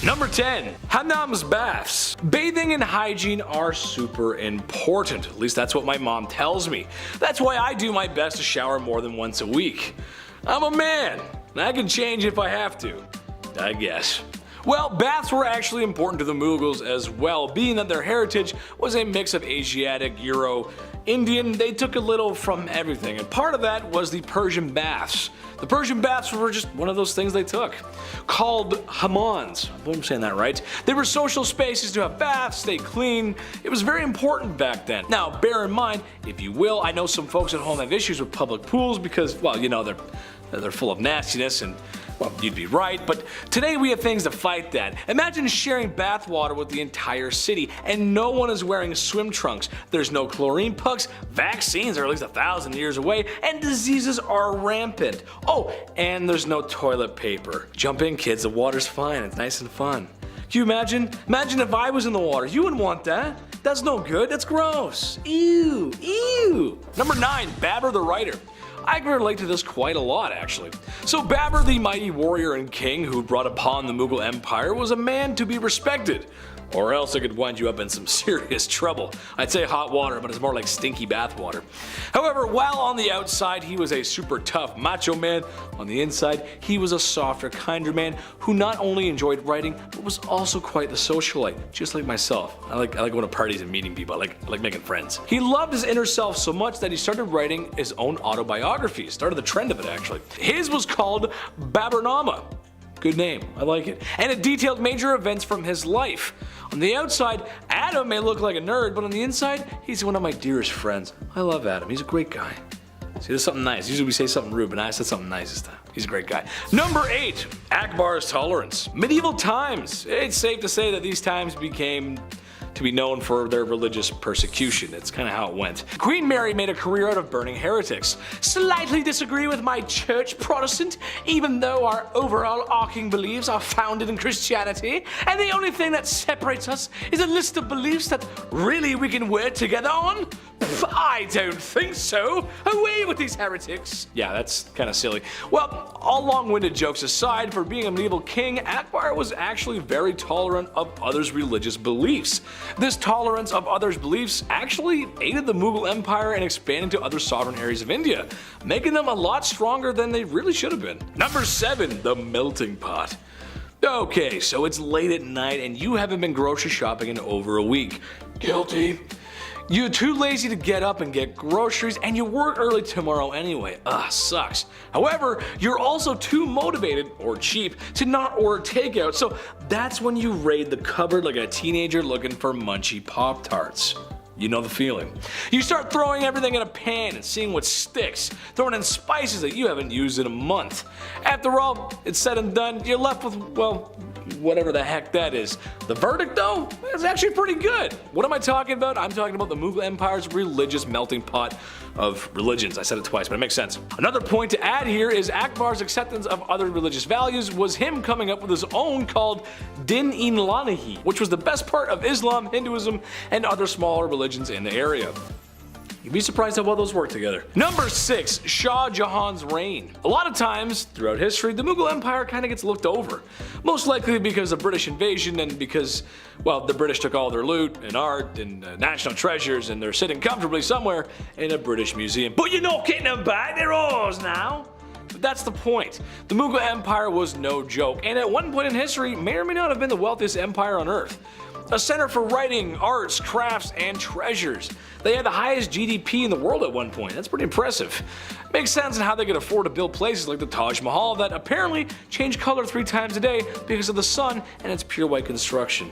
Number 10. Hammam's baths. Bathing and hygiene are super important. At least that's what my mom tells me. That's why I do my best to shower more than once a week. I'm a man, and I can change if I have to, I guess. Well, baths were actually important to the Mughals as well, being that their heritage was a mix of Asiatic, Euro, Indian. They took a little from everything, and part of that was the Persian baths. The Persian baths were just one of those things they took. Called hammams. I hope I'm saying that right. They were social spaces to have baths, stay clean. It was very important back then. Now, bear in mind, if you will, I know some folks at home have issues with public pools because, well, you know, they're full of nastiness and, well, you'd be right, but today we have things to fight that. Imagine sharing bath water with the entire city and no one is wearing swim trunks. There's no chlorine pucks, vaccines are at least 1,000 years away, and diseases are rampant. Oh, and there's no toilet paper. Jump in, kids, the water's fine, it's nice and fun. Can you imagine? Imagine if I was in the water. You wouldn't want that. That's no good, that's gross. Ew, ew. Number 9, Babur the writer. I can relate to this quite a lot, actually. So Babur, the mighty warrior and king who brought upon the Mughal Empire, was a man to be respected. Or else it could wind you up in some serious trouble. I'd say hot water, but it's more like stinky bath water. However, while on the outside he was a super tough macho man, on the inside he was a softer, kinder man who not only enjoyed writing, but was also quite the socialite, just like myself. I like going to parties and meeting people, I like making friends. He loved his inner self so much that he started writing his own autobiography, started the trend of it actually. His was called Baburnama. Good name, I like it. And it detailed major events from his life. On the outside, Adam may look like a nerd, but on the inside, he's one of my dearest friends. I love Adam, he's a great guy. So he does something nice. Usually we say something rude, but I said something nice this time. He's a great guy. Number 8, Akbar's tolerance. Medieval times. It's safe to say that these times became to be known for their religious persecution. It's kind of how it went. Queen Mary made a career out of burning heretics. Slightly disagree with my church, Protestant, even though our overall arcing beliefs are founded in Christianity, and the only thing that separates us is a list of beliefs that really we can work together on? I don't think so. Away with these heretics. Yeah, that's kind of silly. Well, all long-winded jokes aside, for being a medieval king, Akbar was actually very tolerant of others' religious beliefs. This tolerance of others' beliefs actually aided the Mughal Empire in expanding to other sovereign areas of India, making them a lot stronger than they really should have been. Number 7, the melting pot. Okay, so it's late at night and you haven't been grocery shopping in over a week. Guilty. You're too lazy to get up and get groceries and you work early tomorrow anyway. Ugh, sucks. However, you're also too motivated, or cheap, to not order takeout, so that's when you raid the cupboard like a teenager looking for munchy Pop-Tarts. You know the feeling. You start throwing everything in a pan and seeing what sticks, throwing in spices that you haven't used in a month. After all, it's said and done, you're left with, well, whatever the heck that is. The verdict though, is actually pretty good. What am I talking about? I'm talking about the Mughal Empire's religious melting pot of religions. I said it twice, but it makes sense. Another point to add here is Akbar's acceptance of other religious values was him coming up with his own called Din-i-Ilahi, which was the best part of Islam, Hinduism, and other smaller religions in the area. You'd be surprised how well those work together. Number 6, Shah Jahan's reign. A lot of times throughout history, the Mughal Empire kind of gets looked over. Most likely because of British invasion and because, well, the British took all their loot and art and national treasures and they're sitting comfortably somewhere in a British museum. But you're not getting them back, they're ours now. But that's the point. The Mughal Empire was no joke, and at one point in history may or may not have been the wealthiest empire on earth. A center for writing, arts, crafts, and treasures. They had the highest GDP in the world at one point. That's pretty impressive. Makes sense in how they could afford to build places like the Taj Mahal that apparently change color 3 times a day because of the sun and its pure white construction.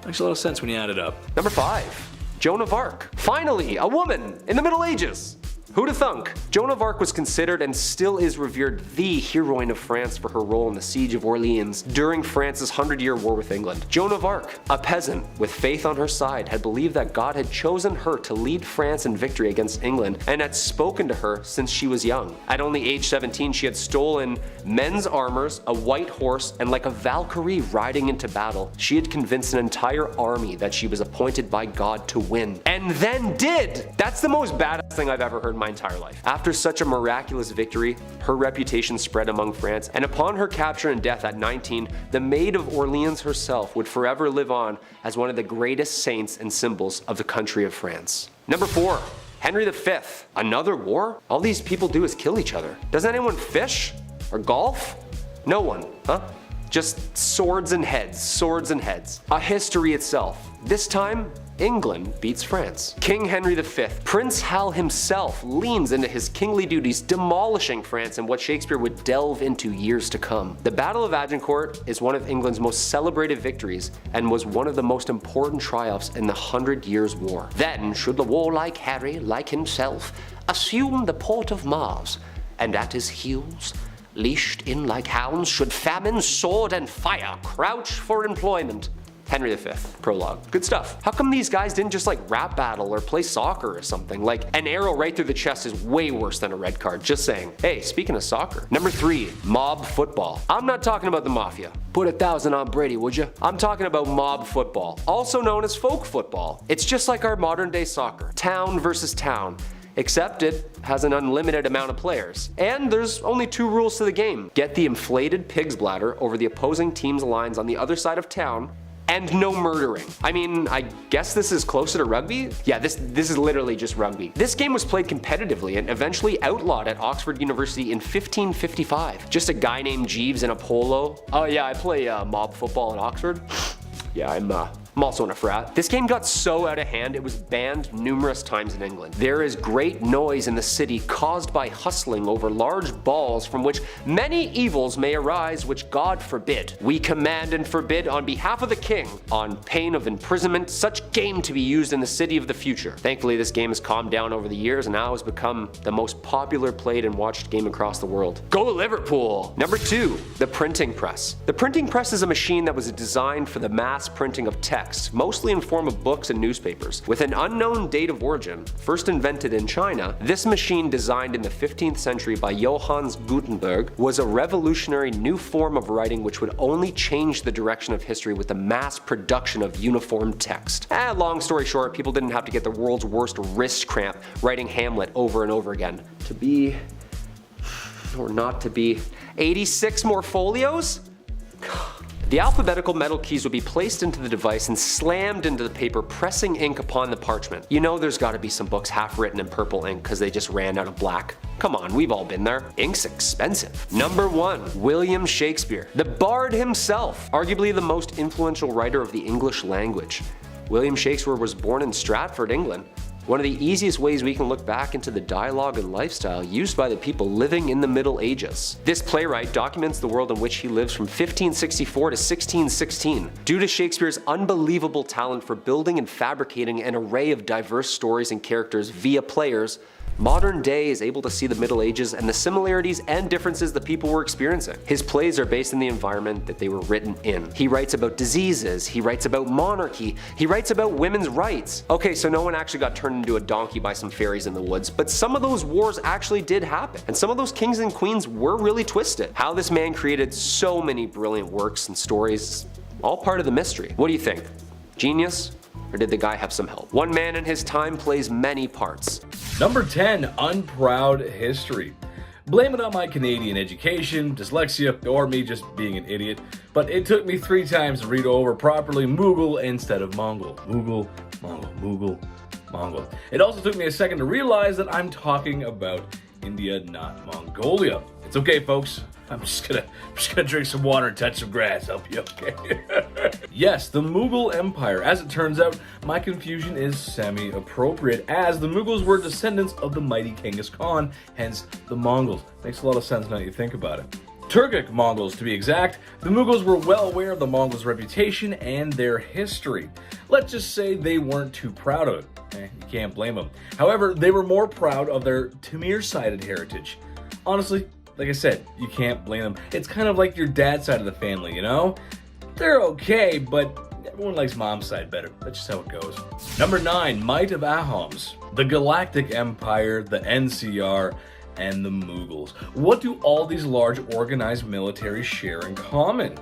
Makes a lot of sense when you add it up. Number 5, Joan of Arc. Finally, a woman in the Middle Ages. Who'da thunk? Joan of Arc was considered and still is revered the heroine of France for her role in the Siege of Orleans during France's 100-year war with England. Joan of Arc, a peasant with faith on her side, had believed that God had chosen her to lead France in victory against England and had spoken to her since she was young. At only age 17, she had stolen men's armors, a white horse, and like a Valkyrie riding into battle, she had convinced an entire army that she was appointed by God to win. And then did! That's the most badass thing I've ever heard in my my entire life. After such a miraculous victory, her reputation spread among France, and upon her capture and death at 19, the Maid of Orleans herself would forever live on as one of the greatest saints and symbols of the country of France. Number 4. Henry V. Another war? All these people do is kill each other. Does anyone fish? Or golf? No one, huh? Just swords and heads, swords and heads. A history itself. This time, England beats France. King Henry V, Prince Hal himself, leans into his kingly duties, demolishing France in what Shakespeare would delve into years to come. The Battle of Agincourt is one of England's most celebrated victories and was one of the most important triumphs in the 100 Years' War. Then should the warlike Harry, like himself, assume the port of Mars, and at his heels, leashed in like hounds, should famine, sword, and fire crouch for employment. Henry V, prologue. Good stuff. How come these guys didn't just like rap battle or play soccer or something? Like, an arrow right through the chest is way worse than a red card, just saying. Hey, speaking of soccer. Number 3, mob football. I'm not talking about the mafia. Put 1,000 on Brady, would you? I'm talking about mob football, also known as folk football. It's just like our modern day soccer. Town versus town. Except it has an unlimited amount of players. And there's only 2 rules to the game. Get the inflated pig's bladder over the opposing team's lines on the other side of town, and no murdering. I mean, I guess this is closer to rugby? Yeah, this is literally just rugby. This game was played competitively and eventually outlawed at Oxford University in 1555. Just a guy named Jeeves in a polo. Oh yeah, I play mob football at Oxford. Yeah, I'm also in a frat. This game got so out of hand it was banned numerous times in England. There is great noise in the city caused by hustling over large balls from which many evils may arise which God forbid. We command and forbid on behalf of the king, on pain of imprisonment, such game to be used in the city of the future. Thankfully this game has calmed down over the years and now has become the most popular played and watched game across the world. Go Liverpool! Number 2, the printing press. The printing press is a machine that was designed for the mass printing of text, mostly in form of books and newspapers. With an unknown date of origin, first invented in China, this machine, designed in the 15th century by Johannes Gutenberg, was a revolutionary new form of writing which would only change the direction of history with the mass production of uniform text. Long story short, people didn't have to get the world's worst wrist cramp writing Hamlet over and over again. To be, or not to be, 86 more folios? The alphabetical metal keys would be placed into the device and slammed into the paper, pressing ink upon the parchment. You know there's gotta be some books half written in purple ink because they just ran out of black. Come on, we've all been there. Ink's expensive. Number 1, William Shakespeare. The Bard himself, arguably the most influential writer of the English language. William Shakespeare was born in Stratford, England. One of the easiest ways we can look back into the dialogue and lifestyle used by the people living in the Middle Ages. This playwright documents the world in which he lives from 1564 to 1616. Due to Shakespeare's unbelievable talent for building and fabricating an array of diverse stories and characters via players, modern day is able to see the Middle Ages and the similarities and differences the people were experiencing. His plays are based in the environment that they were written in. He writes about diseases, he writes about monarchy, he writes about women's rights. Okay, so no one actually got turned into a donkey by some fairies in the woods, but some of those wars actually did happen, and some of those kings and queens were really twisted. How this man created so many brilliant works and stories, all part of the mystery. What do you think? Genius? Or did the guy have some help? One man in his time plays many parts. Number 10, Unproud History. Blame it on my Canadian education, dyslexia, or me just being an idiot, but it took me 3 times to read over properly Mughal instead of Mongol. Mughal, Mongol, Mughal, Mongol. It also took me a second to realize that I'm talking about India, not Mongolia. It's okay, folks. I'm just gonna drink some water and touch some grass. I'll be okay. Yes, the Mughal Empire. As it turns out, my confusion is semi-appropriate, as the Mughals were descendants of the mighty Genghis Khan, hence the Mongols. Makes a lot of sense now that you think about it. Turkic Mongols, to be exact. The Mughals were well aware of the Mongols' reputation and their history. Let's just say they weren't too proud of it. You can't blame them. However, they were more proud of their Tamir-sided heritage. Honestly, like I said, you can't blame them. It's kind of like your dad's side of the family, you know? They're okay, but everyone likes mom's side better. That's just how it goes. Number 9, Might of Ahoms. The Galactic Empire, the NCR, and the Mughals. What do all these large organized militaries share in common?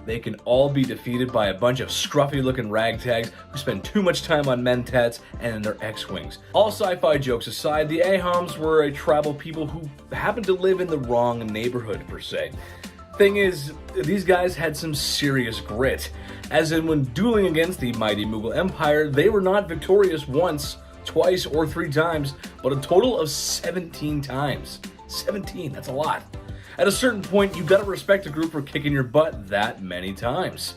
they can all be defeated by a bunch of scruffy looking ragtags who spend too much time on mentats and in their X-Wings. All sci-fi jokes aside, the Ahoms were a tribal people who happened to live in the wrong neighborhood per se. Thing is, these guys had some serious grit, as in when dueling against the mighty Mughal Empire, they were not victorious once, twice, or 3 times, but a total of 17 times. 17, that's a lot. At a certain point, you gotta respect a group for kicking your butt that many times.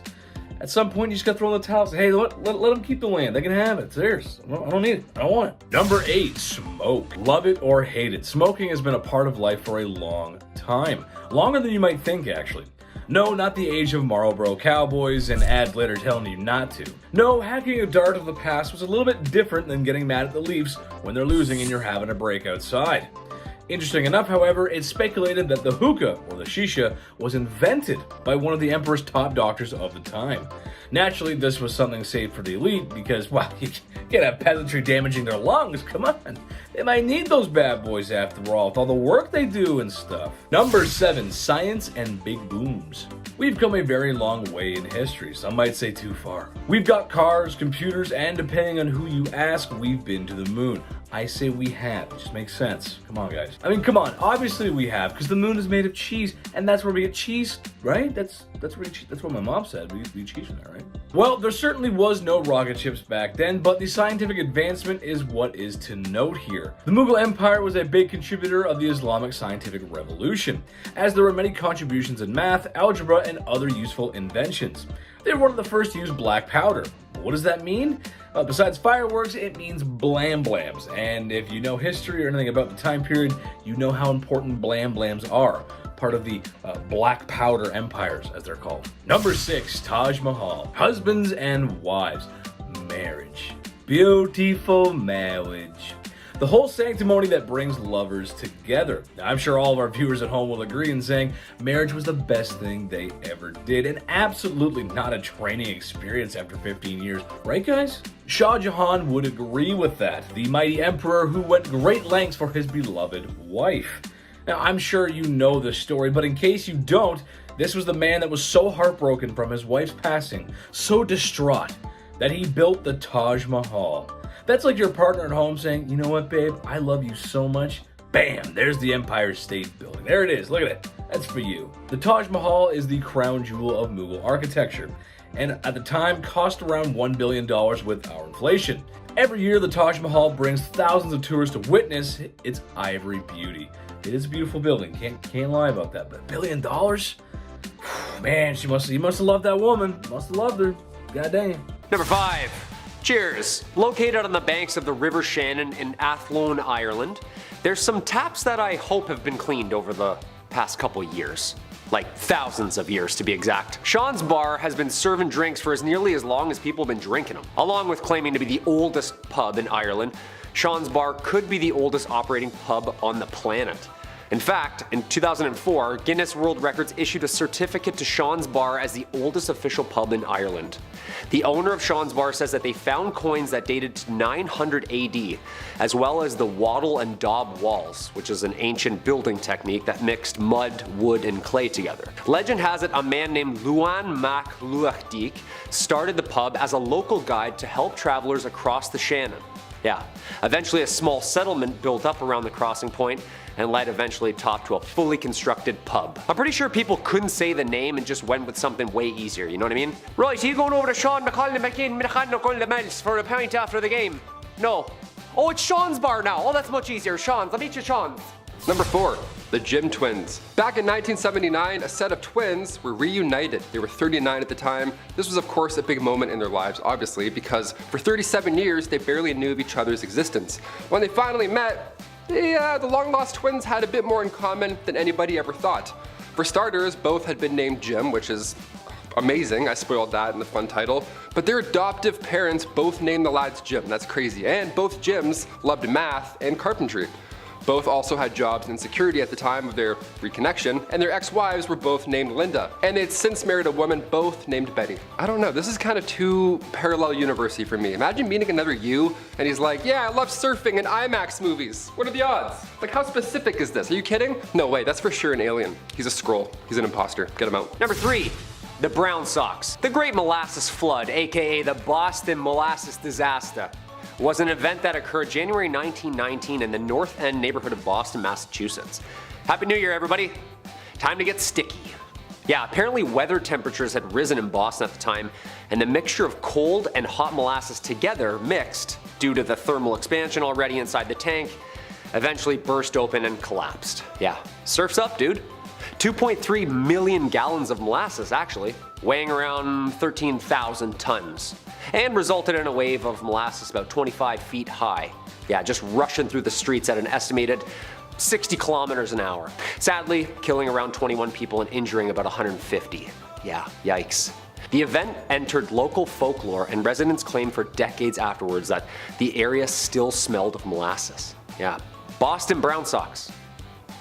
At some point, you just gotta throw in the towel and say, hey, let them keep the land. They can have it. It's theirs. I don't need it. I don't want it. Number 8, smoke. Love it or hate it, smoking has been a part of life for a long time. Longer than you might think, actually. No, not the age of Marlboro cowboys and ads later telling you not to. No, hacking a dart of the past was a little bit different than getting mad at the Leafs when they're losing and you're having a break outside. Interesting enough, however, it's speculated that the hookah, or the shisha, was invented by one of the emperor's top doctors of the time. Naturally, this was something saved for the elite because, well, you can't have peasantry damaging their lungs, come on. They might need those bad boys after all, with all the work they do and stuff. Number 7, science and big booms. We've come a very long way in history, some might say too far. We've got cars, computers, and depending on who you ask, we've been to the moon. I say we have, it just makes sense. Come on, guys. I mean, come on, obviously we have, because the moon is made of cheese, and that's where we get cheese, right? That's what my mom said, we eat cheese from there, right? Well, there certainly was no rocket ships back then, but the scientific advancement is what is to note here. The Mughal Empire was a big contributor of the Islamic scientific revolution, as there were many contributions in math, algebra, and other useful inventions. They were one of the first to use black powder. What does that mean? Besides fireworks, it means blam blams, and if you know history or anything about the time period, you know how important blam blams are, part of the black powder empires, as they're called. Number 6, Taj Mahal. Husbands and wives. Marriage. Beautiful marriage. The whole sanctimony that brings lovers together. Now, I'm sure all of our viewers at home will agree in saying marriage was the best thing they ever did, and absolutely not a training experience after 15 years. Right, guys? Shah Jahan would agree with that, the mighty emperor who went great lengths for his beloved wife. Now, I'm sure you know this story, but in case you don't, this was the man that was so heartbroken from his wife's passing, so distraught, that he built the Taj Mahal. That's like your partner at home saying, you know what, babe, I love you so much. Bam, there's the Empire State Building. There it is, look at it. That's for you. The Taj Mahal is the crown jewel of Mughal architecture, and at the time cost around $1 billion with our inflation. Every year, the Taj Mahal brings thousands of tourists to witness its ivory beauty. It is a beautiful building, can't lie about that, but $1 billion? Man, you must have loved that woman. Must have loved her. God dang. Number 5. Cheers. Located on the banks of the River Shannon in Athlone, Ireland, there's some taps that I hope have been cleaned over the past couple years. Like thousands of years to be exact. Sean's Bar has been serving drinks for nearly as long as people have been drinking them. Along with claiming to be the oldest pub in Ireland, Sean's Bar could be the oldest operating pub on the planet. In fact, in 2004, Guinness World Records issued a certificate to Sean's Bar as the oldest official pub in Ireland. The owner of Sean's Bar says that they found coins that dated to 900 AD, as well as the wattle and daub walls, which is an ancient building technique that mixed mud, wood, and clay together. Legend has it a man named Luan Mac Luachdic started the pub as a local guide to help travelers across the Shannon. Yeah, eventually a small settlement built up around the crossing point, and led eventually top to a fully constructed pub. I'm pretty sure people couldn't say the name and just went with something way easier, you know what I mean? Right, are you going over to Sean McCall for a pint after the game? No. Oh, it's Sean's Bar now. Oh, that's much easier. Sean's. I'll meet you, Sean's. Number 4. The Jim Twins. Back in 1979, a set of twins were reunited. They were 39 at the time. This was of course a big moment in their lives, obviously, because for 37 years they barely knew of each other's existence. When they finally met, the long-lost twins had a bit more in common than anybody ever thought. For starters, both had been named Jim, which is amazing. I spoiled that in the fun title. But their adoptive parents both named the lads Jim. That's crazy. And both Jims loved math and carpentry. Both also had jobs in security at the time of their reconnection, and their ex-wives were both named Linda. And they'd since married a woman both named Betty. I don't know, this is kind of too parallel university for me. Imagine meeting another you, and he's like, yeah, I love surfing and IMAX movies. What are the odds? Like, how specific is this? Are you kidding? No way, that's for sure an alien. He's a Skrull. He's an imposter. Get him out. Number 3. The Brown Sox. The Great Molasses Flood, aka the Boston Molasses Disaster, was an event that occurred January 1919 in the North End neighborhood of Boston, Massachusetts. Happy New Year, everybody. Time to get sticky. Yeah, apparently weather temperatures had risen in Boston at the time, and the mixture of cold and hot molasses together mixed, due to the thermal expansion already inside the tank, eventually burst open and collapsed. Yeah, surf's up, dude. 2.3 million gallons of molasses, actually, weighing around 13,000 tons, and resulted in a wave of molasses about 25 feet high. Yeah, just rushing through the streets at an estimated 60 kilometers an hour. Sadly, killing around 21 people and injuring about 150. Yeah, yikes. The event entered local folklore, and residents claimed for decades afterwards that the area still smelled of molasses. Yeah. Boston Brown Sox.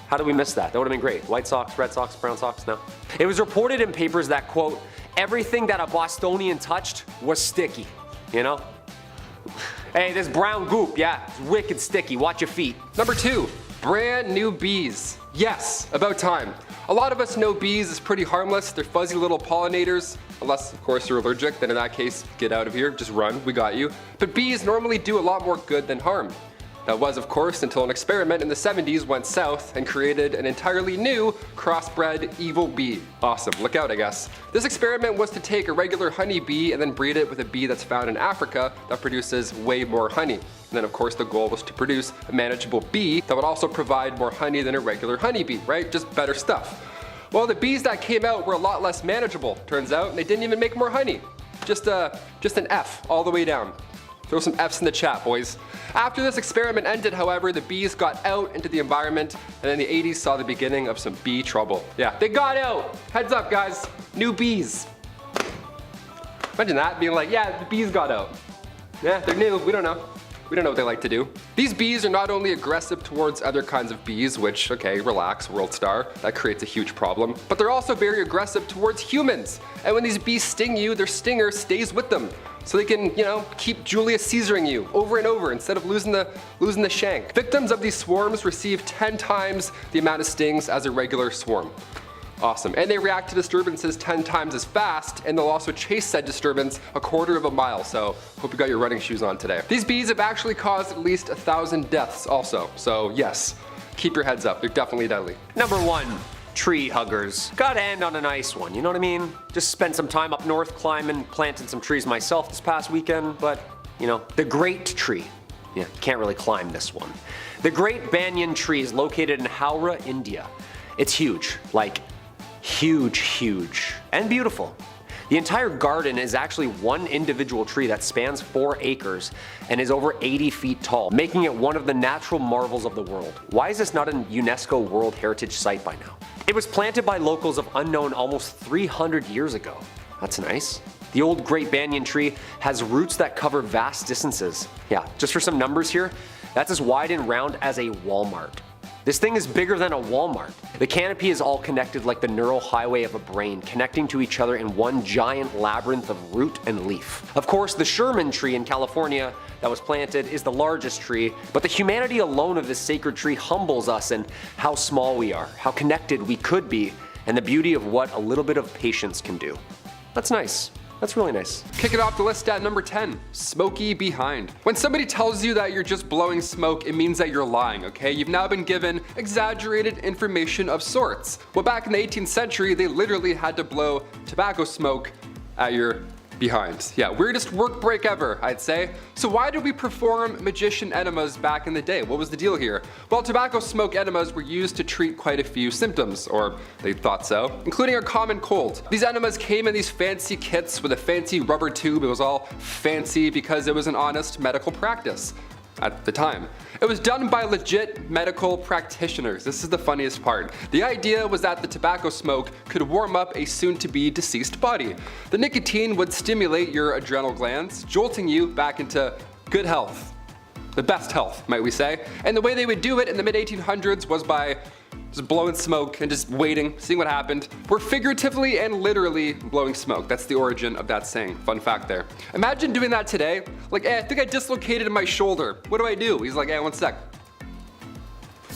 How did we miss that? That would have been great. White Sox, Red Sox, Brown Sox, no. It was reported in papers that, quote, everything that a Bostonian touched was sticky, you know? Hey, this brown goop, yeah, it's wicked sticky. Watch your feet. Number 2, brand new bees. Yes, about time. A lot of us know bees is pretty harmless. They're fuzzy little pollinators. Unless, of course, you're allergic, then in that case, get out of here, just run, we got you. But bees normally do a lot more good than harm. That was, of course, until an experiment in the 70s went south and created an entirely new crossbred evil bee. Awesome, look out, I guess. This experiment was to take a regular honey bee and then breed it with a bee that's found in Africa that produces way more honey. And then, of course, the goal was to produce a manageable bee that would also provide more honey than a regular honeybee, right? Just better stuff. Well, the bees that came out were a lot less manageable, turns out, and they didn't even make more honey. Just an F all the way down. Throw some F's in the chat, boys. After this experiment ended, however, the bees got out into the environment, and in the 80s saw the beginning of some bee trouble. Yeah, they got out. Heads up, guys. New bees. Imagine that, being like, yeah, the bees got out. Yeah, they're new. We don't know. We don't know what they like to do. These bees are not only aggressive towards other kinds of bees, which, okay, relax, world star, that creates a huge problem, but they're also very aggressive towards humans. And when these bees sting you, their stinger stays with them. So they can, you know, keep Julius Caesaring you over and over instead of losing the shank. Victims of these swarms receive 10 times the amount of stings as a regular swarm. Awesome. And they react to disturbances 10 times as fast, and they'll also chase said disturbance a quarter of a mile, so hope you got your running shoes on today. These bees have actually caused at least 1,000 deaths also, so yes, keep your heads up, they're definitely deadly. Number 1. Tree huggers. Gotta end on a nice one, you know what I mean? Just spent some time up north climbing, planting some trees myself this past weekend, but, you know, the great tree. Yeah, can't really climb this one. The great banyan tree is located in Howrah, India. It's huge, like huge, and beautiful. The entire garden is actually one individual tree that spans 4 acres and is over 80 feet tall, making it one of the natural marvels of the world. Why is this not a UNESCO World Heritage Site by now? It was planted by locals of unknown almost 300 years ago. That's nice. The old great banyan tree has roots that cover vast distances. Yeah, just for some numbers here, that's as wide and round as a Walmart. This thing is bigger than a Walmart. The canopy is all connected like the neural highway of a brain, connecting to each other in one giant labyrinth of root and leaf. Of course, the Sherman tree in California that was planted is the largest tree, but the humanity alone of this sacred tree humbles us in how small we are, how connected we could be, and the beauty of what a little bit of patience can do. That's nice. That's really nice. Kicking off the list at number 10, Smokey Behind. When somebody tells you that you're just blowing smoke, it means that you're lying, okay? You've now been given exaggerated information of sorts. Well, back in the 18th century, they literally had to blow tobacco smoke at your behind. Yeah, weirdest work break ever, I'd say. So why did we perform magician enemas back in the day? What was the deal here? Well, tobacco smoke enemas were used to treat quite a few symptoms, or they thought so, including a common cold. These enemas came in these fancy kits with a fancy rubber tube. It was all fancy because it was an honest medical practice at the time. It was done by legit medical practitioners. This is the funniest part. The idea was that the tobacco smoke could warm up a soon-to-be deceased body. The nicotine would stimulate your adrenal glands, jolting you back into good health. The best health, might we say. And the way they would do it in the mid-1800s was by just blowing smoke and just waiting, seeing what happened. We're figuratively and literally blowing smoke. That's the origin of that saying. Fun fact there. Imagine doing that today. Like, I think I dislocated my shoulder. What do I do? He's like, one sec.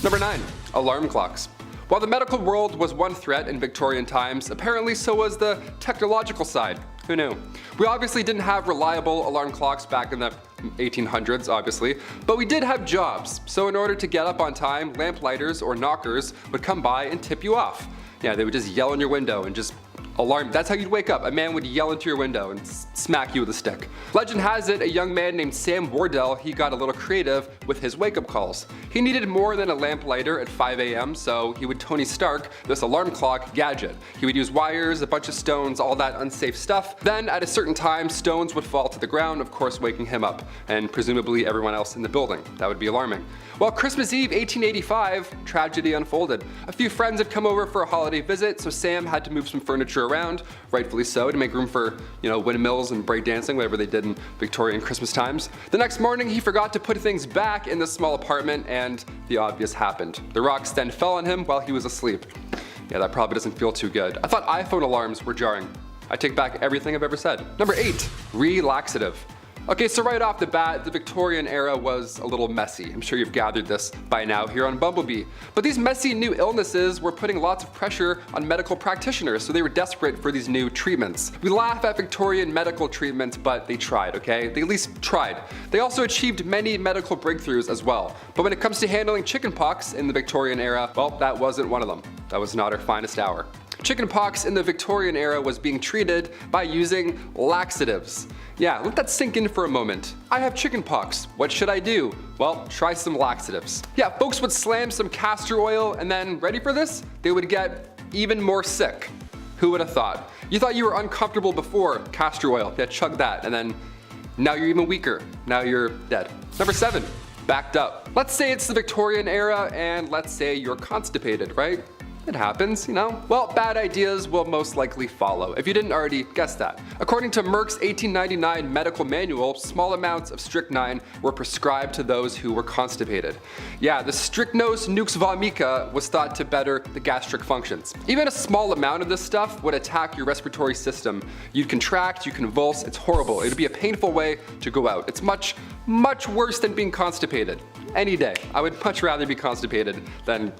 Number 9, alarm clocks. While the medical world was one threat in Victorian times, apparently so was the technological side. Who knew? We obviously didn't have reliable alarm clocks back in the 1800s, obviously, but we did have jobs. So in order to get up on time, lamplighters or knockers would come by and tip you off. Yeah, they would just yell in your window and just alarm. That's how you'd wake up. A man would yell into your window and smack you with a stick. Legend has it, a young man named Sam Wardell, he got a little creative with his wake-up calls. He needed more than a lamplighter at 5 a.m., so he would Tony Stark this alarm clock gadget. He would use wires, a bunch of stones, all that unsafe stuff. Then at a certain time, stones would fall to the ground, of course waking him up, and presumably everyone else in the building. That would be alarming. Well, Christmas Eve 1885, tragedy unfolded. A few friends had come over for a holiday visit, so Sam had to move some furniture around, rightfully so, to make room for, windmills and breakdancing, whatever they did in Victorian Christmas times. The next morning, he forgot to put things back in the small apartment, and the obvious happened. The rocks then fell on him while he was asleep. Yeah, that probably doesn't feel too good. I thought iPhone alarms were jarring. I take back everything I've ever said. Number 8, relaxative. Okay, so right off the bat, the Victorian era was a little messy. I'm sure you've gathered this by now here on Bumblebee. But these messy new illnesses were putting lots of pressure on medical practitioners, so they were desperate for these new treatments. We laugh at Victorian medical treatments, but they tried, okay? They at least tried. They also achieved many medical breakthroughs as well. But when it comes to handling chickenpox in the Victorian era, well, that wasn't one of them. That was not our finest hour. Chickenpox in the Victorian era was being treated by using laxatives. Yeah, let that sink in for a moment. I have chickenpox. What should I do? Well, try some laxatives. Yeah, folks would slam some castor oil and then, ready for this? They would get even more sick. Who would have thought? You thought you were uncomfortable before, castor oil. Yeah, chug that, and then now you're even weaker. Now you're dead. Number 7, backed up. Let's say it's the Victorian era and let's say you're constipated, right? It happens, Well, bad ideas will most likely follow, if you didn't already guess that. According to Merck's 1899 medical manual, small amounts of strychnine were prescribed to those who were constipated. Yeah, the strychnos nux vomica was thought to better the gastric functions. Even a small amount of this stuff would attack your respiratory system. You'd contract, you convulse, it's horrible. It'd be a painful way to go out. It's much, much worse than being constipated. Any day. I would much rather be constipated than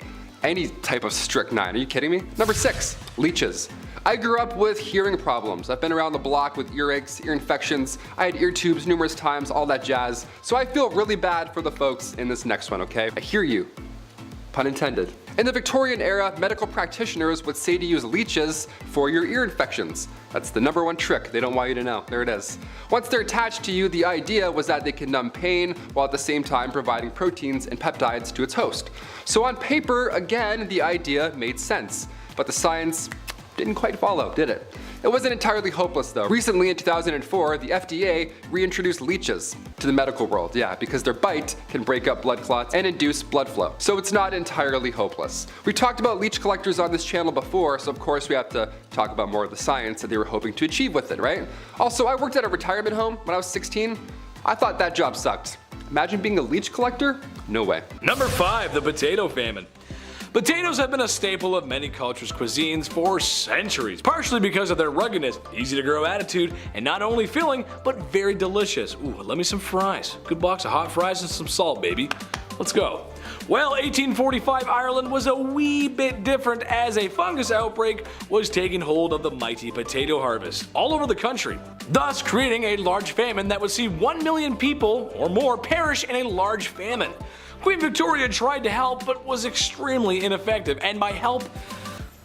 any type of strychnine. Are you kidding me? Number 6, leeches. I grew up with hearing problems. I've been around the block with earaches, ear infections. I had ear tubes numerous times, all that jazz. So I feel really bad for the folks in this next one, okay? I hear you. Pun intended. In the Victorian era, medical practitioners would say to use leeches for your ear infections. That's the number one trick they don't want you to know. There it is. Once they're attached to you, the idea was that they can numb pain while at the same time providing proteins and peptides to its host. So on paper, again, the idea made sense. But the science didn't quite follow, did it? It wasn't entirely hopeless though. Recently in 2004, the FDA reintroduced leeches to the medical world, because their bite can break up blood clots and induce blood flow. So it's not entirely hopeless. We talked about leech collectors on this channel before, so of course we have to talk about more of the science that they were hoping to achieve with it, right? Also, I worked at a retirement home when I was 16. I thought that job sucked. Imagine being a leech collector? No way. Number 5, the potato famine. Potatoes have been a staple of many cultures' cuisines for centuries, partially because of their ruggedness, easy to grow attitude, and not only filling, but very delicious. Ooh, let me some fries. Good box of hot fries and some salt, baby. Let's go. Well, 1845 Ireland was a wee bit different as a fungus outbreak was taking hold of the mighty potato harvest all over the country, thus creating a large famine that would see 1 million people or more perish in a large famine. Queen Victoria tried to help but was extremely ineffective, and by help,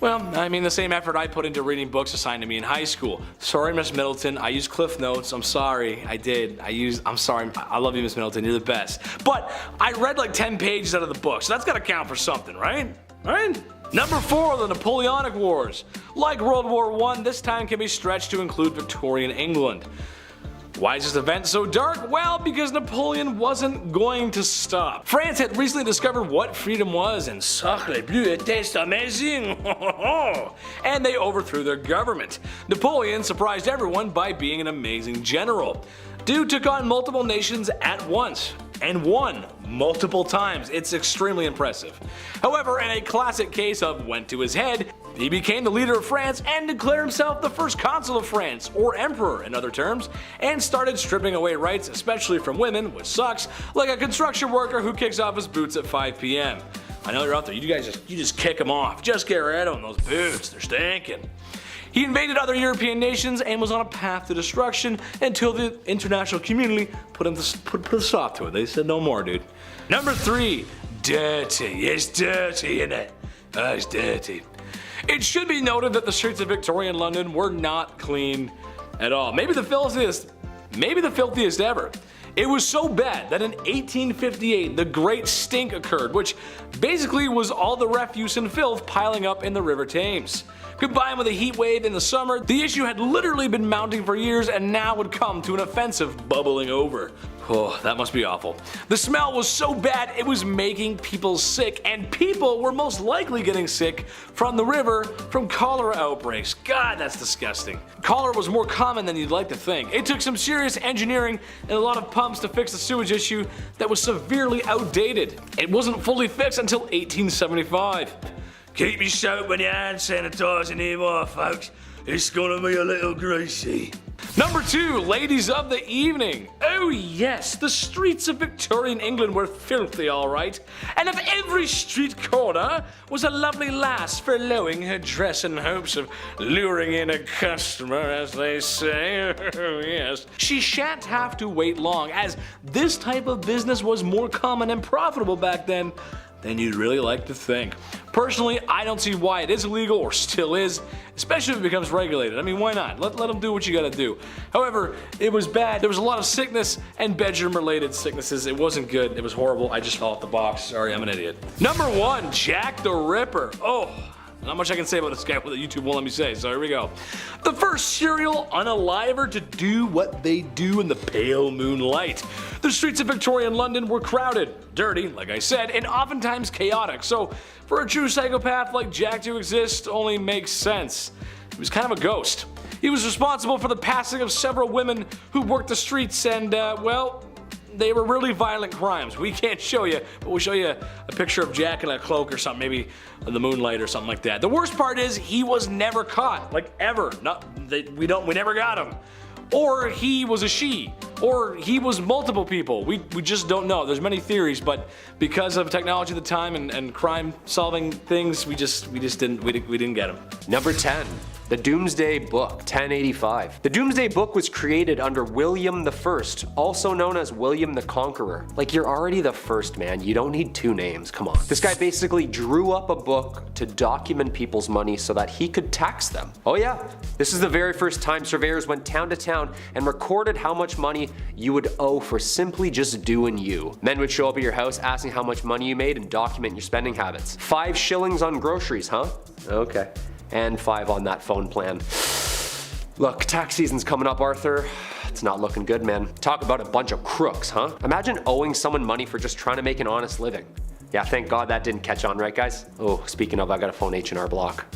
well, I mean the same effort I put into reading books assigned to me in high school. Sorry, Miss Middleton, I used Cliff Notes. I'm sorry, I did. I'm sorry, I love you, Miss Middleton, you're the best. But I read like 10 pages out of the book, so that's gotta count for something, right? Right? Number 4, the Napoleonic Wars. Like World War I, this time can be stretched to include Victorian England. Why is this event so dark? Well, because Napoleon wasn't going to stop. France had recently discovered what freedom was, and sacre bleu, it tastes amazing! And they overthrew their government. Napoleon surprised everyone by being an amazing general. Dude took on multiple nations at once, and won multiple times. It's extremely impressive. However, in a classic case of went to his head, he became the leader of France and declared himself the first consul of France, or emperor in other terms, and started stripping away rights, especially from women, which sucks, like a construction worker who kicks off his boots at 5 p.m. I know you're out there. You guys just kick them off. Just get rid of them. Those boots, they're stinking. He invaded other European nations and was on a path to destruction until the international community put a stop to it. They said no more, dude. Number 3, dirty. It's dirty, innit? Oh, it's dirty. It should be noted that the streets of Victorian London were not clean at all. Maybe the filthiest ever. It was so bad that in 1858 the Great Stink occurred, which basically was all the refuse and filth piling up in the River Thames. Combined with a heat wave in the summer, the issue had literally been mounting for years and now would come to an offensive bubbling over. Oh, that must be awful. The smell was so bad it was making people sick, and people were most likely getting sick from the river from cholera outbreaks. God, that's disgusting. Cholera was more common than you'd like to think. It took some serious engineering and a lot of pumps to fix the sewage issue that was severely outdated. It wasn't fully fixed until 1875. Keep your soap and your hand sanitizer nearby, folks. It's gonna be a little greasy. Number 2, ladies of the evening. Oh yes, the streets of Victorian England were filthy, alright. And if every street corner was a lovely lass furloughing her dress in hopes of luring in a customer, as they say, oh yes, she shan't have to wait long, as this type of business was more common and profitable back then than you'd really like to think. Personally, I don't see why it is illegal, or still is, especially if it becomes regulated. I mean, why not? Let them do what you gotta do. However, it was bad. There was a lot of sickness and bedroom-related sicknesses. It wasn't good. It was horrible. I just fell off the box. Sorry, I'm an idiot. Number 1, Jack the Ripper. Oh, not much I can say about this guy that YouTube won't let me say, so here we go. The first serial unaliver to do what they do in the pale moonlight. The streets of Victorian London were crowded, dirty, like I said, and oftentimes chaotic, so for a true psychopath like Jack to exist only makes sense. He was kind of a ghost. He was responsible for the passing of several women who worked the streets and, well, they were really violent crimes. We can't show you, but we'll show you a picture of Jack in a cloak or something, maybe in the moonlight or something like that. The worst part is he was never caught, like ever. We never got him. Or he was a she, or he was multiple people. We just don't know. There's many theories, but because of technology at the time and crime solving things, we didn't get him. Number 10. The Doomsday Book, 1085. The Doomsday Book was created under William I, also known as William the Conqueror. Like, you're already the first, man. You don't need 2 names, come on. This guy basically drew up a book to document people's money so that he could tax them. Oh yeah, this is the very first time surveyors went town to town and recorded how much money you would owe for simply just doing you. Men would show up at your house asking how much money you made and document your spending habits. 5 shillings on groceries, huh? Okay. And 5 on that phone plan. Look, tax season's coming up, Arthur. It's not looking good, man. Talk about a bunch of crooks, huh? Imagine owing someone money for just trying to make an honest living. Yeah, thank God that didn't catch on, right guys? Oh, speaking of, I gotta phone H&R Block.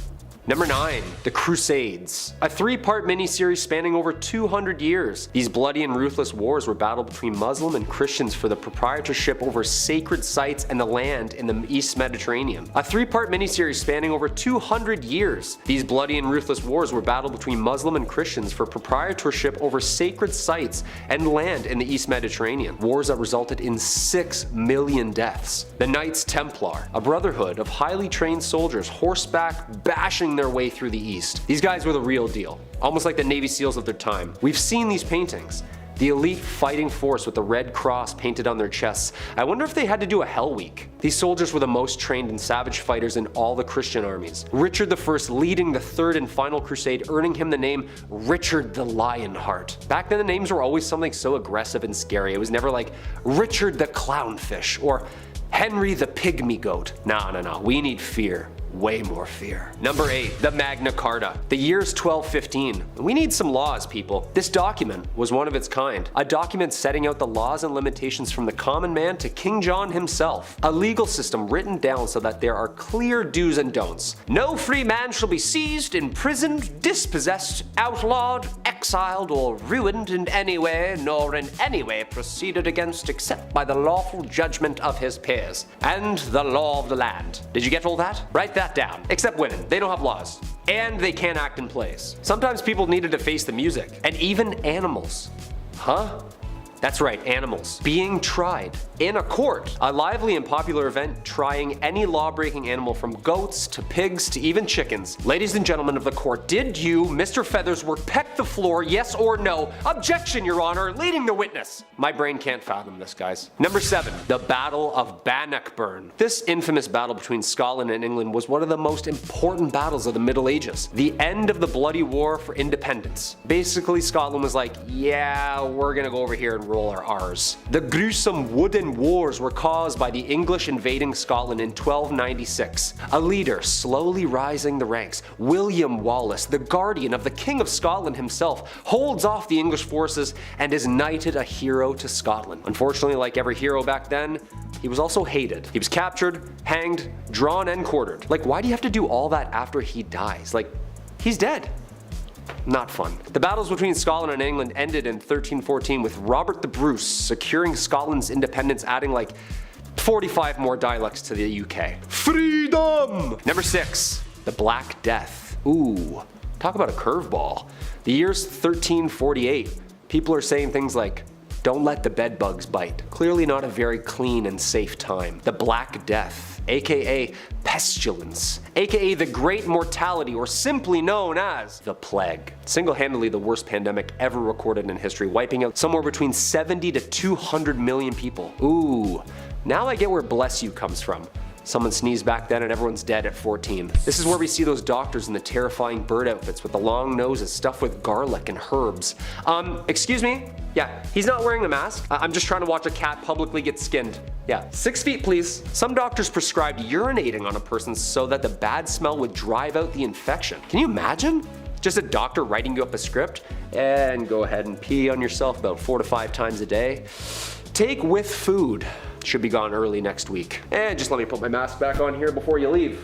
Number 9, The Crusades. A 3-part miniseries spanning over 200 years. These bloody and ruthless wars were battled between Muslim and Christians for the proprietorship over sacred sites and the land in the East Mediterranean. A 3-part miniseries spanning over 200 years. These bloody and ruthless wars were battled between Muslim and Christians for proprietorship over sacred sites and land in the East Mediterranean. Wars that resulted in 6 million deaths. The Knights Templar, a brotherhood of highly trained soldiers horseback bashing their way through the East. These guys were the real deal, almost like the Navy SEALs of their time. We've seen these paintings. The elite fighting force with the red cross painted on their chests. I wonder if they had to do a Hell Week. These soldiers were the most trained and savage fighters in all the Christian armies. Richard I leading the 3rd and final crusade, earning him the name Richard the Lionheart. Back then the names were always something so aggressive and scary. It was never like Richard the Clownfish or Henry the Pygmy Goat. No, we need fear. Way more fear. Number 8, the Magna Carta. The year's 1215. We need some laws, people. This document was one of its kind. A document setting out the laws and limitations from the common man to King John himself. A legal system written down so that there are clear do's and don'ts. No free man shall be seized, imprisoned, dispossessed, outlawed, exiled, or ruined in any way, nor in any way proceeded against except by the lawful judgment of his peers, and the law of the land. Did you get all that? Write that down. Except women. They don't have laws. And they can't act in plays. Sometimes people needed to face the music. And even animals. Huh? That's right, animals. Being tried in a court. A lively and popular event trying any law-breaking animal from goats to pigs to even chickens. Ladies and gentlemen of the court, did you, Mr. Feathersworth, peck the floor, yes or no? Objection, Your Honor, leading the witness. My brain can't fathom this, guys. Number 7, the Battle of Bannockburn. This infamous battle between Scotland and England was one of the most important battles of the Middle Ages. The end of the bloody war for independence. Basically, Scotland was like, yeah, we're gonna go over here and roll our R's. The gruesome wooden wars were caused by the English invading Scotland in 1296. A leader slowly rising the ranks, William Wallace, the guardian of the King of Scotland himself, holds off the English forces and is knighted a hero to Scotland. Unfortunately, like every hero back then, he was also hated. He was captured, hanged, drawn, and quartered. Like, why do you have to do all that after he dies? Like, he's dead. Not fun. The battles between Scotland and England ended in 1314 with Robert the Bruce securing Scotland's independence, adding like 45 more dialects to the UK. Freedom! Number 6, the Black Death. Ooh, talk about a curveball. The year's 1348. People are saying things like, don't let the bedbugs bite. Clearly not a very clean and safe time. The Black Death, aka pestilence, aka the Great Mortality, or simply known as the Plague. Single-handedly the worst pandemic ever recorded in history, wiping out somewhere between 70 to 200 million people. Ooh, now I get where bless you comes from. Someone sneezed back then and everyone's dead at 14. This is where we see those doctors in the terrifying bird outfits with the long noses stuffed with garlic and herbs. Excuse me? Yeah, he's not wearing a mask. I'm just trying to watch a cat publicly get skinned. Yeah, 6 feet please. Some doctors prescribed urinating on a person so that the bad smell would drive out the infection. Can you imagine? Just a doctor writing you up a script and go ahead and pee on yourself about 4 to 5 times a day. Take with food. Should be gone early next week. And just let me put my mask back on here before you leave.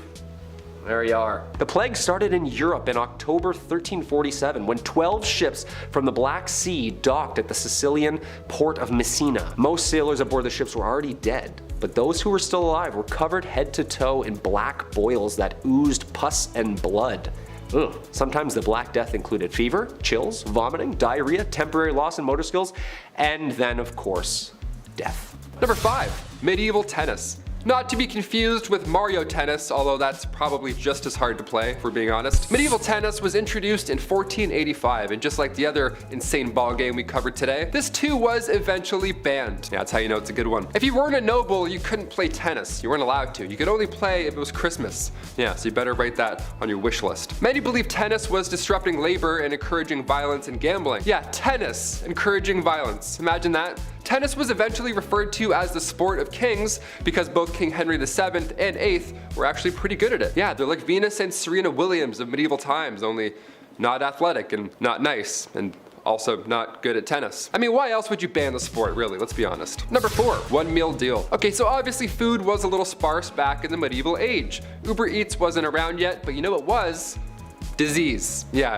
There you are. The plague started in Europe in October 1347 when 12 ships from the Black Sea docked at the Sicilian port of Messina. Most sailors aboard the ships were already dead, but those who were still alive were covered head to toe in black boils that oozed pus and blood. Ugh. Sometimes the Black Death included fever, chills, vomiting, diarrhea, temporary loss in motor skills, and then of course, death. Number 5, medieval tennis. Not to be confused with Mario Tennis, although that's probably just as hard to play, if we're being honest. Medieval tennis was introduced in 1485, and just like the other insane ball game we covered today, this too was eventually banned. Yeah, that's how you know it's a good one. If you weren't a noble, you couldn't play tennis. You weren't allowed to. You could only play if it was Christmas. Yeah, so you better write that on your wish list. Many believe tennis was disrupting labor and encouraging violence and gambling. Yeah, tennis, encouraging violence. Imagine that. Tennis was eventually referred to as the sport of kings because both King Henry VII and VIII were actually pretty good at it. Yeah, they're like Venus and Serena Williams of medieval times, only not athletic and not nice and also not good at tennis. I mean, why else would you ban the sport, really? Let's be honest. Number 4, one meal deal. Okay, so obviously food was a little sparse back in the medieval age. Uber Eats wasn't around yet, but you know what was? Disease. Yeah,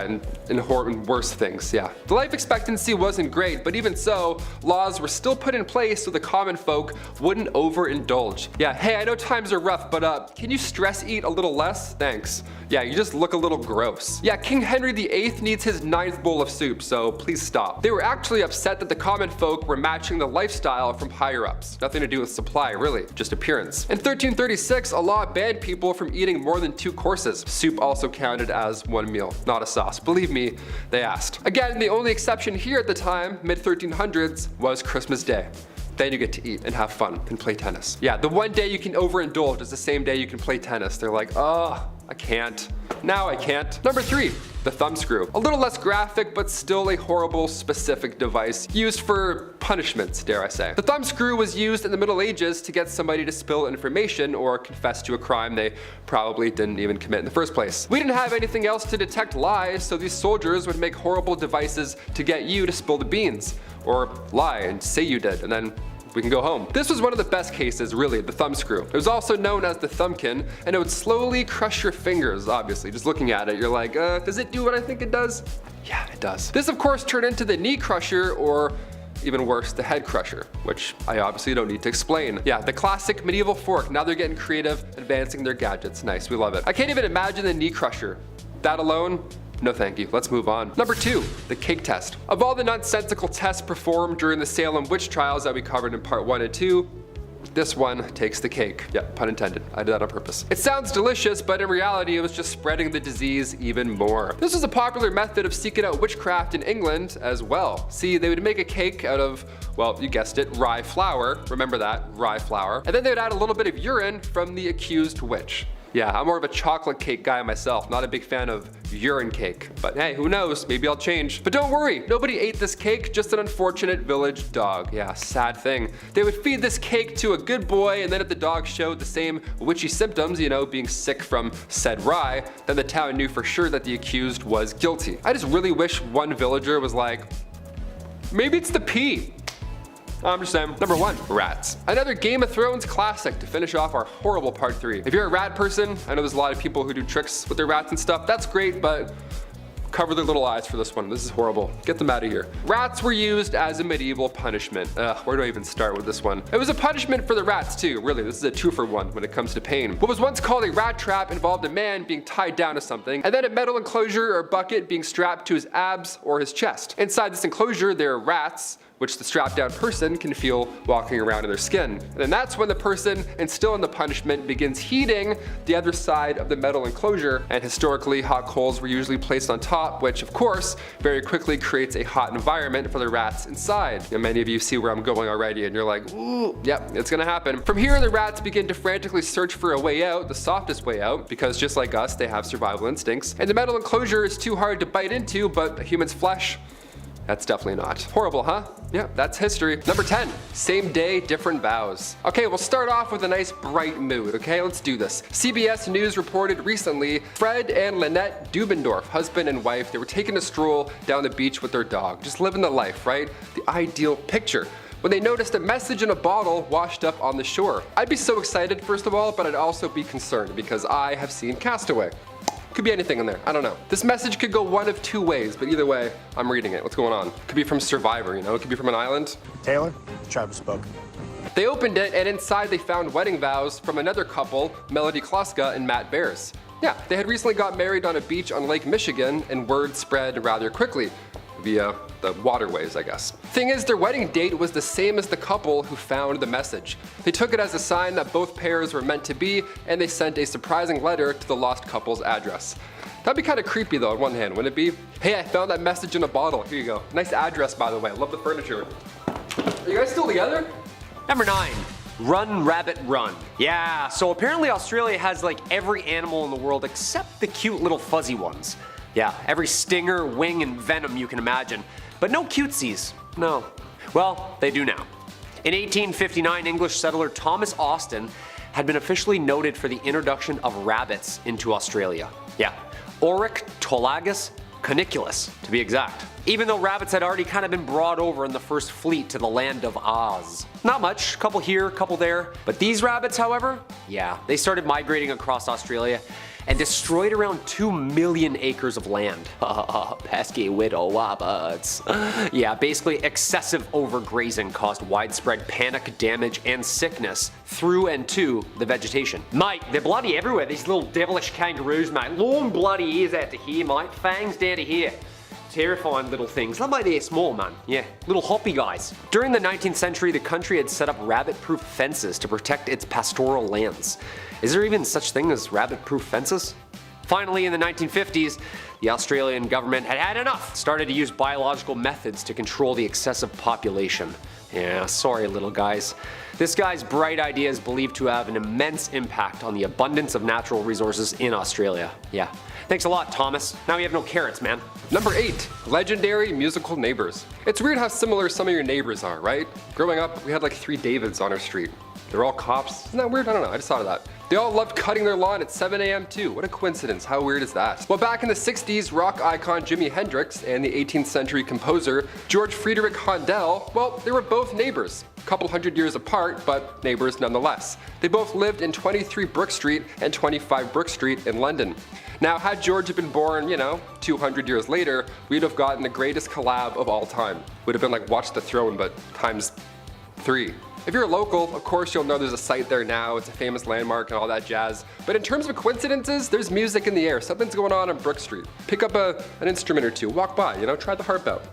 and worse things, yeah. The life expectancy wasn't great, but even so, laws were still put in place so the common folk wouldn't overindulge. Yeah, hey, I know times are rough, but can you stress eat a little less? Thanks. Yeah, you just look a little gross. Yeah, King Henry VIII needs his 9th bowl of soup, so please stop. They were actually upset that the common folk were matching the lifestyle from higher ups. Nothing to do with supply, really, just appearance. In 1336, a law banned people from eating more than 2 courses. Soup also counted as one meal, not a sauce. Believe me, they asked. Again, the only exception here at the time, mid-1300s, was Christmas Day. Then you get to eat and have fun and play tennis. Yeah, the one day you can overindulge is the same day you can play tennis. They're like, oh, I can't. Now I can't. Number 3, the thumbscrew. A little less graphic, but still a horrible specific device used for punishments, dare I say. The thumbscrew was used in the Middle Ages to get somebody to spill information or confess to a crime they probably didn't even commit in the first place. We didn't have anything else to detect lies, so these soldiers would make horrible devices to get you to spill the beans, or lie and say you did, and then we can go home. This was one of the best cases, really, the thumbscrew. It was also known as the thumbkin, and it would slowly crush your fingers, obviously. Just looking at it, you're like, does it do what I think it does? Yeah, it does. This, of course, turned into the knee crusher, or even worse, the head crusher, which I obviously don't need to explain. Yeah, the classic medieval fork. Now they're getting creative, advancing their gadgets. Nice, we love it. I can't even imagine the knee crusher. That alone, No thank you, let's move on. Number 2, the cake test. Of all the nonsensical tests performed during the Salem witch trials that we covered in part 1 and 2, this one takes the cake. Yeah, pun intended. I did that on purpose. It sounds delicious, but in reality, it was just spreading the disease even more. This was a popular method of seeking out witchcraft in England as well. See, they would make a cake out of, well, you guessed it, rye flour. Remember that, rye flour. And then they would add a little bit of urine from the accused witch. Yeah, I'm more of a chocolate cake guy myself, not a big fan of urine cake. But hey, who knows, maybe I'll change. But don't worry, nobody ate this cake, just an unfortunate village dog. Yeah, sad thing. They would feed this cake to a good boy, and then if the dog showed the same witchy symptoms, you know, being sick from said rye, then the town knew for sure that the accused was guilty. I just really wish one villager was like, maybe it's the pea. I'm just saying. Number 1, rats. Another Game of Thrones classic to finish off our horrible part 3. If you're a rat person, I know there's a lot of people who do tricks with their rats and stuff, that's great, but cover their little eyes for this one. This is horrible. Get them out of here. Rats were used as a medieval punishment. Where do I even start with this one? It was a punishment for the rats too, really. This is a 2-for-1 when it comes to pain. What was once called a rat trap involved a man being tied down to something, and then a metal enclosure or bucket being strapped to his abs or his chest. Inside this enclosure, there are rats, which the strapped down person can feel walking around in their skin. And then that's when the person, and still in the punishment, begins heating the other side of the metal enclosure, and historically hot coals were usually placed on top, which of course very quickly creates a hot environment for the rats inside. And many of you see where I'm going already, and you're like, ooh, yep, it's gonna happen. From here, the rats begin to frantically search for a way out, the softest way out, because just like us, they have survival instincts. And the metal enclosure is too hard to bite into, but a human's flesh, that's definitely not. Horrible, huh? Yeah, that's history. Number 10, same day, different vows. Okay, we'll start off with a nice bright mood, okay? Let's do this. CBS News reported recently, Fred and Lynette Dubendorf, husband and wife, they were taking a stroll down the beach with their dog, just living the life, right? The ideal picture, when they noticed a message in a bottle washed up on the shore. I'd be so excited, first of all, but I'd also be concerned because I have seen Castaway. Could be anything in there, I don't know. This message could go one of 2 ways, but either way, I'm reading it. What's going on? Could be from Survivor, you know? It could be from an island. Taylor, Travis spoke. They opened it, and inside they found wedding vows from another couple, Melody Kloska and Matt Bears. Yeah, they had recently got married on a beach on Lake Michigan, and word spread rather quickly. Via the waterways, I guess. Thing is, their wedding date was the same as the couple who found the message. They took it as a sign that both pairs were meant to be, and they sent a surprising letter to the lost couple's address. That'd be kind of creepy though on one hand, wouldn't it be? Hey, I found that message in a bottle. Here you go. Nice address, by the way. I love the furniture. Are you guys still together? Number 9. Run, rabbit, run. Yeah, so apparently Australia has like every animal in the world except the cute little fuzzy ones. Yeah, every stinger, wing, and venom you can imagine. But no cutesies. No. Well, they do now. In 1859, English settler Thomas Austin had been officially noted for the introduction of rabbits into Australia. Yeah, Oryctolagus caniculus, to be exact. Even though rabbits had already kind of been brought over in the first fleet to the land of Oz. Not much, couple here, couple there. But these rabbits, however, yeah, they started migrating across Australia and destroyed around 2 million acres of land. Pesky widow wabbits. Yeah, basically excessive overgrazing caused widespread panic, damage, and sickness through and to the vegetation. Mate, they're bloody everywhere, these little devilish kangaroos, mate. Long bloody ears out to here, mate. Fangs down to here. Terrifying little things. Not like they're small, man. Yeah, little hoppy guys. During the 19th century, the country had set up rabbit-proof fences to protect its pastoral lands. Is there even such thing as rabbit-proof fences? Finally, in the 1950s, the Australian government had had enough. Started to use biological methods to control the excessive population. Yeah, sorry little guys. This guy's bright idea is believed to have an immense impact on the abundance of natural resources in Australia. Yeah. Thanks a lot, Thomas. Now we have no carrots, man. Number 8, legendary musical neighbors. It's weird how similar some of your neighbors are, right? Growing up, we had like 3 Davids on our street. They're all cops. Isn't that weird? I don't know, I just thought of that. They all loved cutting their lawn at 7 a.m. too. What a coincidence, how weird is that? Well, back in the 60s, rock icon Jimi Hendrix and the 18th century composer George Friedrich Handel, well, they were both neighbors. A couple hundred years apart, but neighbors nonetheless. They both lived in 23 Brook Street and 25 Brook Street in London. Now, had George been born, 200 years later, we'd have gotten the greatest collab of all time. Would have been like Watch the Throne, but times 3. If you're local, of course you'll know there's a site there now, it's a famous landmark and all that jazz. But in terms of coincidences, there's music in the air. Something's going on Brook Street. Pick up an instrument or two, walk by, try the harp out.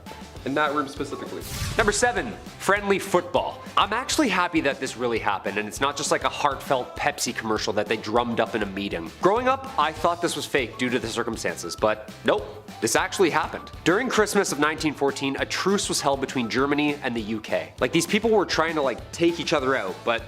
In that room specifically. Number 7, friendly football. I'm actually happy that this really happened and it's not just like a heartfelt Pepsi commercial that they drummed up in a meeting. Growing up, I thought this was fake due to the circumstances, but nope, this actually happened. During Christmas of 1914, a truce was held between Germany and the UK. Like, these people were trying to take each other out, but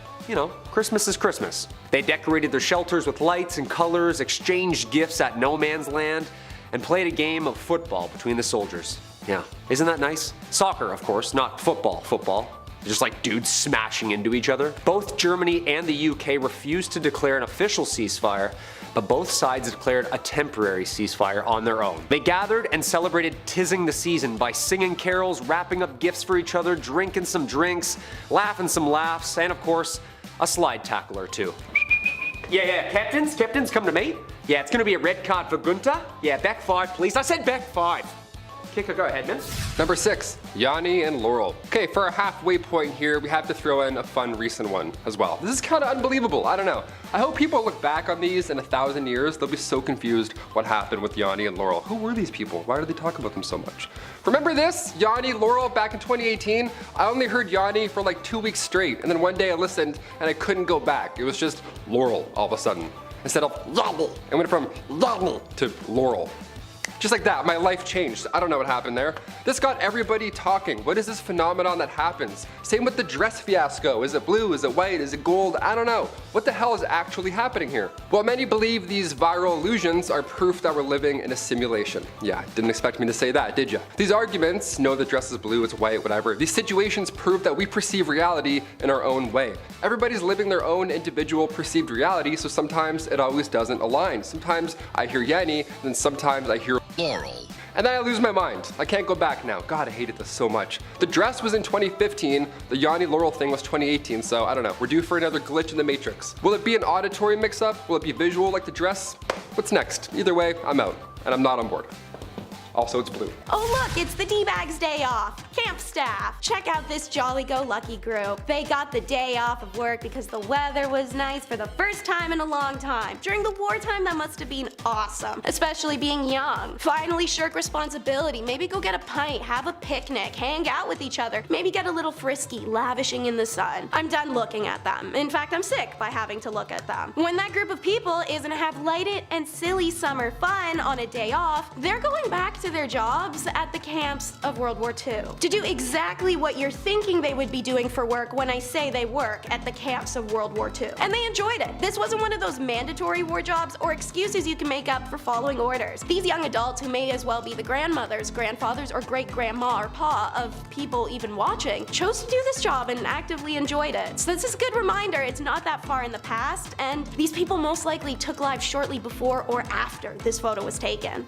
Christmas is Christmas. They decorated their shelters with lights and colors, exchanged gifts at no man's land, and played a game of football between the soldiers. Yeah, isn't that nice? Soccer, of course, not football. Just like dudes smashing into each other. Both Germany and the UK refused to declare an official ceasefire, but both sides declared a temporary ceasefire on their own. They gathered and celebrated 'Tising the season by singing carols, wrapping up gifts for each other, drinking some drinks, laughing some laughs, and of course, a slide tackle or two. Yeah, captains, come to me. Yeah, it's gonna be a red card for Gunter. Yeah, back 5, please. I said back 5. Kicker, go ahead, man. Number 6, Yani and Laurel. Okay, for our halfway point here, we have to throw in a fun recent one as well. This is kind of unbelievable, I don't know. I hope people look back on these in 1,000 years, they'll be so confused what happened with Yani and Laurel. Who were these people? Why do they talk about them so much? Remember this? Yani, Laurel, back in 2018? I only heard Yani for like 2 weeks straight, and then one day I listened and I couldn't go back. It was just Laurel all of a sudden. Instead of Yani, it went from Yani to Laurel. Just like that, my life changed. I don't know what happened there. This got everybody talking. What is this phenomenon that happens? Same with the dress fiasco. Is it blue? Is it white? Is it gold? I don't know. What the hell is actually happening here? Well, many believe these viral illusions are proof that we're living in a simulation. Yeah, didn't expect me to say that, did ya? These arguments, no, the dress is blue, it's white, whatever. These situations prove that we perceive reality in our own way. Everybody's living their own individual perceived reality, so sometimes it always doesn't align. Sometimes I hear Yani, then sometimes I hear Laurel. And then I lose my mind. I can't go back now. God, I hated this so much. The dress was in 2015, the Yani Laurel thing was 2018, so I don't know. We're due for another glitch in the Matrix. Will it be an auditory mix-up? Will it be visual like the dress? What's next? Either way, I'm out, and I'm not on board. Also, it's blue. Oh look, it's the D-Bags day off. Camp staff, check out this jolly-go-lucky group. They got the day off of work because the weather was nice for the first time in a long time. During the wartime, that must have been awesome, especially being young. Finally shirk responsibility, maybe go get a pint, have a picnic, hang out with each other, maybe get a little frisky, lavishing in the sun. I'm done looking at them. In fact, I'm sick by having to look at them. When that group of people isn't to have lighted and silly summer fun on a day off, they're going back to their jobs at the camps of World War II to do exactly what you're thinking they would be doing for work when I say they work at the camps of World War II. And they enjoyed it. This wasn't one of those mandatory war jobs or excuses you can make up for following orders. These young adults, who may as well be the grandmothers, grandfathers, or great-grandma or pa of people even watching, chose to do this job and actively enjoyed it. So this is a good reminder it's not that far in the past, and these people most likely took lives shortly before or after this photo was taken.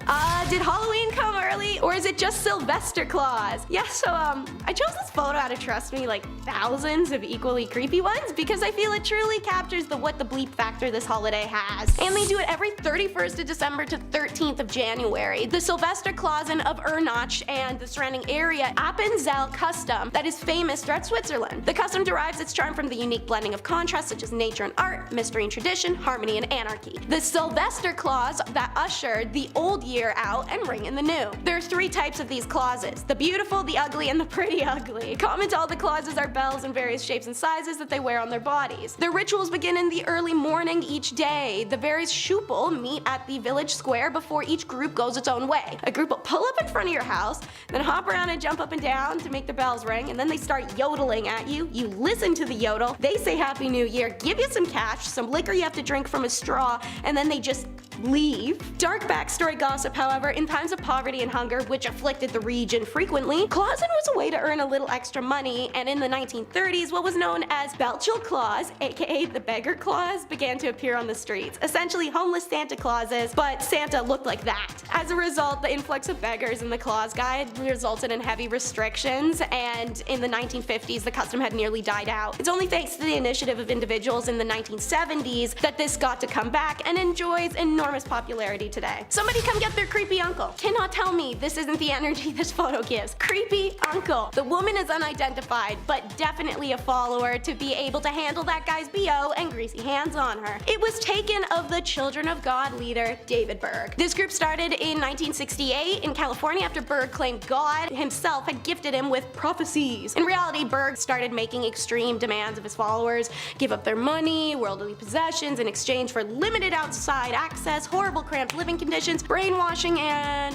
Did Halloween come early, or is it just Sylvester Claws? Yeah, so I chose this photo out of, trust me, like thousands of equally creepy ones because I feel it truly captures the what the bleep factor this holiday has. And they do it every 31st of December to 13th of January. The Sylvester Clausen of Ernach and the surrounding area Appenzell custom that is famous throughout Switzerland. The custom derives its charm from the unique blending of contrasts such as nature and art, mystery and tradition, harmony and anarchy. The Sylvester Claus that ushered the old year out and ring in the new. There are 3 types of these clauses: the beautiful, the ugly, and the pretty ugly. Common to all the clauses are bells in various shapes and sizes that they wear on their bodies. Their rituals begin in the early morning each day. The various Schupel meet at the village square before each group goes its own way. A group will pull up in front of your house, then hop around and jump up and down to make the bells ring, and then they start yodeling at you. You listen to the yodel, they say Happy New Year, give you some cash, some liquor you have to drink from a straw, and then they just leave. Dark backstory gossip, however, in times of poverty and hunger, which afflicted the region frequently, Clausen was a way to earn a little extra money, and in the 1930s, what was known as Belchel Claus, aka the Beggar Claus, began to appear on the streets. Essentially homeless Santa Clauses, but Santa looked like that. As a result, the influx of beggars in the Claus Guide resulted in heavy restrictions, and in the 1950s, the custom had nearly died out. It's only thanks to the initiative of individuals in the 1970s that this got to come back and enjoys enormous enormous popularity today. Somebody come get their creepy uncle. Cannot tell me this isn't the energy this photo gives. Creepy uncle. The woman is unidentified, but definitely a follower to be able to handle that guy's BO and greasy hands on her. It was taken of the Children of God leader, David Berg. This group started in 1968 in California after Berg claimed God himself had gifted him with prophecies. In reality, Berg started making extreme demands of his followers, give up their money, worldly possessions in exchange for limited outside access, horrible cramped living conditions, brainwashing, and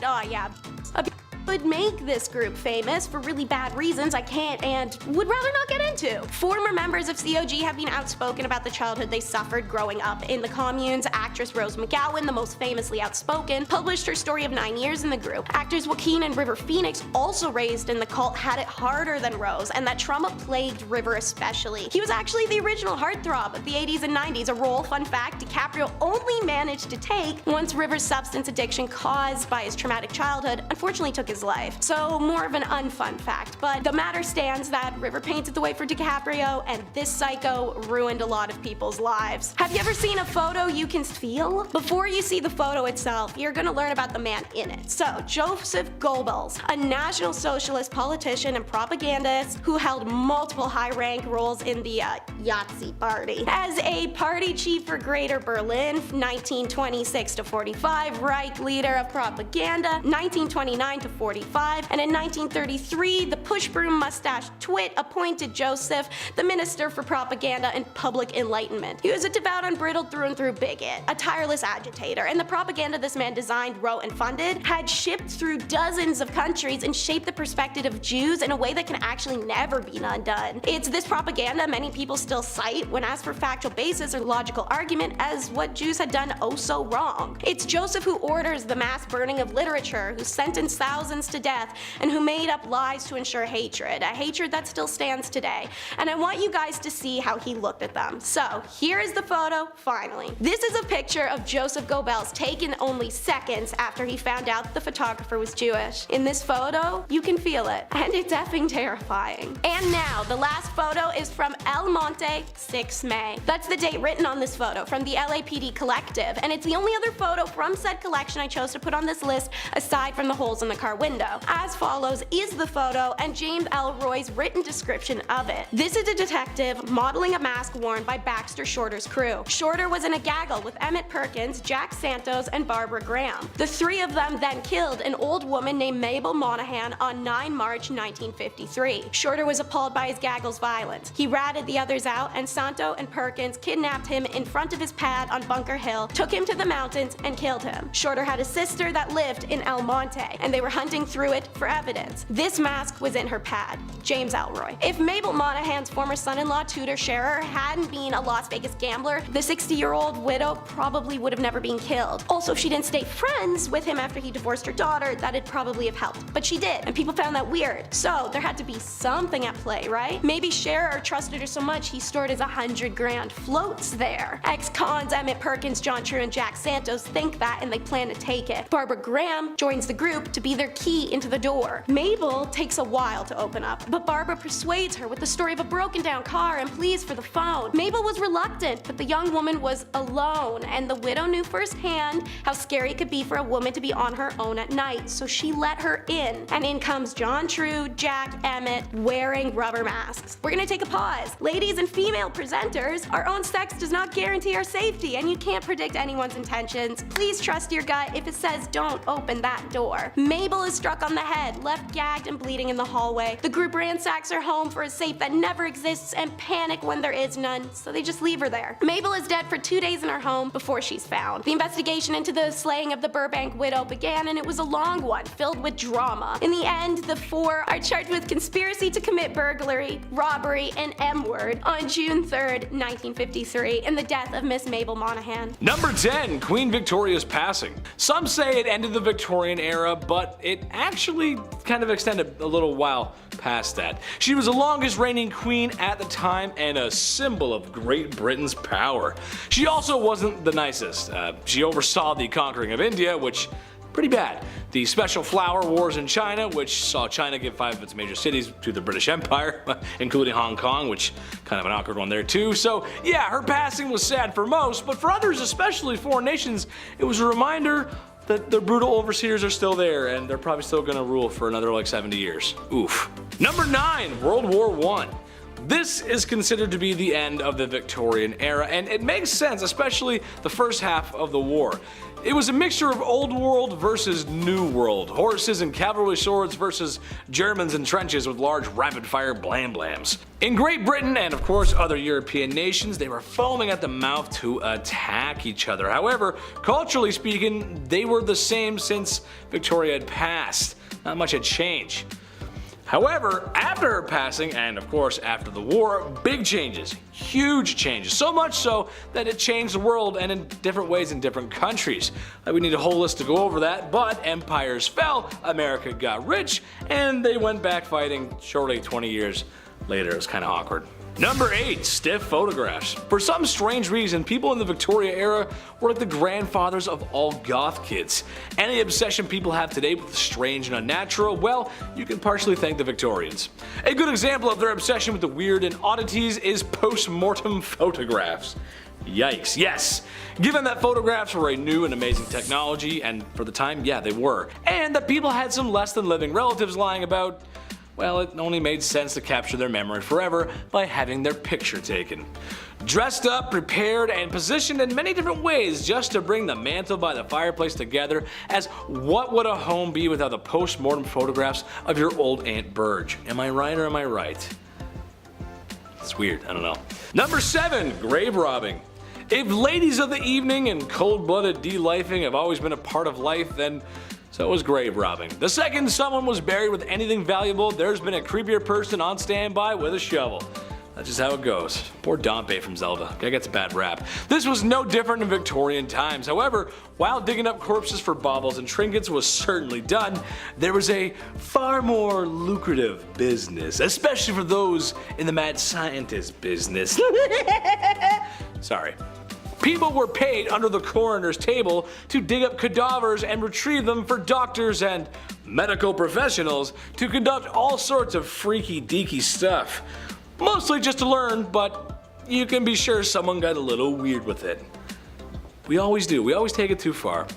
would make this group famous for really bad reasons I can't and would rather not get into. Former members of COG have been outspoken about the childhood they suffered growing up in the communes. Actress Rose McGowan, the most famously outspoken, published her story of 9 years in the group. Actors Joaquin and River Phoenix, also raised in the cult, had it harder than Rose, and that trauma plagued River especially. He was actually the original heartthrob of the 80s and 90s, a role, fun fact, DiCaprio only managed to take once River's substance addiction caused by his traumatic childhood unfortunately took his life. So more of an unfun fact, but the matter stands that River painted the way for DiCaprio, and this psycho ruined a lot of people's lives. Have you ever seen a photo you can feel? Before you see the photo itself, you're gonna learn about the man in it. So, Joseph Goebbels, a National Socialist politician and propagandist who held multiple high-rank roles in the Yahtzee party. As a party chief for Greater Berlin, 1926 to 45, Reich leader of propaganda, 1929 to 45, and in 1933, the push-broom mustache twit appointed Joseph the Minister for Propaganda and Public Enlightenment. He was a devout, unbridled through and through bigot, a tireless agitator, and the propaganda this man designed, wrote, and funded had shipped through dozens of countries and shaped the perspective of Jews in a way that can actually never be undone. It's this propaganda many people still cite when asked for factual basis or logical argument as what Jews had done oh so wrong. It's Joseph who orders the mass burning of literature, who sentenced thousands to death, and who made up lies to ensure hatred, a hatred that still stands today. And I want you guys to see how he looked at them. So here is the photo, finally. This is a picture of Joseph Goebbels taken only seconds after he found out the photographer was Jewish. In this photo, you can feel it, and it's effing terrifying. And now, the last photo is from El Monte, 6 May. That's the date written on this photo from the LAPD Collective, and it's the only other photo from said collection I chose to put on this list aside from the holes in the car window. As follows is the photo and James Elroy's written description of it. This is a detective modeling a mask worn by Baxter Shorter's crew. Shorter was in a gaggle with Emmett Perkins, Jack Santos, and Barbara Graham. The three of them then killed an old woman named Mabel Monahan on 9 March 1953. Shorter was appalled by his gaggle's violence. He ratted the others out, and Santo and Perkins kidnapped him in front of his pad on Bunker Hill, took him to the mountains, and killed him. Shorter had a sister that lived in El Monte, and they were hunting through it for evidence. This mask was in her pad. James Elroy. If Mabel Monahan's former son-in-law Tudor Scherer hadn't been a Las Vegas gambler, the 60-year-old widow probably would have never been killed. Also, if she didn't stay friends with him after he divorced her daughter, that'd probably have helped. But she did, and people found that weird. So there had to be something at play, right? Maybe Scherer trusted her so much he stored his 100 grand floats there. Ex-cons Emmett Perkins, John True, and Jack Santos think that, and they plan to take it. Barbara Graham joins the group to be their key into the door. Mabel takes a while to open up, but Barbara persuades her with the story of a broken down car and pleas for the phone. Mabel was reluctant, but the young woman was alone, and the widow knew firsthand how scary it could be for a woman to be on her own at night, so she let her in. And in comes John True, Jack, Emmett, wearing rubber masks. We're gonna take a pause. Ladies and female presenters, our own sex does not guarantee our safety, and you can't predict anyone's intentions. Please trust your gut if it says don't open that door. Mabel is struck on the head, left gagged and bleeding in the hallway. The group ransacks her home for a safe that never exists and panic when there is none, so they just leave her there. Mabel is dead for 2 days in her home before she's found. The investigation into the slaying of the Burbank widow began, and it was a long one, filled with drama. In the end, the four are charged with conspiracy to commit burglary, robbery, and M-word on June 3rd, 1953, in the death of Miss Mabel Monahan. Number 10, Queen Victoria's passing. Some say it ended the Victorian era, but it actually kind of extended a little while past that. She was the longest reigning queen at the time and a symbol of Great Britain's power. She also wasn't the nicest. She oversaw the conquering of India, which pretty bad. The Special Flower Wars in China, which saw China give 5 of its major cities to the British Empire, including Hong Kong, which kind of an awkward one there too. So yeah, her passing was sad for most, but for others, especially foreign nations, it was a reminder that the brutal overseers are still there and they're probably still gonna rule for another like 70 years. Oof. Number 9, World War I. This is considered to be the end of the Victorian era, and it makes sense, especially the first half of the war. It was a mixture of old world versus new world, horses and cavalry swords versus Germans in trenches with large rapid fire blam blams. In Great Britain and of course other European nations, they were foaming at the mouth to attack each other. However, culturally speaking, they were the same since Victoria had passed. Not much had changed. However, after her passing, and of course after the war, big changes, huge changes, so much so that it changed the world and in different ways in different countries. We need a whole list to go over that, but empires fell, America got rich, and they went back fighting shortly 20 years later. It was kind of awkward. Number 8, stiff photographs. For some strange reason, people in the Victoria era were like the grandfathers of all goth kids. Any obsession people have today with the strange and unnatural, well, you can partially thank the Victorians. A good example of their obsession with the weird and oddities is post-mortem photographs. Yikes, yes. Given that photographs were a new and amazing technology, and for the time, yeah, they were, and that people had some less than living relatives lying about, well, it only made sense to capture their memory forever by having their picture taken. Dressed up, prepared, and positioned in many different ways just to bring the mantle by the fireplace together as what would a home be without the post-mortem photographs of your old Aunt Burge? Am I right or am I right? It's weird, I don't know. Number 7, grave robbing. If ladies of the evening and cold-blooded de-lifing have always been a part of life, then so was grave robbing. The second someone was buried with anything valuable, there's been a creepier person on standby with a shovel. That's just how it goes. Poor Dompe from Zelda. Guy gets a bad rap. This was no different in Victorian times. However, while digging up corpses for baubles and trinkets was certainly done, there was a far more lucrative business, especially for those in the mad scientist business. Sorry. People were paid under the coroner's table to dig up cadavers and retrieve them for doctors and medical professionals to conduct all sorts of freaky deaky stuff. Mostly just to learn, but you can be sure someone got a little weird with it. We always do, we always take it too far.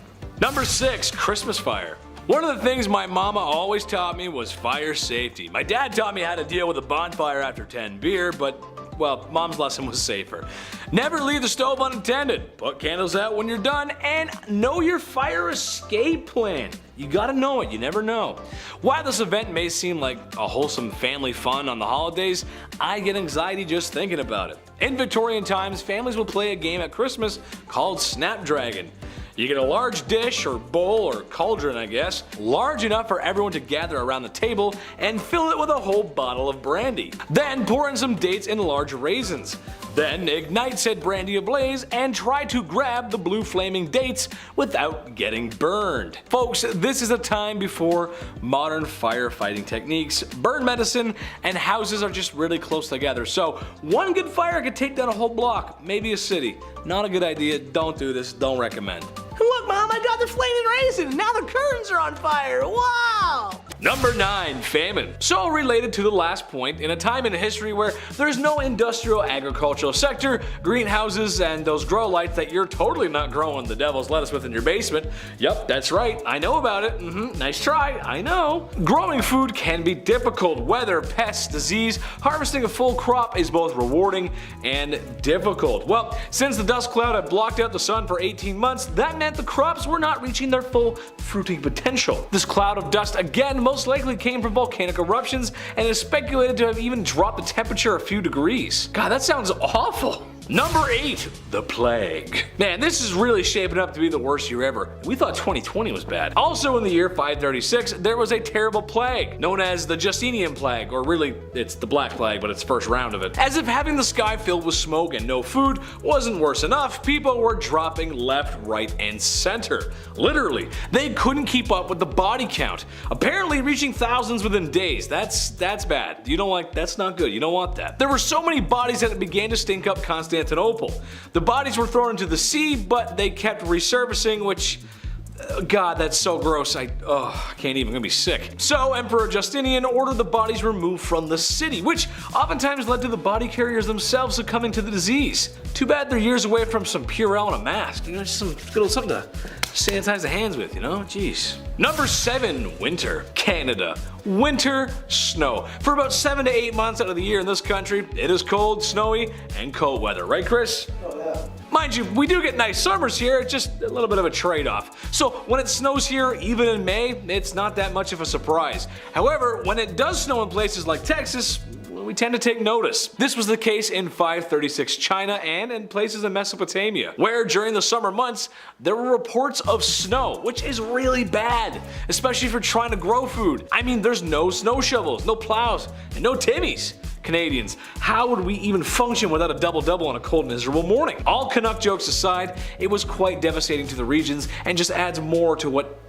Number 6, Christmas fire. One of the things my mama always taught me was fire safety. My dad taught me how to deal with a bonfire after 10 beer, but well, mom's lesson was safer. Never leave the stove unattended, put candles out when you're done, and know your fire escape plan. You gotta know it, you never know. While this event may seem like a wholesome family fun on the holidays, I get anxiety just thinking about it. In Victorian times, families would play a game at Christmas called Snapdragon. You get a large dish or bowl or cauldron, I guess, large enough for everyone to gather around the table and fill it with a whole bottle of brandy. Then pour in some dates and large raisins. Then ignite said brandy ablaze and try to grab the blue flaming dates without getting burned. Folks, this is a time before modern firefighting techniques, burn medicine, and houses are just really close together. So one good fire could take down a whole block, maybe a city. Not a good idea, don't do this, don't recommend. Look, Mom, I got the flaming raisin and now the curtains are on fire, wow! Number 9, famine. So related to the last point, in a time in history where there's no industrial agricultural sector, greenhouses, and those grow lights that you're totally not growing the devil's lettuce with in your basement. Yep, that's right, I know about it, nice try, I know. Growing food can be difficult. Weather, pests, disease, harvesting a full crop is both rewarding and difficult. Well, since the dust cloud had blocked out the sun for 18 months, that meant the crops were not reaching their full fruiting potential. This cloud of dust again most likely came from volcanic eruptions and is speculated to have even dropped the temperature a few degrees. God, that sounds awful. Number 8, the plague. Man, this is really shaping up to be the worst year ever. We thought 2020 was bad. Also in the year 536, there was a terrible plague, known as the Justinian plague, or really, it's the Black Plague, but it's first round of it. As if having the sky filled with smoke and no food wasn't worse enough, people were dropping left, right, and center. Literally, they couldn't keep up with the body count, apparently reaching thousands within days. That's bad. You don't like, that's not good. You don't want that. There were so many bodies that it began to stink up Constantinople. The bodies were thrown into the sea, but they kept resurfacing, which God, that's so gross. I can't even, I'm gonna be sick. So Emperor Justinian ordered the bodies removed from the city, which oftentimes led to the body carriers themselves succumbing to the disease. Too bad they're years away from some Purell and a mask. You know, just some good old something to sanitize the hands with, you know? Jeez. Number 7, winter. Canada. Winter, snow. For about 7 to 8 months out of the year in this country, it is cold, snowy, and cold weather. Right, Chris? Oh, yeah. Mind you, we do get nice summers here, it's just a little bit of a trade-off. So when it snows here, even in May, it's not that much of a surprise. However, when it does snow in places like Texas, we tend to take notice. This was the case in 536 China and in places in Mesopotamia, where during the summer months, there were reports of snow, which is really bad, especially if you're trying to grow food. I mean, there's no snow shovels, no plows, and no Timmies. Canadians, how would we even function without a double-double on a cold, miserable morning? All Canuck jokes aside, it was quite devastating to the regions and just adds more to what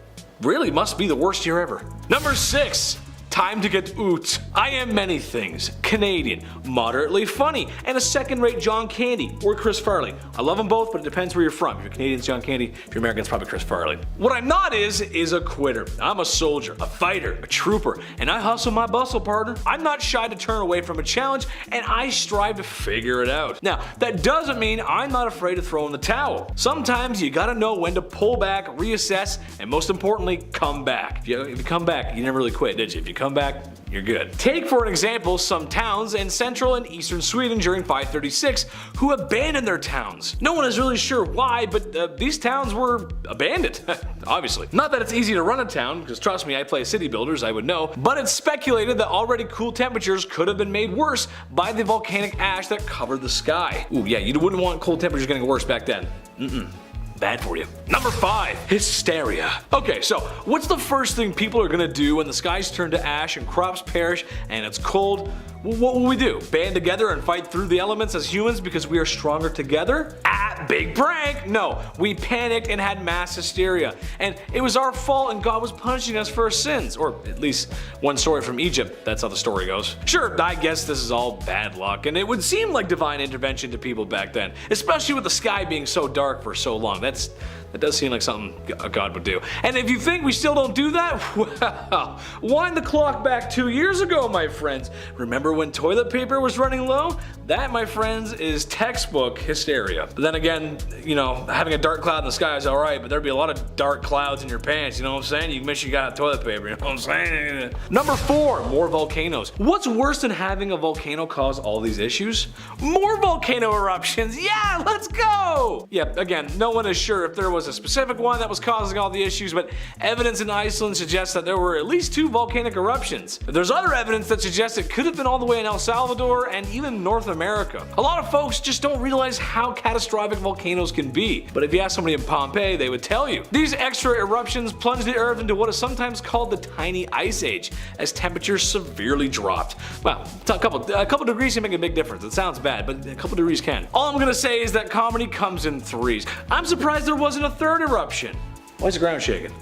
really must be the worst year ever. Number 6. Time to get oot. I am many things. Canadian, moderately funny, and a second-rate John Candy or Chris Farley. I love them both, but it depends where you're from. If you're Canadian, it's John Candy. If you're American, it's probably Chris Farley. What I'm not is a quitter. I'm a soldier, a fighter, a trooper, and I hustle my bustle, partner. I'm not shy to turn away from a challenge, and I strive to figure it out. Now, that doesn't mean I'm not afraid to throw in the towel. Sometimes you gotta know when to pull back, reassess, and most importantly, come back. If you come back, you never really quit, did you? If you come back, you're good. Take for an example some towns in central and eastern Sweden during 536 who abandoned their towns. No one is really sure why, but these towns were abandoned, obviously. Not that it's easy to run a town, because trust me, I play city builders, I would know, but it's speculated that already cool temperatures could have been made worse by the volcanic ash that covered the sky. Ooh yeah, you wouldn't want cold temperatures getting worse back then. Bad for you. Number 5, hysteria. Okay, so what's the first thing people are gonna do when the skies turn to ash and crops perish and it's cold? What will we do? Band together and fight through the elements as humans because we are stronger together? Big prank! No, we panicked and had mass hysteria. And it was our fault and God was punishing us for our sins. Or at least one story from Egypt, that's how the story goes. Sure, I guess this is all bad luck, and it would seem like divine intervention to people back then, especially with the sky being so dark for so long. That does seem like something God would do. And if you think we still don't do that, well, wind the clock back 2 years ago, my friends. Remember when toilet paper was running low? That, my friends, is textbook hysteria. But then again, you know, having a dark cloud in the sky is alright, but there'd be a lot of dark clouds in your pants, you know what I'm saying? You wish you got toilet paper, you know what I'm saying? Number 4, more volcanoes. What's worse than having a volcano cause all these issues? More volcano eruptions! Yeah, let's go! Yeah, again, no one is sure if there was a specific one that was causing all the issues, but evidence in Iceland suggests that there were at least 2 volcanic eruptions. There's other evidence that suggests it could have been all the way in El Salvador and even North America. A lot of folks just don't realize how catastrophic volcanoes can be, but if you ask somebody in Pompeii, they would tell you. These extra eruptions plunged the earth into what is sometimes called the tiny ice age, as temperatures severely dropped. Well, a couple degrees can make a big difference. It sounds bad, but a couple degrees can. All I'm gonna say is that comedy comes in threes. I'm surprised there wasn't a third eruption. Why is the ground shaking?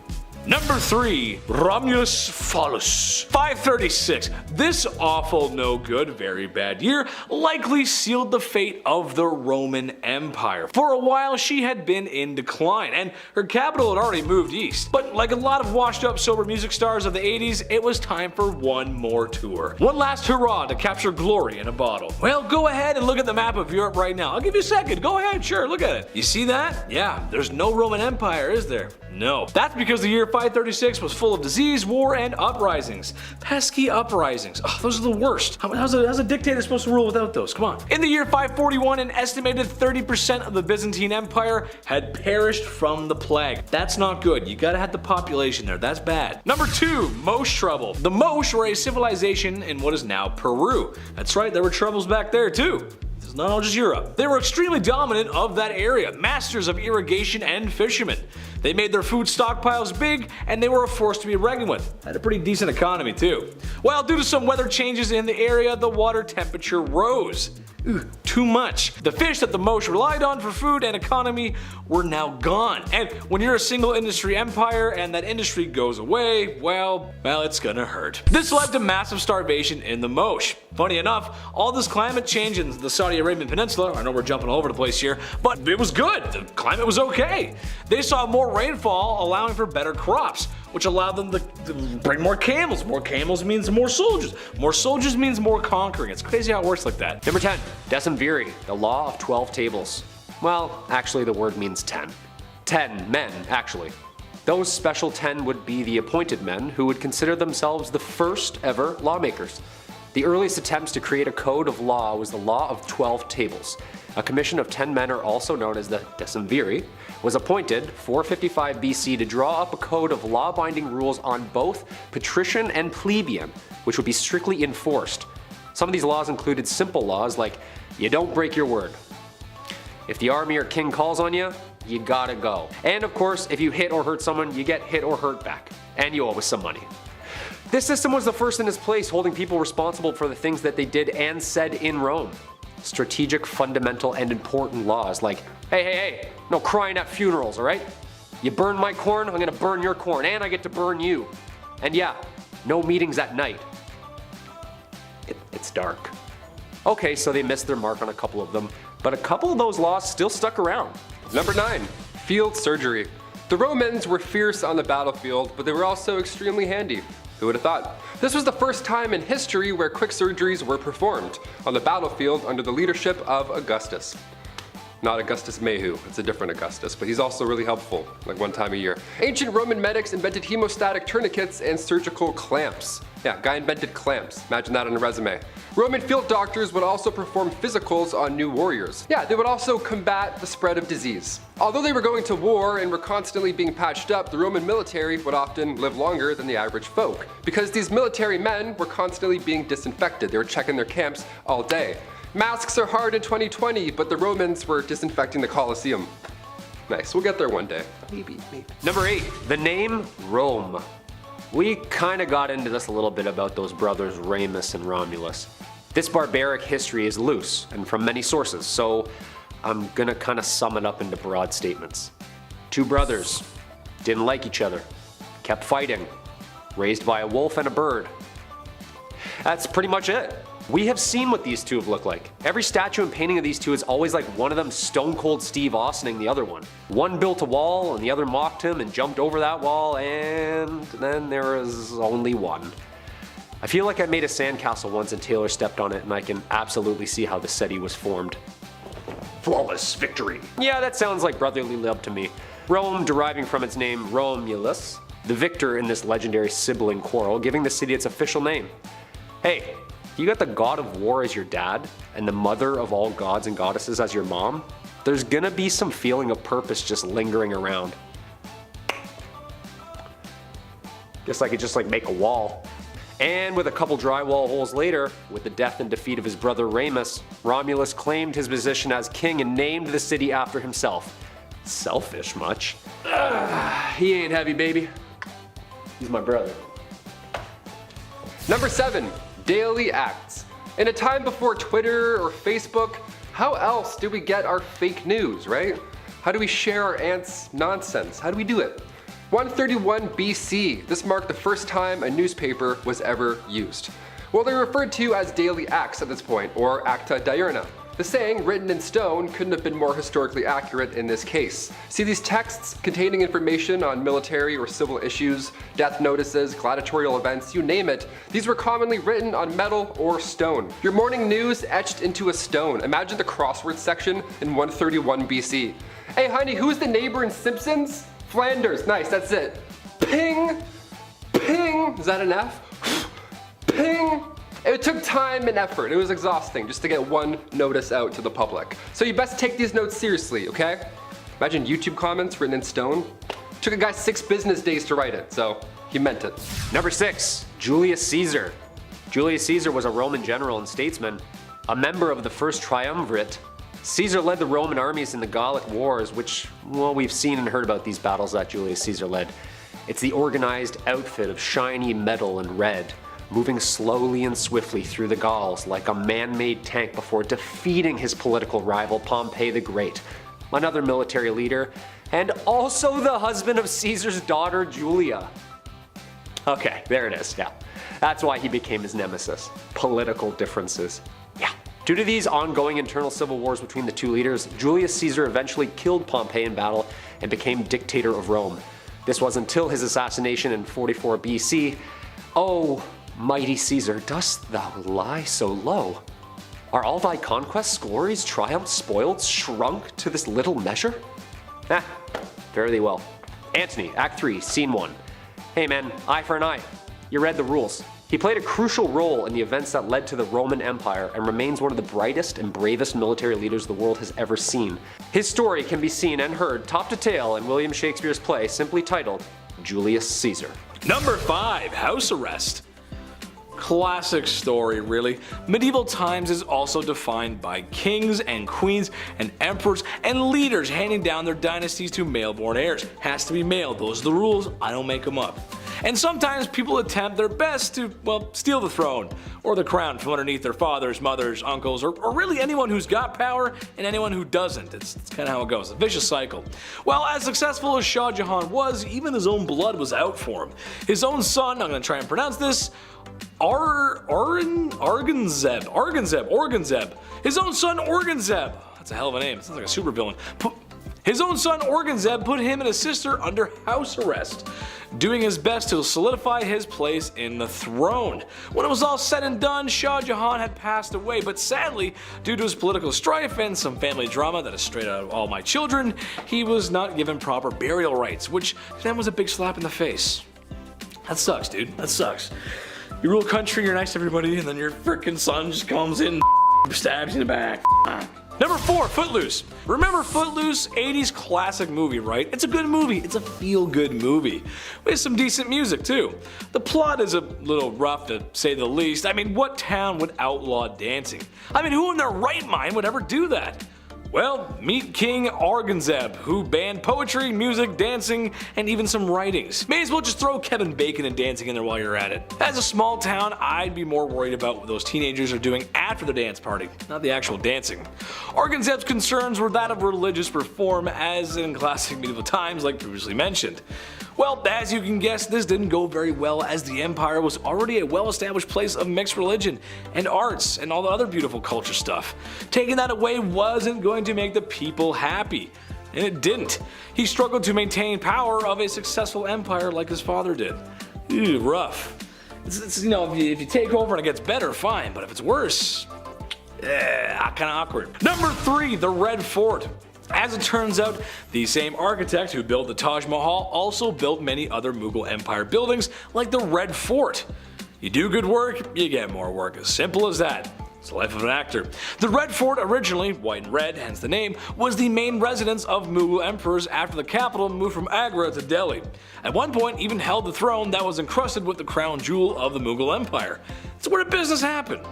Number 3, Romulus Phallus. 536. This awful, no good, very bad year likely sealed the fate of the Roman Empire. For a while, she had been in decline, and her capital had already moved east. But like a lot of washed up sober music stars of the 80s, it was time for one more tour. One last hurrah to capture glory in a bottle. Well, go ahead and look at the map of Europe right now. I'll give you a second. Go ahead, sure, look at it. You see that? Yeah, there's no Roman Empire, is there? No. That's because the year 536 was full of disease, war, and uprisings. Pesky uprisings. Oh, those are the worst. How's a dictator supposed to rule without those? Come on. In the year 541, an estimated 30% of the Byzantine Empire had perished from the plague. That's not good. You gotta have the population there. That's bad. Number 2, Moche trouble. The Moche were a civilization in what is now Peru. That's right, there were troubles back there too. It's not all just Europe. They were extremely dominant of that area, masters of irrigation and fishermen. They made their food stockpiles big, and they were a force to be reckoned with. Had a pretty decent economy too. Well, due to some weather changes in the area, the water temperature rose. Too much. The fish that the Moche relied on for food and economy were now gone. And when you're a single industry empire and that industry goes away, well, it's gonna hurt. This led to massive starvation in the Moche. Funny enough, all this climate change in the Saudi Arabian Peninsula, I know we're jumping all over the place here, but it was good. The climate was okay. They saw more more rainfall, allowing for better crops, which allowed them to bring more camels. More camels means more soldiers. More soldiers means more conquering. It's crazy how it works like that. Number 10. Decemviri, the law of 12 tables. Well, actually the word means 10. 10 men, actually. Those special 10 would be the appointed men who would consider themselves the first ever lawmakers. The earliest attempts to create a code of law was the Law of 12 Tables. A commission of 10 men, or also known as the Decemviri, was appointed 455 BC to draw up a code of law-binding rules on both patrician and plebeian, which would be strictly enforced. Some of these laws included simple laws like, you don't break your word. If the army or king calls on you, you gotta go. And of course, if you hit or hurt someone, you get hit or hurt back. And you owe us some money. This system was the first in its place, holding people responsible for the things that they did and said in Rome. Strategic, fundamental, and important laws like, hey, no crying at funerals, alright? You burn my corn, I'm gonna burn your corn, and I get to burn you. And yeah, no meetings at night. It's dark. Okay, so they missed their mark on a couple of them, but a couple of those laws still stuck around. Number 9. Field surgery. The Romans were fierce on the battlefield, but they were also extremely handy. Who would have thought? This was the first time in history where quick surgeries were performed on the battlefield under the leadership of Augustus. Not Augustus Mayhew, it's a different Augustus, but he's also really helpful, like one time a year. Ancient Roman medics invented hemostatic tourniquets and surgical clamps. Yeah, guy invented clamps. Imagine that on a resume. Roman field doctors would also perform physicals on new warriors. Yeah, they would also combat the spread of disease. Although they were going to war and were constantly being patched up, the Roman military would often live longer than the average folk, because these military men were constantly being disinfected. They were checking their camps all day. Masks are hard in 2020, but the Romans were disinfecting the Colosseum. Nice, we'll get there one day. Maybe. Number 8. The name Rome. We kinda got into this a little bit about those brothers Remus and Romulus. This barbaric history is loose and from many sources, so I'm gonna kinda sum it up into broad statements. Two brothers, didn't like each other, kept fighting, raised by a wolf and a bird. That's pretty much it. We have seen what these two have looked like. Every statue and painting of these two is always like one of them stone cold Steve Austining the other one. One built a wall and the other mocked him and jumped over that wall, and then there was only one. I feel like I made a sandcastle once and Taylor stepped on it, and I can absolutely see how the city was formed. Flawless victory. Yeah, that sounds like brotherly love to me. Rome deriving from its name Romulus, the victor in this legendary sibling quarrel, giving the city its official name. Hey, you got the god of war as your dad, and the mother of all gods and goddesses as your mom, there's gonna be some feeling of purpose just lingering around. Guess I could just make a wall. And with a couple drywall holes later, with the death and defeat of his brother Remus, Romulus claimed his position as king and named the city after himself. Selfish much? He ain't heavy, baby. He's my brother. Number 7. Daily acts. In a time before Twitter or Facebook, how else do we get our fake news, right? How do we share our aunt's nonsense? How do we do it? 131 BC, this marked the first time a newspaper was ever used. Well, they're referred to as daily acts at this point, or acta diurna. The saying, written in stone, couldn't have been more historically accurate in this case. See, these texts containing information on military or civil issues, death notices, gladiatorial events, you name it, these were commonly written on metal or stone. Your morning news etched into a stone. Imagine the crossword section in 131 BC. Hey honey, who's the neighbor in Simpsons? Flanders, nice, that's it. Ping, ping, is that an F? Ping. It took time and effort. It was exhausting just to get one notice out to the public. So you best take these notes seriously, okay? Imagine YouTube comments written in stone. Took a guy 6 business days to write it, so he meant it. Number 6. Julius Caesar. Julius Caesar was a Roman general and statesman, a member of the first triumvirate. Caesar led the Roman armies in the Gallic Wars, which, well, we've seen and heard about these battles that Julius Caesar led. It's the organized outfit of shiny metal and red, moving slowly and swiftly through the Gauls like a man-made tank before defeating his political rival Pompey the Great, another military leader, and also the husband of Caesar's daughter Julia. Okay, there it is, yeah. That's why he became his nemesis. Political differences. Yeah, Due to these ongoing internal civil wars between the two leaders, Julius Caesar eventually killed Pompey in battle and became dictator of Rome. This was until his assassination in 44 BC. Oh, mighty Caesar, dost thou lie so low? Are all thy conquests, glories, triumphs, spoiled, shrunk to this little measure? Fare thee well. Antony, Act 3, Scene 1. Hey man, eye for an eye. You read the rules. He played a crucial role in the events that led to the Roman Empire and remains one of the brightest and bravest military leaders the world has ever seen. His story can be seen and heard top to tail in William Shakespeare's play simply titled Julius Caesar. Number 5, House Arrest. Classic story, really. Medieval times is also defined by kings and queens and emperors and leaders handing down their dynasties to male-born heirs. Has to be male, those are the rules, I don't make them up. And sometimes people attempt their best to, well, steal the throne or the crown from underneath their fathers, mothers, uncles, or really anyone who's got power and anyone who doesn't. It's kind of how it goes, a vicious cycle. Well, as successful as Shah Jahan was, even his own blood was out for him. His own son, I'm going to try and pronounce this, Aurangzeb. His own son Aurangzeb. That's a hell of a name. It sounds like a supervillain. His own son Aurangzeb put him and his sister under house arrest, doing his best to solidify his place in the throne. When it was all said and done, Shah Jahan had passed away, but sadly, due to his political strife and some family drama that is straight out of All My Children, he was not given proper burial rights, which then was a big slap in the face. That sucks, dude. That sucks. You rule country, you're nice to everybody, and then your frickin' son just comes in and stabs you in the back. Number 4, Footloose. Remember Footloose? 80s classic movie, right? It's a good movie. It's a feel-good movie. With some decent music, too. The plot is a little rough, to say the least. I mean, what town would outlaw dancing? I mean, who in their right mind would ever do that? Well, meet King Aurangzeb, who banned poetry, music, dancing, and even some writings. May as well just throw Kevin Bacon and dancing in there while you're at it. As a small town, I'd be more worried about what those teenagers are doing after the dance party, not the actual dancing. Aurangzeb's concerns were that of religious reform, as in classic medieval times like previously mentioned. Well, as you can guess, this didn't go very well, as the empire was already a well-established place of mixed religion and arts and all the other beautiful culture stuff. Taking that away wasn't going to make the people happy, and it didn't. He struggled to maintain power of a successful empire like his father did. Ew, rough. It's, you know, if you take over and it gets better, fine, but if it's worse, kind of awkward. Number 3, the Red Fort. As it turns out, the same architect who built the Taj Mahal also built many other Mughal Empire buildings like the Red Fort. You do good work, you get more work. As simple as that. It's the life of an actor. The Red Fort, originally white and red, hence the name, was the main residence of Mughal emperors after the capital moved from Agra to Delhi. At one point, even held the throne that was encrusted with the crown jewel of the Mughal Empire. It's where the business happened.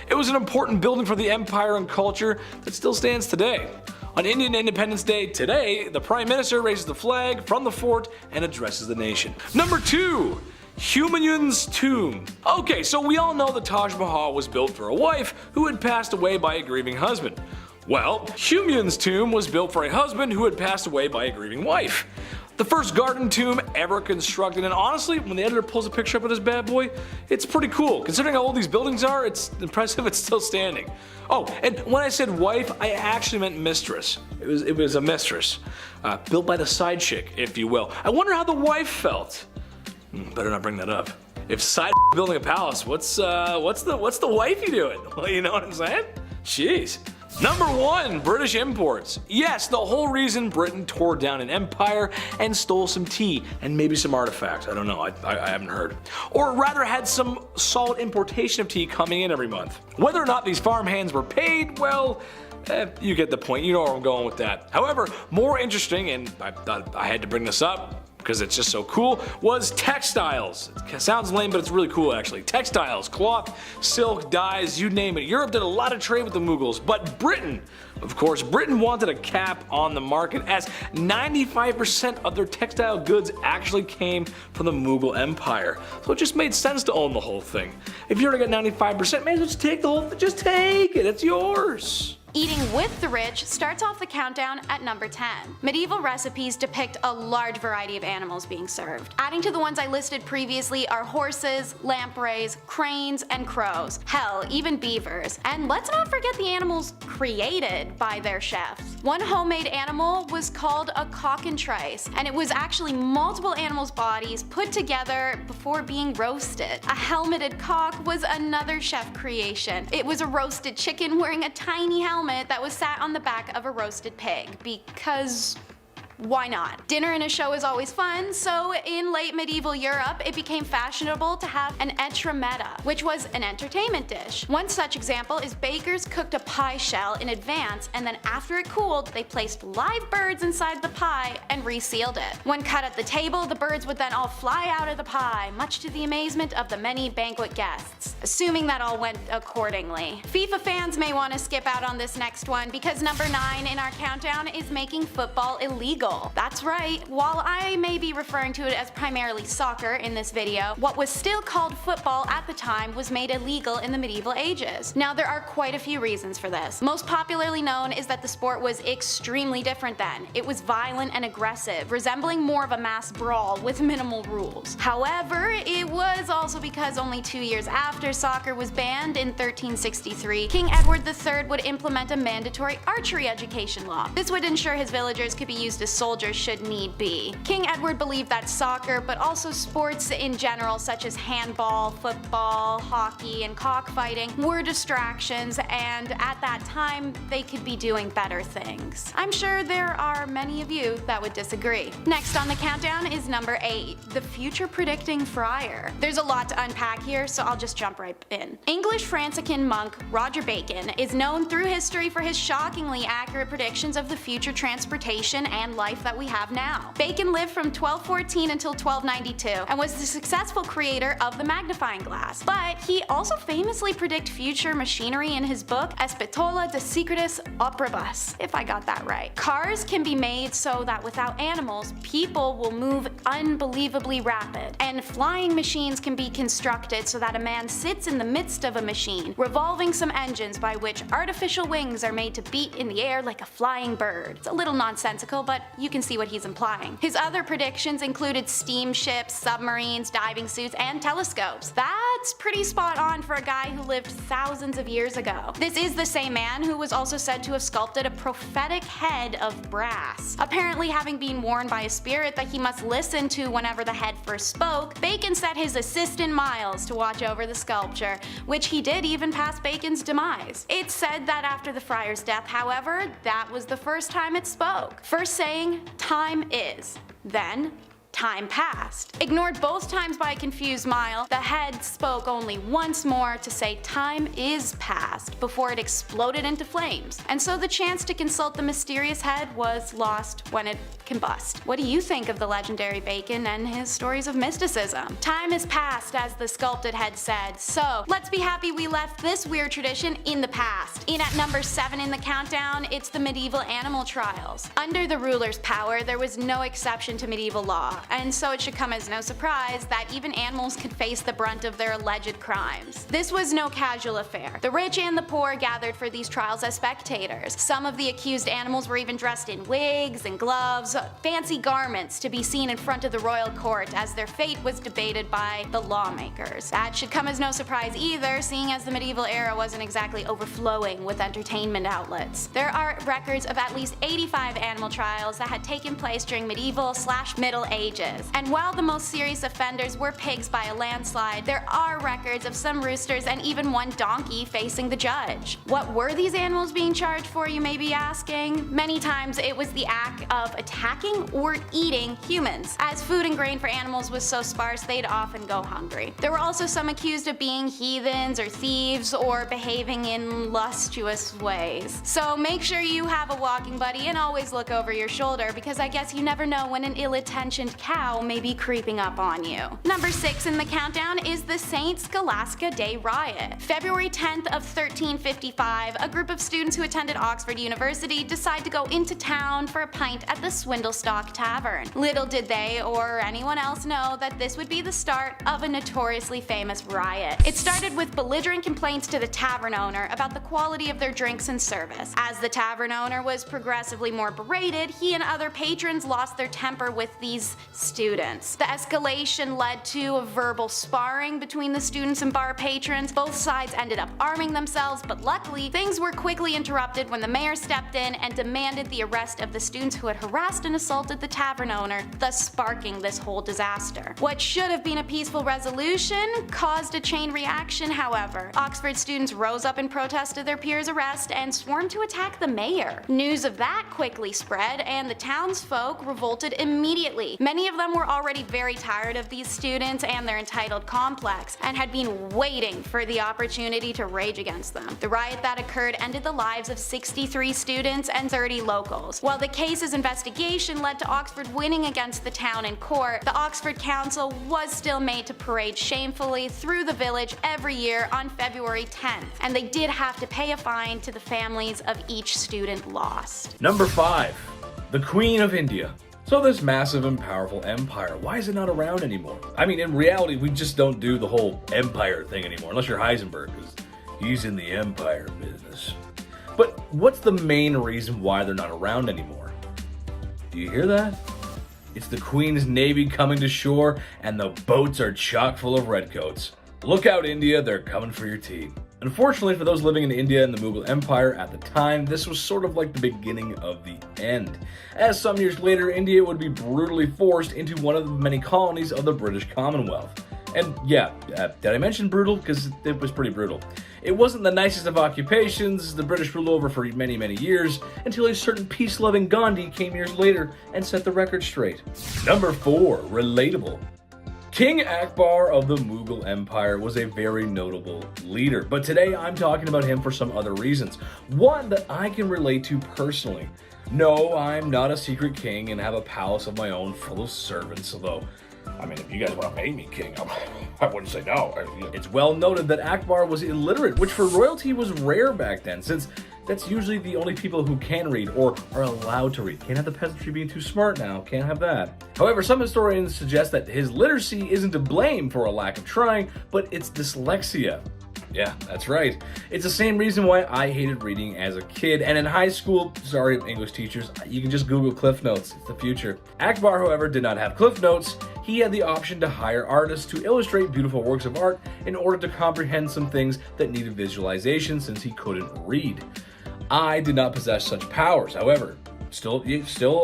It was an important building for the empire and culture that still stands today. On Indian Independence Day today, the Prime Minister raises the flag from the fort and addresses the nation. Number 2. Humayun's tomb. Okay, so we all know the Taj Mahal was built for a wife who had passed away by a grieving husband. Well, Humayun's tomb was built for a husband who had passed away by a grieving wife. The first garden tomb ever constructed, and honestly, when the editor pulls a picture up of this bad boy, it's pretty cool. Considering how old these buildings are, it's impressive it's still standing. Oh, and when I said wife, I actually meant mistress. It was a mistress. Built by the side chick, if you will. I wonder how the wife felt. Better not bring that up. If side building a palace, what's the wifey doing? Well, you know what I'm saying? Jeez. Number 1, British imports. Yes, the whole reason Britain tore down an empire and stole some tea and maybe some artifacts. I don't know, I haven't heard. Or rather had some solid importation of tea coming in every month. Whether or not these farmhands were paid, well, you get the point, you know where I'm going with that. However, more interesting, and I thought I had to bring this up because it's just so cool, was textiles. It sounds lame, but it's really cool actually. Textiles, cloth, silk, dyes, you name it. Europe did a lot of trade with the Mughals, but Britain, of course, Britain wanted a cap on the market, as 95% of their textile goods actually came from the Mughal Empire. So it just made sense to own the whole thing. If you're gonna get 95%, may as well just take the whole thing, just take it, it's yours. Eating with the rich starts off the countdown at number 10. Medieval recipes depict a large variety of animals being served. Adding to the ones I listed previously are horses, lampreys, cranes, and crows. Hell, even beavers. And let's not forget the animals created by their chefs. One homemade animal was called a cockatrice, and it was actually multiple animals' bodies put together before being roasted. A helmeted cock was another chef creation. It was a roasted chicken wearing a tiny helmet that was sat on the back of a roasted pig, because why not? Dinner in a show is always fun, so in late medieval Europe, it became fashionable to have an entremets, which was an entertainment dish. One such example is bakers cooked a pie shell in advance, and then after it cooled, they placed live birds inside the pie and resealed it. When cut at the table, the birds would then all fly out of the pie, much to the amazement of the many banquet guests, assuming that all went accordingly. FIFA fans may want to skip out on this next one, because number 9 in our countdown is making football illegal. That's right, while I may be referring to it as primarily soccer in this video, what was still called football at the time was made illegal in the medieval ages. Now there are quite a few reasons for this. Most popularly known is that the sport was extremely different then. It was violent and aggressive, resembling more of a mass brawl with minimal rules. However, it was also because only 2 years after soccer was banned in 1363, King Edward III would implement a mandatory archery education law. This would ensure his villagers could be used as soldiers should need be. King Edward believed that soccer, but also sports in general such as handball, football, hockey, and cockfighting were distractions, and at that time they could be doing better things. I'm sure there are many of you that would disagree. Next on the countdown is number 8, the future predicting friar. There's a lot to unpack here, so I'll just jump right in. English Franciscan monk Roger Bacon is known through history for his shockingly accurate predictions of the future transportation and life that we have now. Bacon lived from 1214 until 1292 and was the successful creator of the magnifying glass. But he also famously predicted future machinery in his book Espitola de Secretis Operibus, if I got that right. Cars can be made so that without animals, people will move unbelievably rapid, and flying machines can be constructed so that a man sits in the midst of a machine, revolving some engines by which artificial wings are made to beat in the air like a flying bird. It's a little nonsensical, but you can see what he's implying. His other predictions included steamships, submarines, diving suits, and telescopes. That's pretty spot on for a guy who lived thousands of years ago. This is the same man who was also said to have sculpted a prophetic head of brass. Apparently, having been warned by a spirit that he must listen to whenever the head first spoke, Bacon set his assistant Miles to watch over the sculpture, which he did even past Bacon's demise. It's said that after the friar's death, however, that was the first time it spoke. First saying, "Time is." Then, time passed. Ignored both times by a confused Mile, the head spoke only once more to say time is past before it exploded into flames. And so the chance to consult the mysterious head was lost when it combust. What do you think of the legendary Bacon and his stories of mysticism? Time is past, as the sculpted head said, so let's be happy we left this weird tradition in the past. In at number 7 in the countdown, it's the medieval animal trials. Under the ruler's power, there was no exception to medieval law, and so it should come as no surprise that even animals could face the brunt of their alleged crimes. This was no casual affair. The rich and the poor gathered for these trials as spectators. Some of the accused animals were even dressed in wigs and gloves, fancy garments to be seen in front of the royal court as their fate was debated by the lawmakers. That should come as no surprise either, seeing as the medieval era wasn't exactly overflowing with entertainment outlets. There are records of at least 85 animal trials that had taken place during medieval/Middle Ages. And while the most serious offenders were pigs by a landslide, there are records of some roosters and even one donkey facing the judge. What were these animals being charged for, you may be asking? Many times it was the act of attacking or eating humans, as food and grain for animals was so sparse they'd often go hungry. There were also some accused of being heathens or thieves or behaving in lustuous ways. So make sure you have a walking buddy and always look over your shoulder, because I guess you never know when an ill-intentioned cow may be creeping up on you. Number 6 in the countdown is the St. Scholastica Day Riot. February 10th of 1355, a group of students who attended Oxford University decide to go into town for a pint at the Swindlestock Tavern. Little did they or anyone else know that this would be the start of a notoriously famous riot. It started with belligerent complaints to the tavern owner about the quality of their drinks and service. As the tavern owner was progressively more berated, he and other patrons lost their temper with these students. The escalation led to a verbal sparring between the students and bar patrons. Both sides ended up arming themselves, but luckily, things were quickly interrupted when the mayor stepped in and demanded the arrest of the students who had harassed and assaulted the tavern owner, thus sparking this whole disaster. What should have been a peaceful resolution caused a chain reaction, however. Oxford students rose up in protest of their peers' arrest and swarmed to attack the mayor. News of that quickly spread, and the townsfolk revolted immediately. Many of them were already very tired of these students and their entitled complex, and had been waiting for the opportunity to rage against them. The riot that occurred ended the lives of 63 students and 30 locals. While the case's investigation led to Oxford winning against the town in court, the Oxford Council was still made to parade shamefully through the village every year on February 10th, and they did have to pay a fine to the families of each student lost. Number 5. The Queen of India. So this massive and powerful empire, why is it not around anymore? I mean, in reality, we just don't do the whole empire thing anymore, unless you're Heisenberg, because he's in the empire business. But what's the main reason why they're not around anymore? Do you hear that? It's the Queen's Navy coming to shore, and the boats are chock full of redcoats. Look out, India, they're coming for your tea. Unfortunately for those living in India and the Mughal Empire at the time, this was sort of like the beginning of the end, as some years later India would be brutally forced into one of the many colonies of the British Commonwealth. And yeah, did I mention brutal? Because it was pretty brutal. It wasn't the nicest of occupations. The British ruled over for many, many years, until a certain peace-loving Gandhi came years later and set the record straight. Number 4, relatable. King Akbar of the Mughal Empire was a very notable leader, but today I'm talking about him for some other reasons. One that I can relate to personally. No, I'm not a secret king and have a palace of my own full of servants, although, I mean, if you guys want to make me king, I wouldn't say no. It's well noted that Akbar was illiterate, which for royalty was rare back then, since that's usually the only people who can read or are allowed to read. Can't have the peasantry being too smart now, can't have that. However, some historians suggest that his literacy isn't to blame for a lack of trying, but it's dyslexia. Yeah, that's right. It's the same reason why I hated reading as a kid, and in high school, sorry English teachers, you can just Google Cliff Notes, it's the future. Akbar, however, did not have Cliff Notes. He had the option to hire artists to illustrate beautiful works of art in order to comprehend some things that needed visualization since he couldn't read. I did not possess such powers, however, still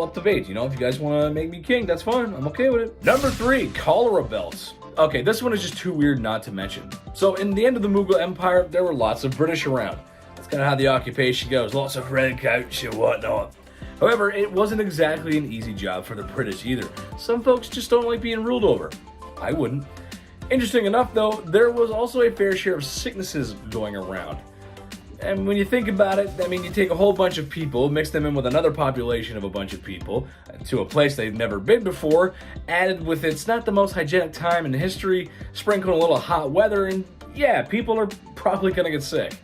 up to date. You know, if you guys want to make me king, that's fine, I'm okay with it. Number 3, cholera belts. Okay, this one is just too weird not to mention. So in the end of the Mughal Empire, there were lots of British around. That's kind of how the occupation goes, lots of redcoats and whatnot. However, it wasn't exactly an easy job for the British either. Some folks just don't like being ruled over. I wouldn't. Interesting enough though, there was also a fair share of sicknesses going around. And when you think about it, I mean, you take a whole bunch of people, mix them in with another population of a bunch of people, to a place they've never been before, added with it's not the most hygienic time in history, sprinkle a little hot weather, and yeah, people are probably gonna get sick.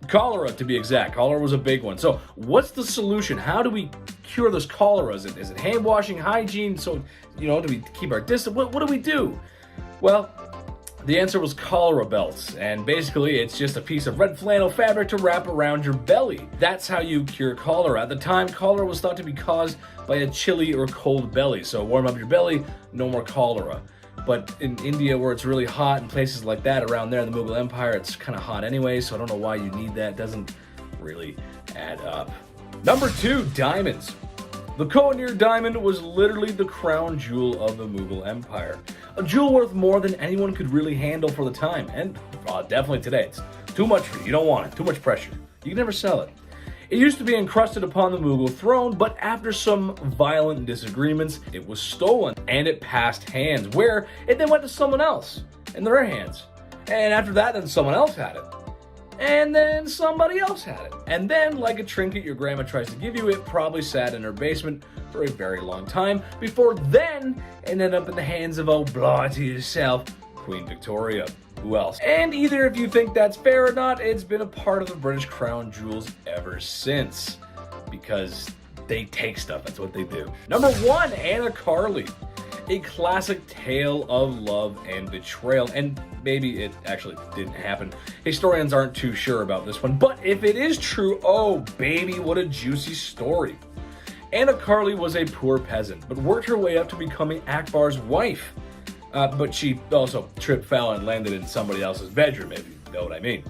Cholera, to be exact. Cholera was a big one. So what's the solution? How do we cure this cholera? Is it hand washing, hygiene? So, you know, do we keep our distance? What do we do? Well, the answer was cholera belts, and basically it's just a piece of red flannel fabric to wrap around your belly. That's how you cure cholera. At the time, cholera was thought to be caused by a chilly or cold belly, so warm up your belly, no more cholera. But in India, where it's really hot, and places like that around there in the Mughal Empire, it's kind of hot anyway, so I don't know why you need that. It doesn't really add up. Number 2, diamonds. The Koh-i-Noor diamond was literally the crown jewel of the Mughal Empire. A jewel worth more than anyone could really handle for the time, and definitely today. It's too much for you, you don't want it, too much pressure. You can never sell it. It used to be encrusted upon the Mughal throne, but after some violent disagreements, it was stolen, and it passed hands, where it then went to someone else, in their hands. And after that, then someone else had it. and then somebody else had it. And then, like a trinket your grandma tries to give you, it probably sat in her basement for a very long time before then it ended up in the hands of oh blighty yourself, Queen Victoria. Who else? And either if you think that's fair or not, it's been a part of the British crown jewels ever since. Because they take stuff, that's what they do. Number 1, Anna Carly. A classic tale of love and betrayal, and maybe it actually didn't happen. Historians aren't too sure about this one, but if it is true, oh baby, what a juicy story. Anna Carly was a poor peasant, but worked her way up to becoming Akbar's wife. But she also tripped, fell, and landed in somebody else's bedroom, if you know what I mean.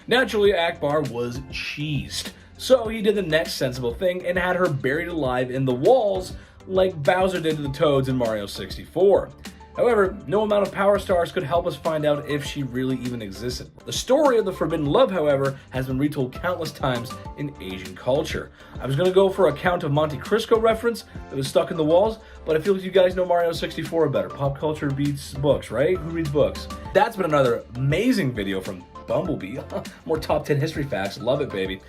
Naturally, Akbar was cheesed, so he did the next sensible thing and had her buried alive in the walls like Bowser did to the Toads in Mario 64. However, no amount of Power Stars could help us find out if she really even existed. The story of the forbidden love, however, has been retold countless times in Asian culture. I was going to go for a Count of Monte Cristo reference that was stuck in the walls, but I feel like you guys know Mario 64 better. Pop culture beats books, right? Who reads books? That's been another amazing video from Bumblebee. More top 10 history facts. Love it, baby.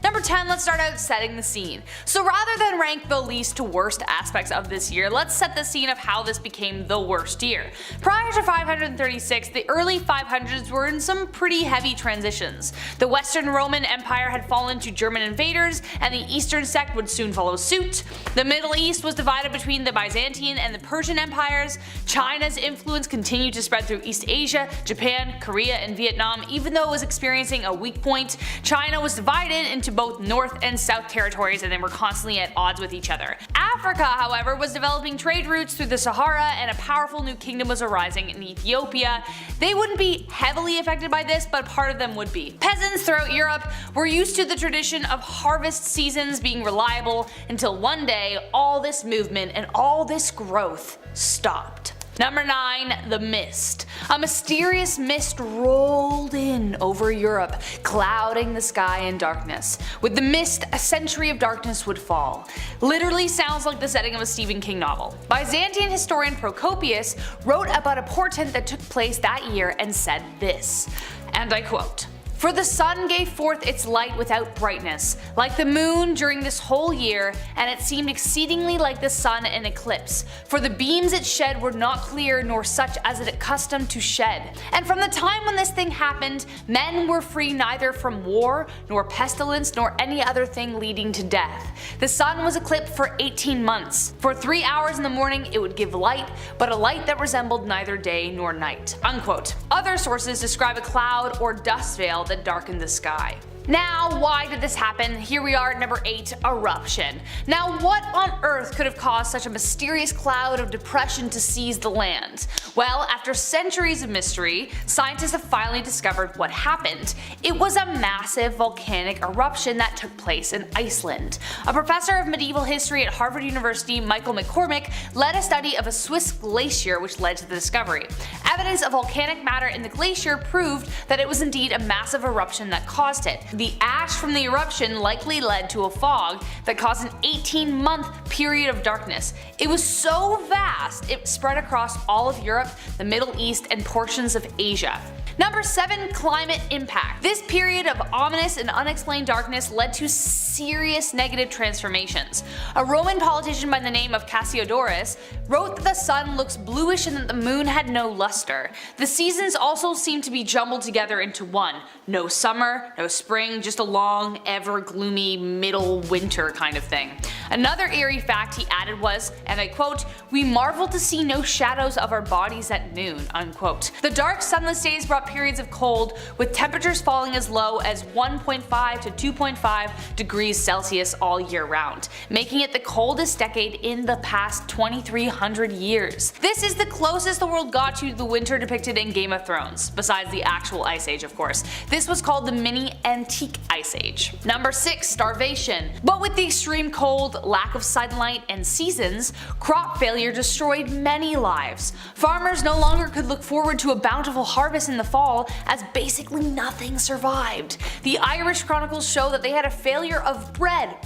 Number 10, let's start out setting the scene. So rather than rank the least to worst aspects of this year, let's set the scene of how this became the worst year. Prior to 536, the early 500s were in some pretty heavy transitions. The Western Roman Empire had fallen to German invaders, and the Eastern sect would soon follow suit. The Middle East was divided between the Byzantine and the Persian empires. China's influence continued to spread through East Asia, Japan, Korea, and Vietnam. Even though it was experiencing a weak point, China was divided into both North and South territories, and they were constantly at odds with each other. Africa, however, was developing trade routes through the Sahara, and a powerful new kingdom was arising in Ethiopia. They wouldn't be heavily affected by this, but part of them would be. Peasants throughout Europe were used to the tradition of harvest seasons being reliable until one day all this movement and all this growth stopped. Number 9, the mist. A mysterious mist rolled in over Europe, clouding the sky in darkness. With the mist, a century of darkness would fall. Literally sounds like the setting of a Stephen King novel. Byzantine historian Procopius wrote about a portent that took place that year and said this, and I quote, "For the sun gave forth its light without brightness, like the moon during this whole year, and it seemed exceedingly like the sun in eclipse. For the beams it shed were not clear, nor such as it accustomed to shed. And from the time when this thing happened, men were free neither from war, nor pestilence, nor any other thing leading to death. The sun was eclipsed for 18 months. For 3 hours in the morning it would give light, but a light that resembled neither day nor night." Unquote. Other sources describe a cloud or dust veil that darkened the sky. Now, why did this happen? Here we are at number 8, eruption. Now, what on earth could have caused such a mysterious cloud of depression to seize the land? Well, after centuries of mystery, scientists have finally discovered what happened. It was a massive volcanic eruption that took place in Iceland. A professor of medieval history at Harvard University, Michael McCormick, led a study of a Swiss glacier which led to the discovery. Evidence of volcanic matter in the glacier proved that it was indeed a massive eruption that caused it. The ash from the eruption likely led to a fog that caused an 18-month period of darkness. It was so vast it spread across all of Europe, the Middle East, and portions of Asia. Number 7, climate impact. This period of ominous and unexplained darkness led to serious negative transformations. A Roman politician by the name of Cassiodorus wrote that the sun looks bluish and that the moon had no luster. The seasons also seemed to be jumbled together into one. No summer, no spring, just a long, ever gloomy middle winter kind of thing. Another eerie fact he added was, and I quote, "We marveled to see no shadows of our bodies at noon." Unquote. The dark sunless days brought periods of cold, with temperatures falling as low as 1.5 to 2.5 degrees Celsius all year round, making it the coldest decade in the past 2,300 years. This is the closest the world got to the winter depicted in Game of Thrones, besides the actual Ice Age of course. This was called the mini antique Ice Age. Number 6, starvation. But with the extreme cold, cold, lack of sunlight, and seasons, crop failure destroyed many lives. Farmers no longer could look forward to a bountiful harvest in the fall as basically nothing survived. The Irish chronicles show that they had a failure of bread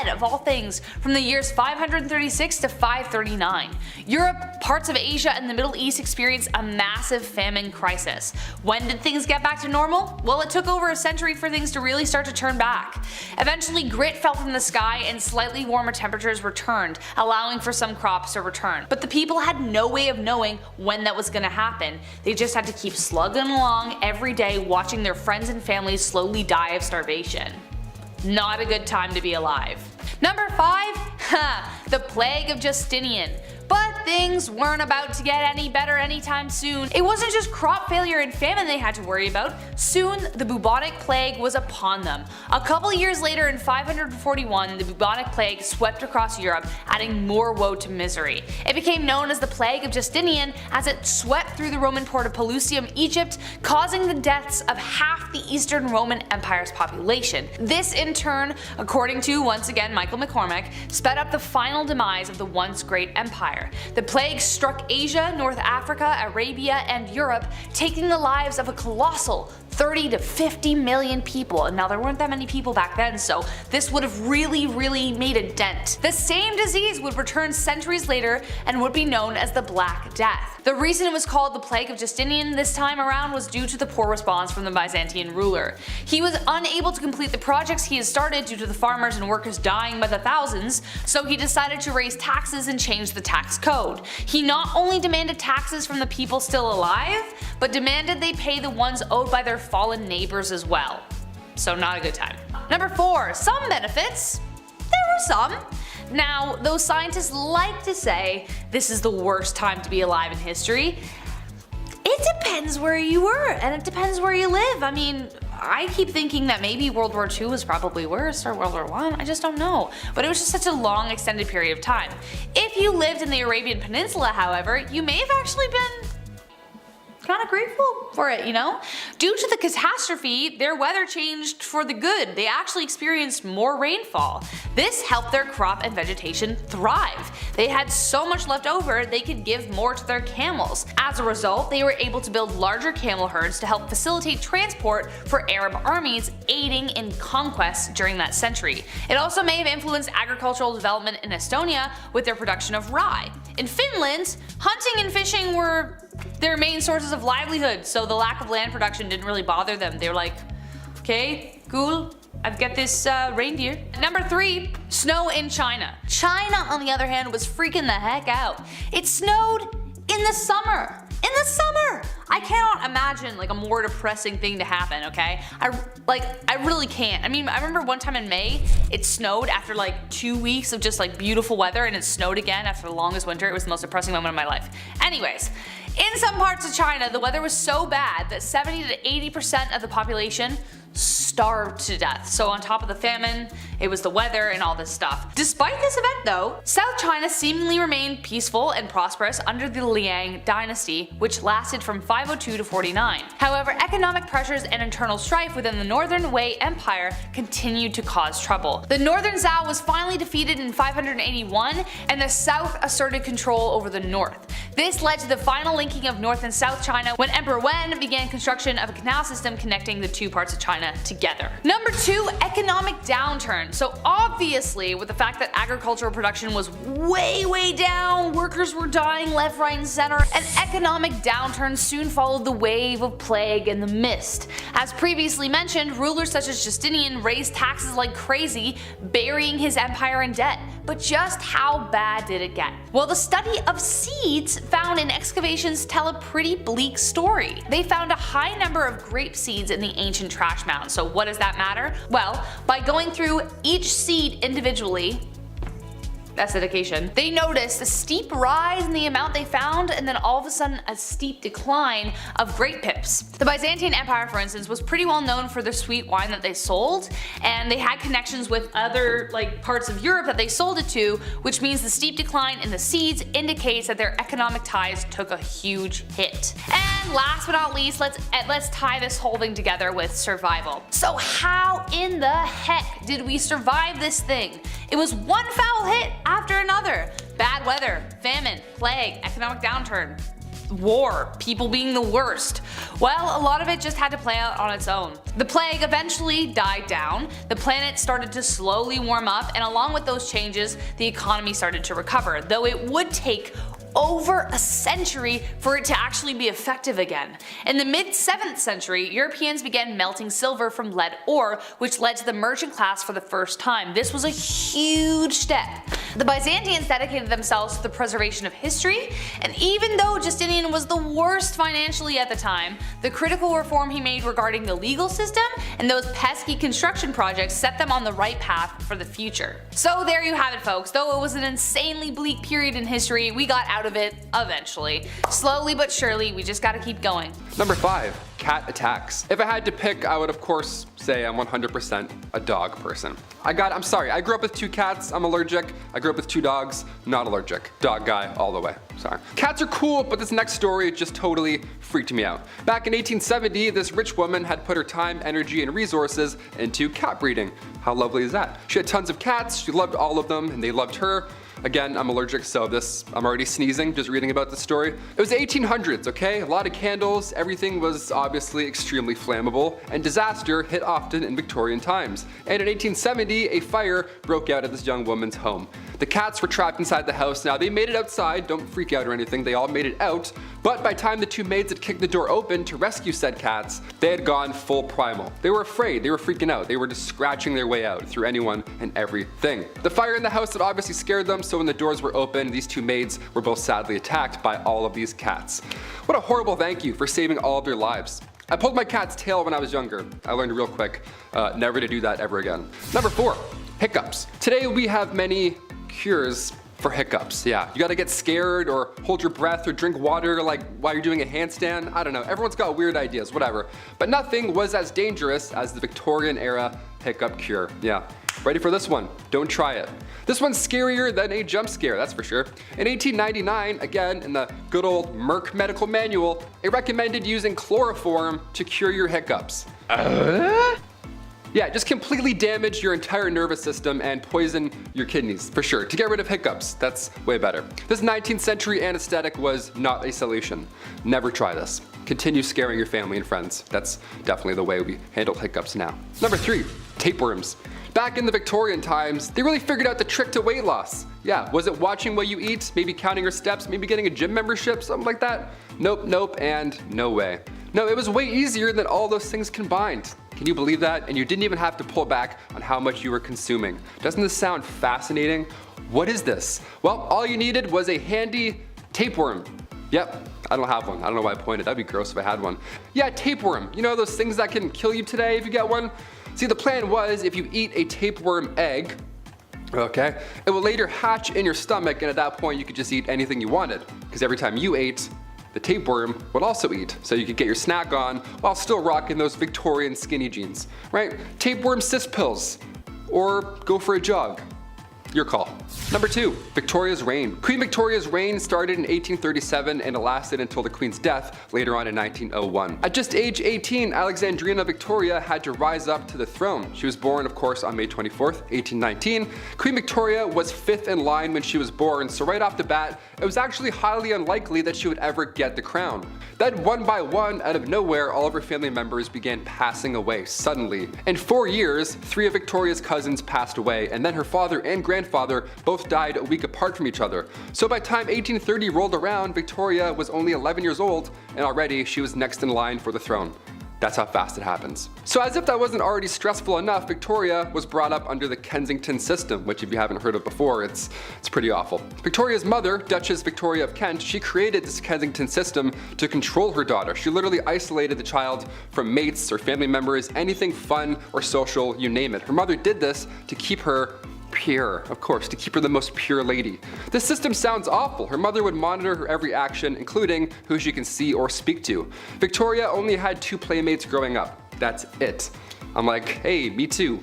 of all things, from the years 536 to 539. Europe, parts of Asia, and the Middle East experienced a massive famine crisis. When did things get back to normal? Well, it took over a century for things to really start to turn back. Eventually, grit fell from the sky and slightly warmer temperatures returned, allowing for some crops to return. But the people had no way of knowing when that was going to happen. They just had to keep slugging along every day, watching their friends and families slowly die of starvation. Not a good time to be alive. Number 5? The Plague of Justinian. But things weren't about to get any better anytime soon. It wasn't just crop failure and famine they had to worry about. Soon, the bubonic plague was upon them. A couple years later, in 541, the bubonic plague swept across Europe, adding more woe to misery. It became known as the Plague of Justinian as it swept through the Roman port of Pelusium, Egypt, causing the deaths of half the Eastern Roman Empire's population. This in turn, according to, once again, Michael McCormack, sped up the final demise of the once great empire. The plague struck Asia, North Africa, Arabia, and Europe, taking the lives of a colossal 30 to 50 million people. And now there weren't that many people back then, so this would have really made a dent. The same disease would return centuries later and would be known as the Black Death. The reason it was called the Plague of Justinian this time around was due to the poor response from the Byzantine ruler. He was unable to complete the projects he had started due to the farmers and workers dying by the thousands, so he decided to raise taxes and change the tax code. He not only demanded taxes from the people still alive, but demanded they pay the ones owed by their fallen neighbors as well. So not a good time. Number 4. Some benefits. There were some. Now, though scientists like to say this is the worst time to be alive in history, it depends where you were, and it depends where you live. I mean, I keep thinking that maybe World War II was probably worse, or World War I just don't know. But it was just such a long extended period of time. If you lived in the Arabian Peninsula, however, you may have actually been kind of grateful for it, you know? Due to the catastrophe, their weather changed for the good. They actually experienced more rainfall. This helped their crop and vegetation thrive. They had so much left over they could give more to their camels. As a result, they were able to build larger camel herds to help facilitate transport for Arab armies, aiding in conquests during that century. It also may have influenced agricultural development in Estonia with their production of rye. In Finland, hunting and fishing were their main sources of livelihood, so the lack of land production didn't really bother them. They were like, okay, cool, I've got this reindeer. Number 3, snow in China. China, on the other hand, was freaking the heck out. It snowed in the summer. In the summer! I cannot imagine like a more depressing thing to happen, okay? I really can't. I mean, I remember one time in May, it snowed after like 2 weeks of just like beautiful weather, and it snowed again after the longest winter. It was the most depressing moment of my life. Anyways, in some parts of China, the weather was so bad that 70 to 80% of the population starved to death. So on top of the famine, it was the weather and all this stuff. Despite this event though, South China seemingly remained peaceful and prosperous under the Liang dynasty, which lasted from 502 to 49. However, economic pressures and internal strife within the Northern Wei Empire continued to cause trouble. The Northern Zhao was finally defeated in 581, and the South asserted control over the North. This led to the final linking of North and South China when Emperor Wen began construction of a canal system connecting the two parts of China together. Number 2, economic downturn. So obviously, with the fact that agricultural production was way down, workers were dying left, right, and center, an economic downturn soon followed the wave of plague and the mist. As previously mentioned, rulers such as Justinian raised taxes like crazy, burying his empire in debt. But just how bad did it get? Well, the study of seeds found in excavations tell a pretty bleak story. They found a high number of grape seeds in the ancient trash mounds. So what does that matter? Well, by going through each seed individually, that's dedication, they noticed a steep rise in the amount they found, and then all of a sudden a steep decline of grape pips. The Byzantine Empire, for instance, was pretty well known for their sweet wine that they sold, and they had connections with other parts of Europe that they sold it to, which means the steep decline in the seeds indicates that their economic ties took a huge hit. And last but not least, let's tie this whole thing together with survival. So how in the heck did we survive this thing? It was one foul hit after another. Bad weather, famine, plague, economic downturn, war, people being the worst. Well, a lot of it just had to play out on its own. The plague eventually died down, the planet started to slowly warm up, and along with those changes, the economy started to recover, though it would take over a century for it to actually be effective again. In the mid 7th century, Europeans began melting silver from lead ore, which led to the merchant class for the first time. This was a huge step. The Byzantines dedicated themselves to the preservation of history, and even though Justinian was the worst financially at the time, the critical reform he made regarding the legal system and those pesky construction projects set them on the right path for the future. So there you have it, folks. Though it was an insanely bleak period in history, we got out of it eventually. Slowly but surely, we just gotta keep going. Number 5. Cat attacks. If I had to pick, I would of course say I'm 100% a dog person. I grew up with 2 cats, I'm allergic. I grew up with 2 dogs, not allergic. Dog guy all the way, sorry. Cats are cool, but this next story just totally freaked me out. Back in 1870, this rich woman had put her time, energy, and resources into cat breeding. How lovely is that? She had tons of cats, she loved all of them, and they loved her. Again, I'm allergic, so I'm already sneezing just reading about this story. It was the 1800s, okay? A lot of candles, everything was obviously extremely flammable, and disaster hit often in Victorian times. And in 1870, a fire broke out at this young woman's home. The cats were trapped inside the house. Now, they made it outside, don't freak out or anything, they all made it out, but by the time the 2 maids had kicked the door open to rescue said cats, they had gone full primal. They were afraid, they were freaking out, they were just scratching their way out through anyone and everything. The fire in the house had obviously scared them, so when the doors were open, these 2 maids were both sadly attacked by all of these cats. What a horrible thank you for saving all of their lives. I pulled my cat's tail when I was younger. I learned real quick, never to do that ever again. Number 4, hiccups. Today we have many cures for hiccups. Yeah, you gotta get scared or hold your breath or drink water like while you're doing a handstand. I don't know, everyone's got weird ideas, whatever. But nothing was as dangerous as the Victorian era hiccup cure. Yeah, ready for this one? Don't try it. This one's scarier than a jump scare, that's for sure. In 1899, again in the good old Merck medical manual, it recommended using chloroform to cure your hiccups. Yeah, just completely damage your entire nervous system and poison your kidneys, for sure. To get rid of hiccups, that's way better. This 19th century anesthetic was not a solution. Never try this. Continue scaring your family and friends. That's definitely the way we handle hiccups now. Number 3, tapeworms. Back in the Victorian times, they really figured out the trick to weight loss. Yeah, was it watching what you eat, maybe counting your steps, maybe getting a gym membership, something like that? Nope, and no way. No, it was way easier than all those things combined. Can you believe that? And you didn't even have to pull back on how much you were consuming. Doesn't this sound fascinating? What is this? Well, all you needed was a handy tapeworm. Yep, I don't have one. I don't know why I pointed. That'd be gross if I had one. Yeah, tapeworm. You know those things that can kill you today if you get one? See, the plan was if you eat a tapeworm egg, okay, it will later hatch in your stomach, and at that point you could just eat anything you wanted. Because every time you ate, the tapeworm would also eat, so you could get your snack on while still rocking those Victorian skinny jeans, right? Tapeworm cyst pills, or go for a jog. Your call. Number 2, Victoria's reign. Queen Victoria's reign started in 1837 and it lasted until the Queen's death later on in 1901. At just age 18, Alexandrina Victoria had to rise up to the throne. She was born, of course, on May 24th, 1819. Queen Victoria was 5th in line when she was born, so right off the bat, it was actually highly unlikely that she would ever get the crown. Then one by one, out of nowhere, all of her family members began passing away suddenly. In 4 years, 3 of Victoria's cousins passed away, and then her father and grandfather both died a week apart from each other. So by the time 1830 rolled around, Victoria was only 11 years old, and already she was next in line for the throne. That's how fast it happens. So as if that wasn't already stressful enough, Victoria was brought up under the Kensington system, which if you haven't heard of before, it's pretty awful. Victoria's mother, Duchess Victoria of Kent, she created this Kensington system to control her daughter. She literally isolated the child from mates or family members, anything fun or social, you name it. Her mother did this to keep her pure, of course, to keep her the most pure lady. This system sounds awful. Her mother would monitor her every action, including who she can see or speak to. Victoria only had 2 playmates growing up. That's it. I'm like, hey, me too.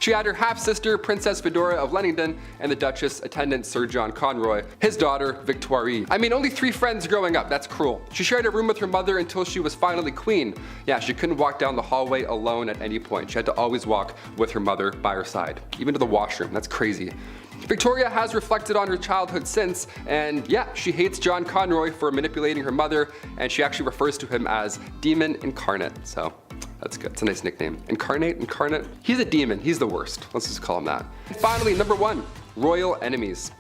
She had her half-sister, Princess Fedora of Leamington, and the Duchess attendant Sir John Conroy, his daughter, Victoire. I mean, only 3 friends growing up, that's cruel. She shared a room with her mother until she was finally queen. Yeah, she couldn't walk down the hallway alone at any point. She had to always walk with her mother by her side, even to the washroom. That's crazy. Victoria has reflected on her childhood since, and yeah, she hates John Conroy for manipulating her mother, and she actually refers to him as Demon Incarnate, so that's good. It's a nice nickname. Incarnate? He's a demon. He's the worst. Let's just call him that. And finally, number 1, royal enemies.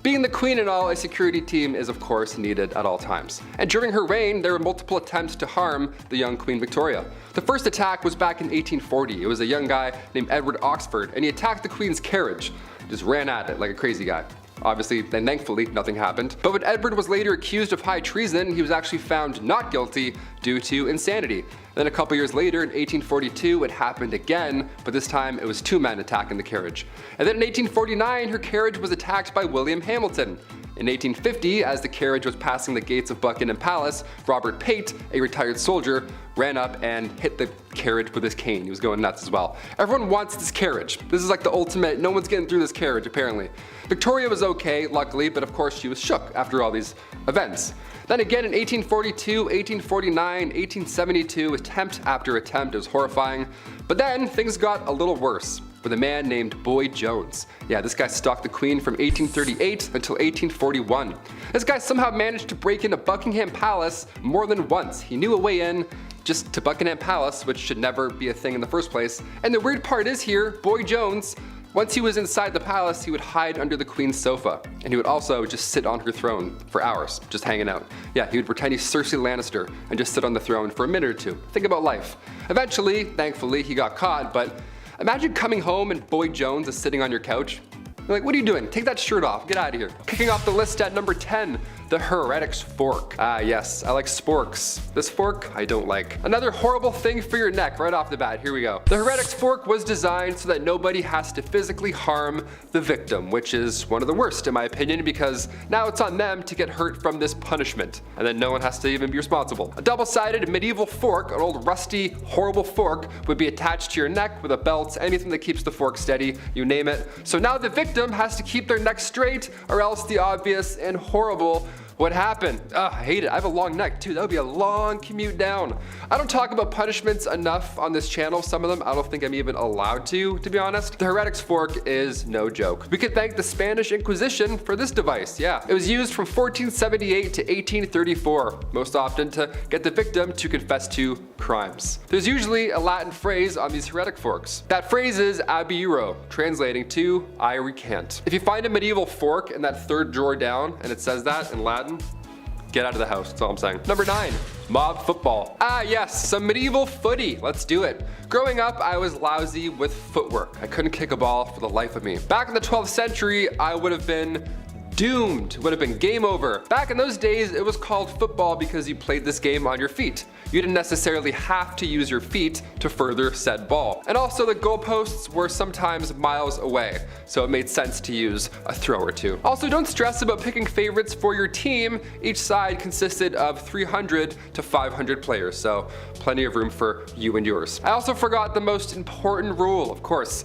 Being the queen and all, a security team is of course needed at all times. And during her reign, there were multiple attempts to harm the young Queen Victoria. The first attack was back in 1840. It was a young guy named Edward Oxford, and he attacked the Queen's carriage. Just ran at it like a crazy guy. Obviously, and thankfully, nothing happened. But when Edward was later accused of high treason, he was actually found not guilty due to insanity. Then a couple years later, in 1842, it happened again, but this time it was 2 men attacking the carriage. And then in 1849, her carriage was attacked by William Hamilton. In 1850, as the carriage was passing the gates of Buckingham Palace, Robert Pate, a retired soldier, ran up and hit the carriage with his cane. He was going nuts as well. Everyone wants this carriage. This is like the ultimate, no one's getting through this carriage apparently. Victoria was okay, luckily, but of course she was shook after all these events. Then again in 1842, 1849, 1872, attempt after attempt, it was horrifying. But then things got a little worse with a man named Boy Jones. Yeah, this guy stalked the Queen from 1838 until 1841. This guy somehow managed to break into Buckingham Palace more than once. He knew a way in just to Buckingham Palace, which should never be a thing in the first place. And the weird part is here, Boy Jones, once he was inside the palace, he would hide under the Queen's sofa. And he would also just sit on her throne for hours, just hanging out. Yeah, he would pretend he's Cersei Lannister and just sit on the throne for a minute or 2. Think about life. Eventually, thankfully, he got caught, but imagine coming home and Boy Jones is sitting on your couch. You're like, what are you doing? Take that shirt off, get out of here. Kicking off the list at number 10, the Heretic's Fork. Ah yes, I like sporks. This fork, I don't like. Another horrible thing for your neck right off the bat, here we go. The Heretic's Fork was designed so that nobody has to physically harm the victim, which is one of the worst in my opinion, because now it's on them to get hurt from this punishment, and then no one has to even be responsible. A double-sided medieval fork, an old rusty, horrible fork, would be attached to your neck with a belt, anything that keeps the fork steady, you name it. So now the victim has to keep their neck straight, or else the obvious and horrible would happen. Ugh, I hate it. I have a long neck too. That would be a long commute down. I don't talk about punishments enough on this channel. Some of them I don't think I'm even allowed to be honest. The Heretic's Fork is no joke. We could thank the Spanish Inquisition for this device. Yeah, it was used from 1478 to 1834, most often to get the victim to confess to crimes. There's usually a Latin phrase on these heretic forks. That phrase is abiuro, translating to I recant. If you find a medieval fork in that 3rd drawer down and it says that in Latin, get out of the house, that's all I'm saying. Number 9, mob football. Ah yes, some medieval footy, let's do it. Growing up, I was lousy with footwork. I couldn't kick a ball for the life of me. Back in the 12th century, I would have been doomed, would have been game over. Back in those days, it was called football because you played this game on your feet. You didn't necessarily have to use your feet to further said ball. And also the goalposts were sometimes miles away, so it made sense to use a throw or 2. Also, don't stress about picking favorites for your team. Each side consisted of 300 to 500 players, so plenty of room for you and yours. I also forgot the most important rule, of course.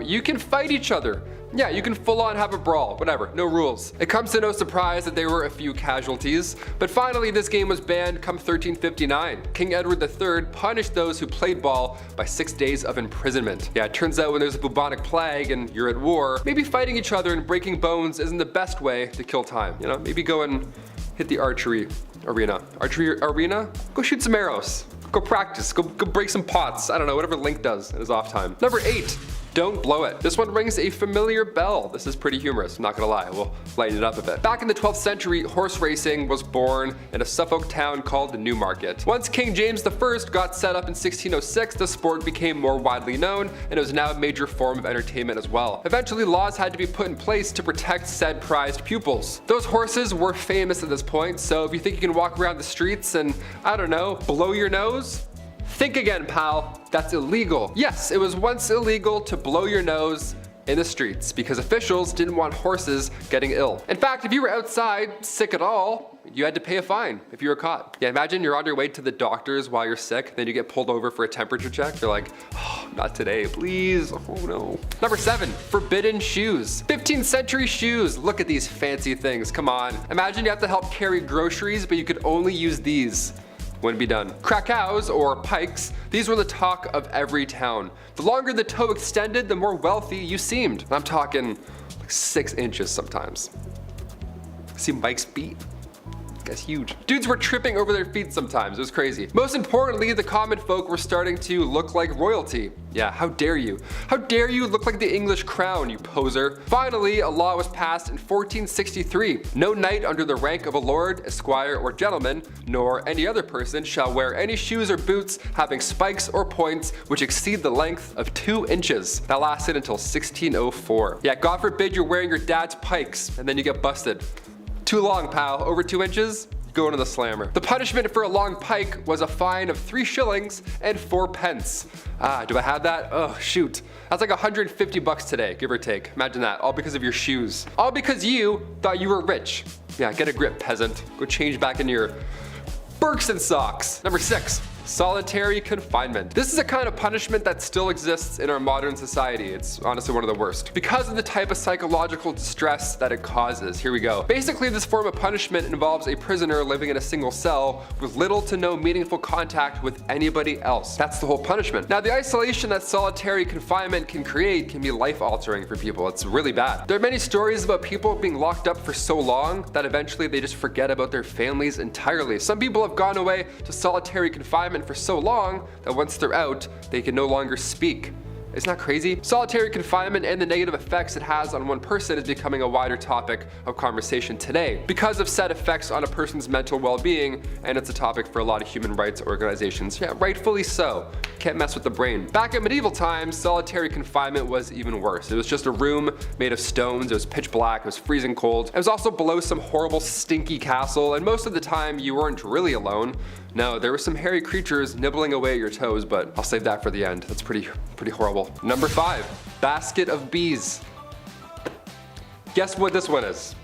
You can fight each other. Yeah, you can full on have a brawl, whatever, no rules. It comes to no surprise that there were a few casualties, but finally this game was banned come 1359. King Edward III punished those who played ball by 6 days of imprisonment. Yeah, it turns out when there's a bubonic plague and you're at war, maybe fighting each other and breaking bones isn't the best way to kill time. You know, maybe go and hit the archery arena. Archery arena? Go shoot some arrows. Go practice, go break some pots. I don't know, whatever Link does in his off time. Number 8. Don't blow it. This one rings a familiar bell. This is pretty humorous, I'm not gonna lie. We'll lighten it up a bit. Back in the 12th century, horse racing was born in a Suffolk town called Newmarket. Once King James I got set up in 1606, the sport became more widely known, and it was now a major form of entertainment as well. Eventually, laws had to be put in place to protect said prized pupils. Those horses were famous at this point, so if you think you can walk around the streets and, I don't know, blow your nose, think again, pal. That's illegal. Yes, it was once illegal to blow your nose in the streets because officials didn't want horses getting ill. In fact, if you were outside sick at all, you had to pay a fine if you were caught. Yeah, imagine you're on your way to the doctors while you're sick, then you get pulled over for a temperature check. You're like, oh, not today, please. Oh no. Number 7, forbidden shoes. 15th century shoes. Look at these fancy things, come on. Imagine you have to help carry groceries, but you could only use these. Wouldn't be done. Krakows, or pikes, these were the talk of every town. The longer the toe extended, the more wealthy you seemed. I'm talking like 6 inches sometimes. See Mike's feet? That's huge. Dudes were tripping over their feet sometimes, it was crazy. Most importantly, the common folk were starting to look like royalty. Yeah, how dare you? How dare you look like the English crown, you poser? Finally, a law was passed in 1463. No knight under the rank of a lord, esquire, or gentleman, nor any other person shall wear any shoes or boots having spikes or points which exceed the length of 2 inches. That lasted until 1604. Yeah, God forbid you're wearing your dad's pikes and then you get busted. Too long, pal. Over 2 inches? Go into the slammer. The punishment for a long pike was a fine of 3 shillings and 4 pence. Ah, do I have that? Oh, shoot. That's like 150 bucks today, give or take. Imagine that, all because of your shoes. All because you thought you were rich. Yeah, get a grip, peasant. Go change back into your Birks socks. Number 6. Solitary confinement. This is a kind of punishment that still exists in our modern society. It's honestly one of the worst. Because of the type of psychological distress that it causes. Here we go. Basically, this form of punishment involves a prisoner living in a single cell with little to no meaningful contact with anybody else. That's the whole punishment. Now, the isolation that solitary confinement can create can be life-altering for people. It's really bad. There are many stories about people being locked up for so long that eventually they just forget about their families entirely. Some people have gone away to solitary confinement for so long that once they're out, they can no longer speak. Isn't that crazy? Solitary confinement and the negative effects it has on one person is becoming a wider topic of conversation today because of said effects on a person's mental well-being, and it's a topic for a lot of human rights organizations. Yeah, rightfully so. Can't mess with the brain. Back in medieval times, solitary confinement was even worse. It was just a room made of stones, it was pitch black, it was freezing cold. It was also below some horrible stinky castle, and most of the time you weren't really alone. No, there were some hairy creatures nibbling away at your toes, but I'll save that for the end. That's pretty horrible. Number 5, basket of bees. Guess what this one is?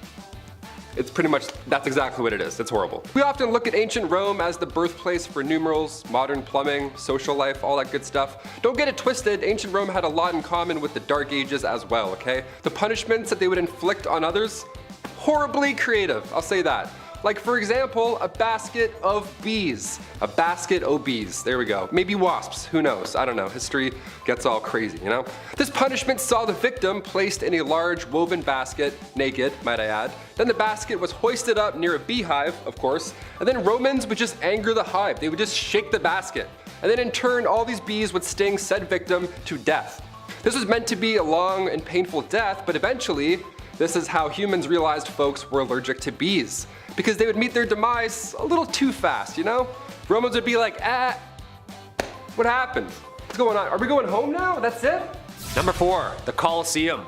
It's pretty much, that's exactly what it is. It's horrible. We often look at ancient Rome as the birthplace for numerals, modern plumbing, social life, all that good stuff. Don't get it twisted, ancient Rome had a lot in common with the Dark Ages as well, okay? The punishments that they would inflict on others, horribly creative, I'll say that. Like, for example, a basket of bees. A basket of bees. There we go. Maybe wasps. Who knows? I don't know. History gets all crazy, you know? This punishment saw the victim placed in a large woven basket, naked, might I add. Then the basket was hoisted up near a beehive, of course, and then Romans would just anger the hive. They would just shake the basket. And then in turn, all these bees would sting said victim to death. This was meant to be a long and painful death, but eventually, this is how humans realized folks were allergic to bees, because they would meet their demise a little too fast, you know? Romans would be like, what happened? What's going on? Are we going home now? That's it? Number 4, the Colosseum.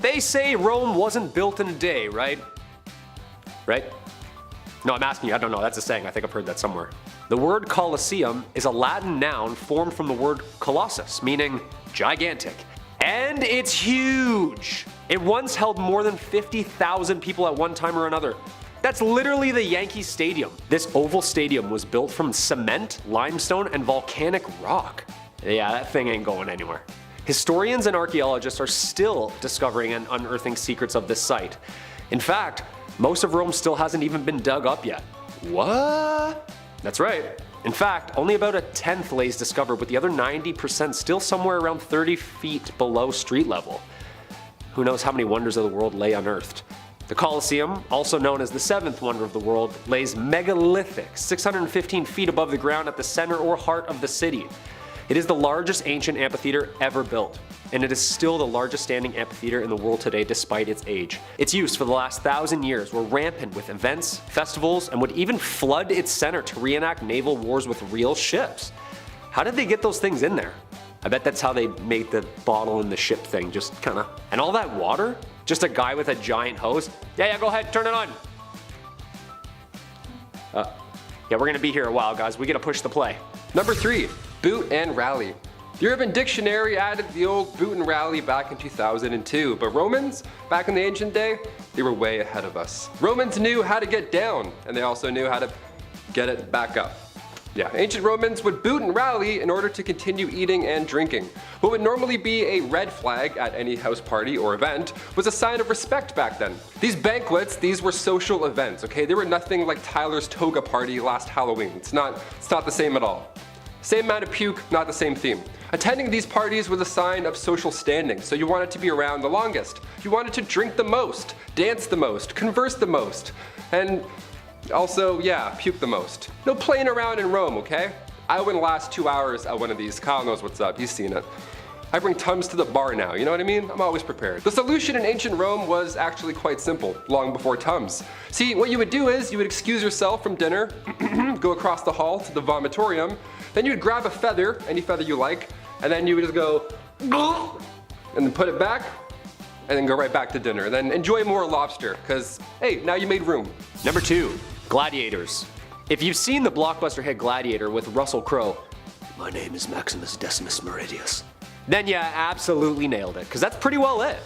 They say Rome wasn't built in a day, right? Right? No, I'm asking you, I don't know, that's a saying, I think I've heard that somewhere. The word Colosseum is a Latin noun formed from the word colossus, meaning gigantic. And it's huge! It once held more than 50,000 people at one time or another. That's literally the Yankee Stadium. This oval stadium was built from cement, limestone, and volcanic rock. Yeah, that thing ain't going anywhere. Historians and archaeologists are still discovering and unearthing secrets of this site. In fact, most of Rome still hasn't even been dug up yet. What? That's right. In fact, only about a tenth lays discovered, with the other 90% still somewhere around 30 feet below street level. Who knows how many wonders of the world lay unearthed. The Colosseum, also known as the 7th wonder of the world, lays megalithic, 615 feet above the ground at the center or heart of the city. It is the largest ancient amphitheater ever built, and it is still the largest standing amphitheater in the world today despite its age. Its use for the last 1,000 years were rampant with events, festivals, and would even flood its center to reenact naval wars with real ships. How did they get those things in there? I bet that's how they made the bottle and the ship thing, just kinda. And all that water? Just a guy with a giant hose? Yeah, go ahead, turn it on. Yeah, we're gonna be here a while, guys. We gotta push the play. Number 3, boot and rally. The Urban Dictionary added the old boot and rally back in 2002, but Romans, back in the ancient day, they were way ahead of us. Romans knew how to get down, and they also knew how to get it back up. Yeah, ancient Romans would boot and rally in order to continue eating and drinking. What would normally be a red flag at any house party or event was a sign of respect back then. These banquets, these were social events, okay? They were nothing like Tyler's toga party last Halloween. It's not the same at all. Same amount of puke, not the same theme. Attending these parties was a sign of social standing, so you wanted to be around the longest. You wanted to drink the most, dance the most, converse the most, and also, yeah, puke the most. No playing around in Rome, okay? I wouldn't last 2 hours at one of these. Kyle knows what's up, he's seen it. I bring Tums to the bar now, you know what I mean? I'm always prepared. The solution in ancient Rome was actually quite simple, long before Tums. See, what you would do is, you would excuse yourself from dinner, go across the hall to the vomitorium, then you would grab a feather, any feather you like, and then you would just go, and then put it back, and then go right back to dinner. And then enjoy more lobster, because, hey, now you made room. Number 2, gladiators. If you've seen the blockbuster hit Gladiator with Russell Crowe, my name is Maximus Decimus Meridius, then you absolutely nailed it, because that's pretty well it.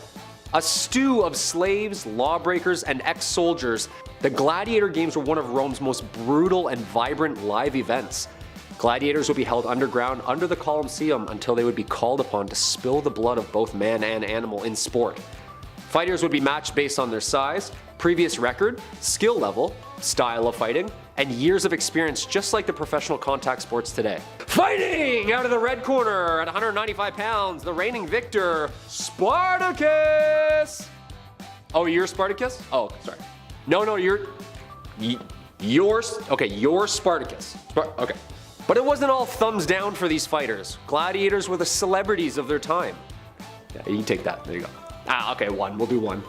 A stew of slaves, lawbreakers, and ex-soldiers, the Gladiator games were one of Rome's most brutal and vibrant live events. Gladiators would be held underground under the Colosseum until they would be called upon to spill the blood of both man and animal in sport. Fighters would be matched based on their size, previous record, skill level, style of fighting, and years of experience, just like the professional contact sports today. Fighting out of the red corner at 195 pounds, the reigning victor, Spartacus! Oh, you're Spartacus? Oh, sorry. No, you're Spartacus. Okay. But it wasn't all thumbs down for these fighters. Gladiators were the celebrities of their time. Yeah, you can take that. There you go. Okay, one. We'll do one.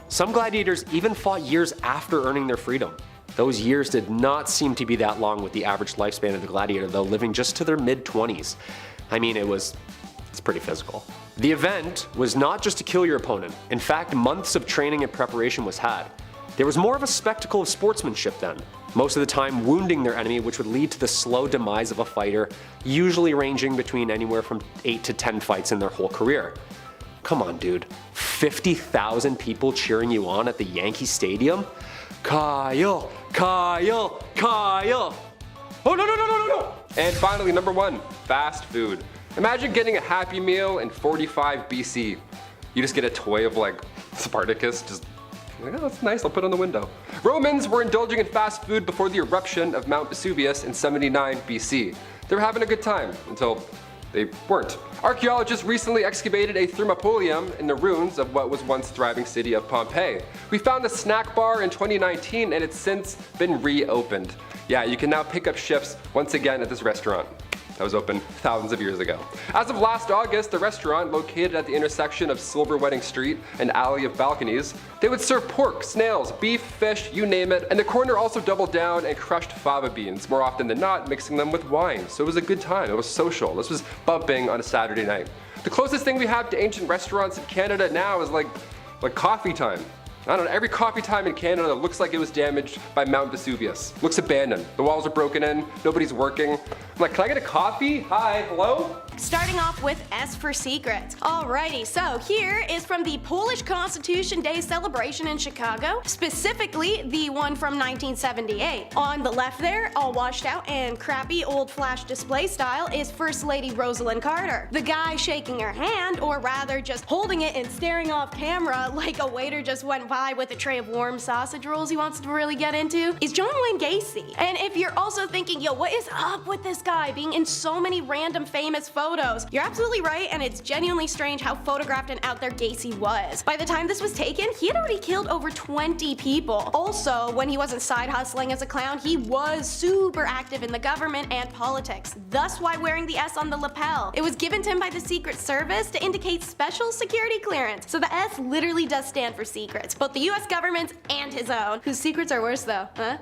Some gladiators even fought years after earning their freedom. Those years did not seem to be that long, with the average lifespan of the gladiator, though, living just to their mid-20s. I mean, it's pretty physical. The event was not just to kill your opponent. In fact, months of training and preparation was had. There was more of a spectacle of sportsmanship then, most of the time wounding their enemy, which would lead to the slow demise of a fighter, usually ranging between anywhere from 8 to 10 fights in their whole career. Come on, dude. 50,000 people cheering you on at the Yankee Stadium? Kyle! Oh, no! And finally, number 1, fast food. Imagine getting a Happy Meal in 45 BC. You just get a toy of like Spartacus, just, oh, that's nice, I'll put it on the window. Romans were indulging in fast food before the eruption of Mount Vesuvius in 79 BC. They were having a good time until they weren't. Archaeologists recently excavated a thermopolium in the ruins of what was once thriving city of Pompeii. We found a snack bar in 2019 and it's since been reopened. Yeah, you can now pick up shifts once again at this restaurant that was open thousands of years ago. As of last August, the restaurant, located at the intersection of Silver Wedding Street and Alley of Balconies, they would serve pork, snails, beef, fish, you name it, and the corner also doubled down and crushed fava beans, more often than not mixing them with wine. So it was a good time, it was social. This was bumping on a Saturday night. The closest thing we have to ancient restaurants in Canada now is like coffee time. I don't know, every coffee time in Canada looks like it was damaged by Mount Vesuvius. Looks abandoned. The walls are broken in, nobody's working. I'm like, can I get a coffee? Hi, hello? Starting off with S for secret. Alrighty, so here is from the Polish Constitution Day celebration in Chicago, specifically the one from 1978. On the left there, all washed out and crappy old flash display style, is First Lady Rosalind Carter. The guy shaking her hand, or rather just holding it and staring off camera like a waiter just went by with a tray of warm sausage rolls he wants to really get into, is John Wayne Gacy. And if you're also thinking, yo, what is up with this guy being in so many random famous photos, you're absolutely right, and it's genuinely strange how photographed and out there Gacy was. By the time this was taken, he had already killed over 20 people. Also, when he wasn't side hustling as a clown, he was super active in the government and politics, thus why wearing the S on the lapel. It was given to him by the Secret Service to indicate special security clearance, so the S literally does stand for secrets, both the US government's and his own. Whose secrets are worse though, huh?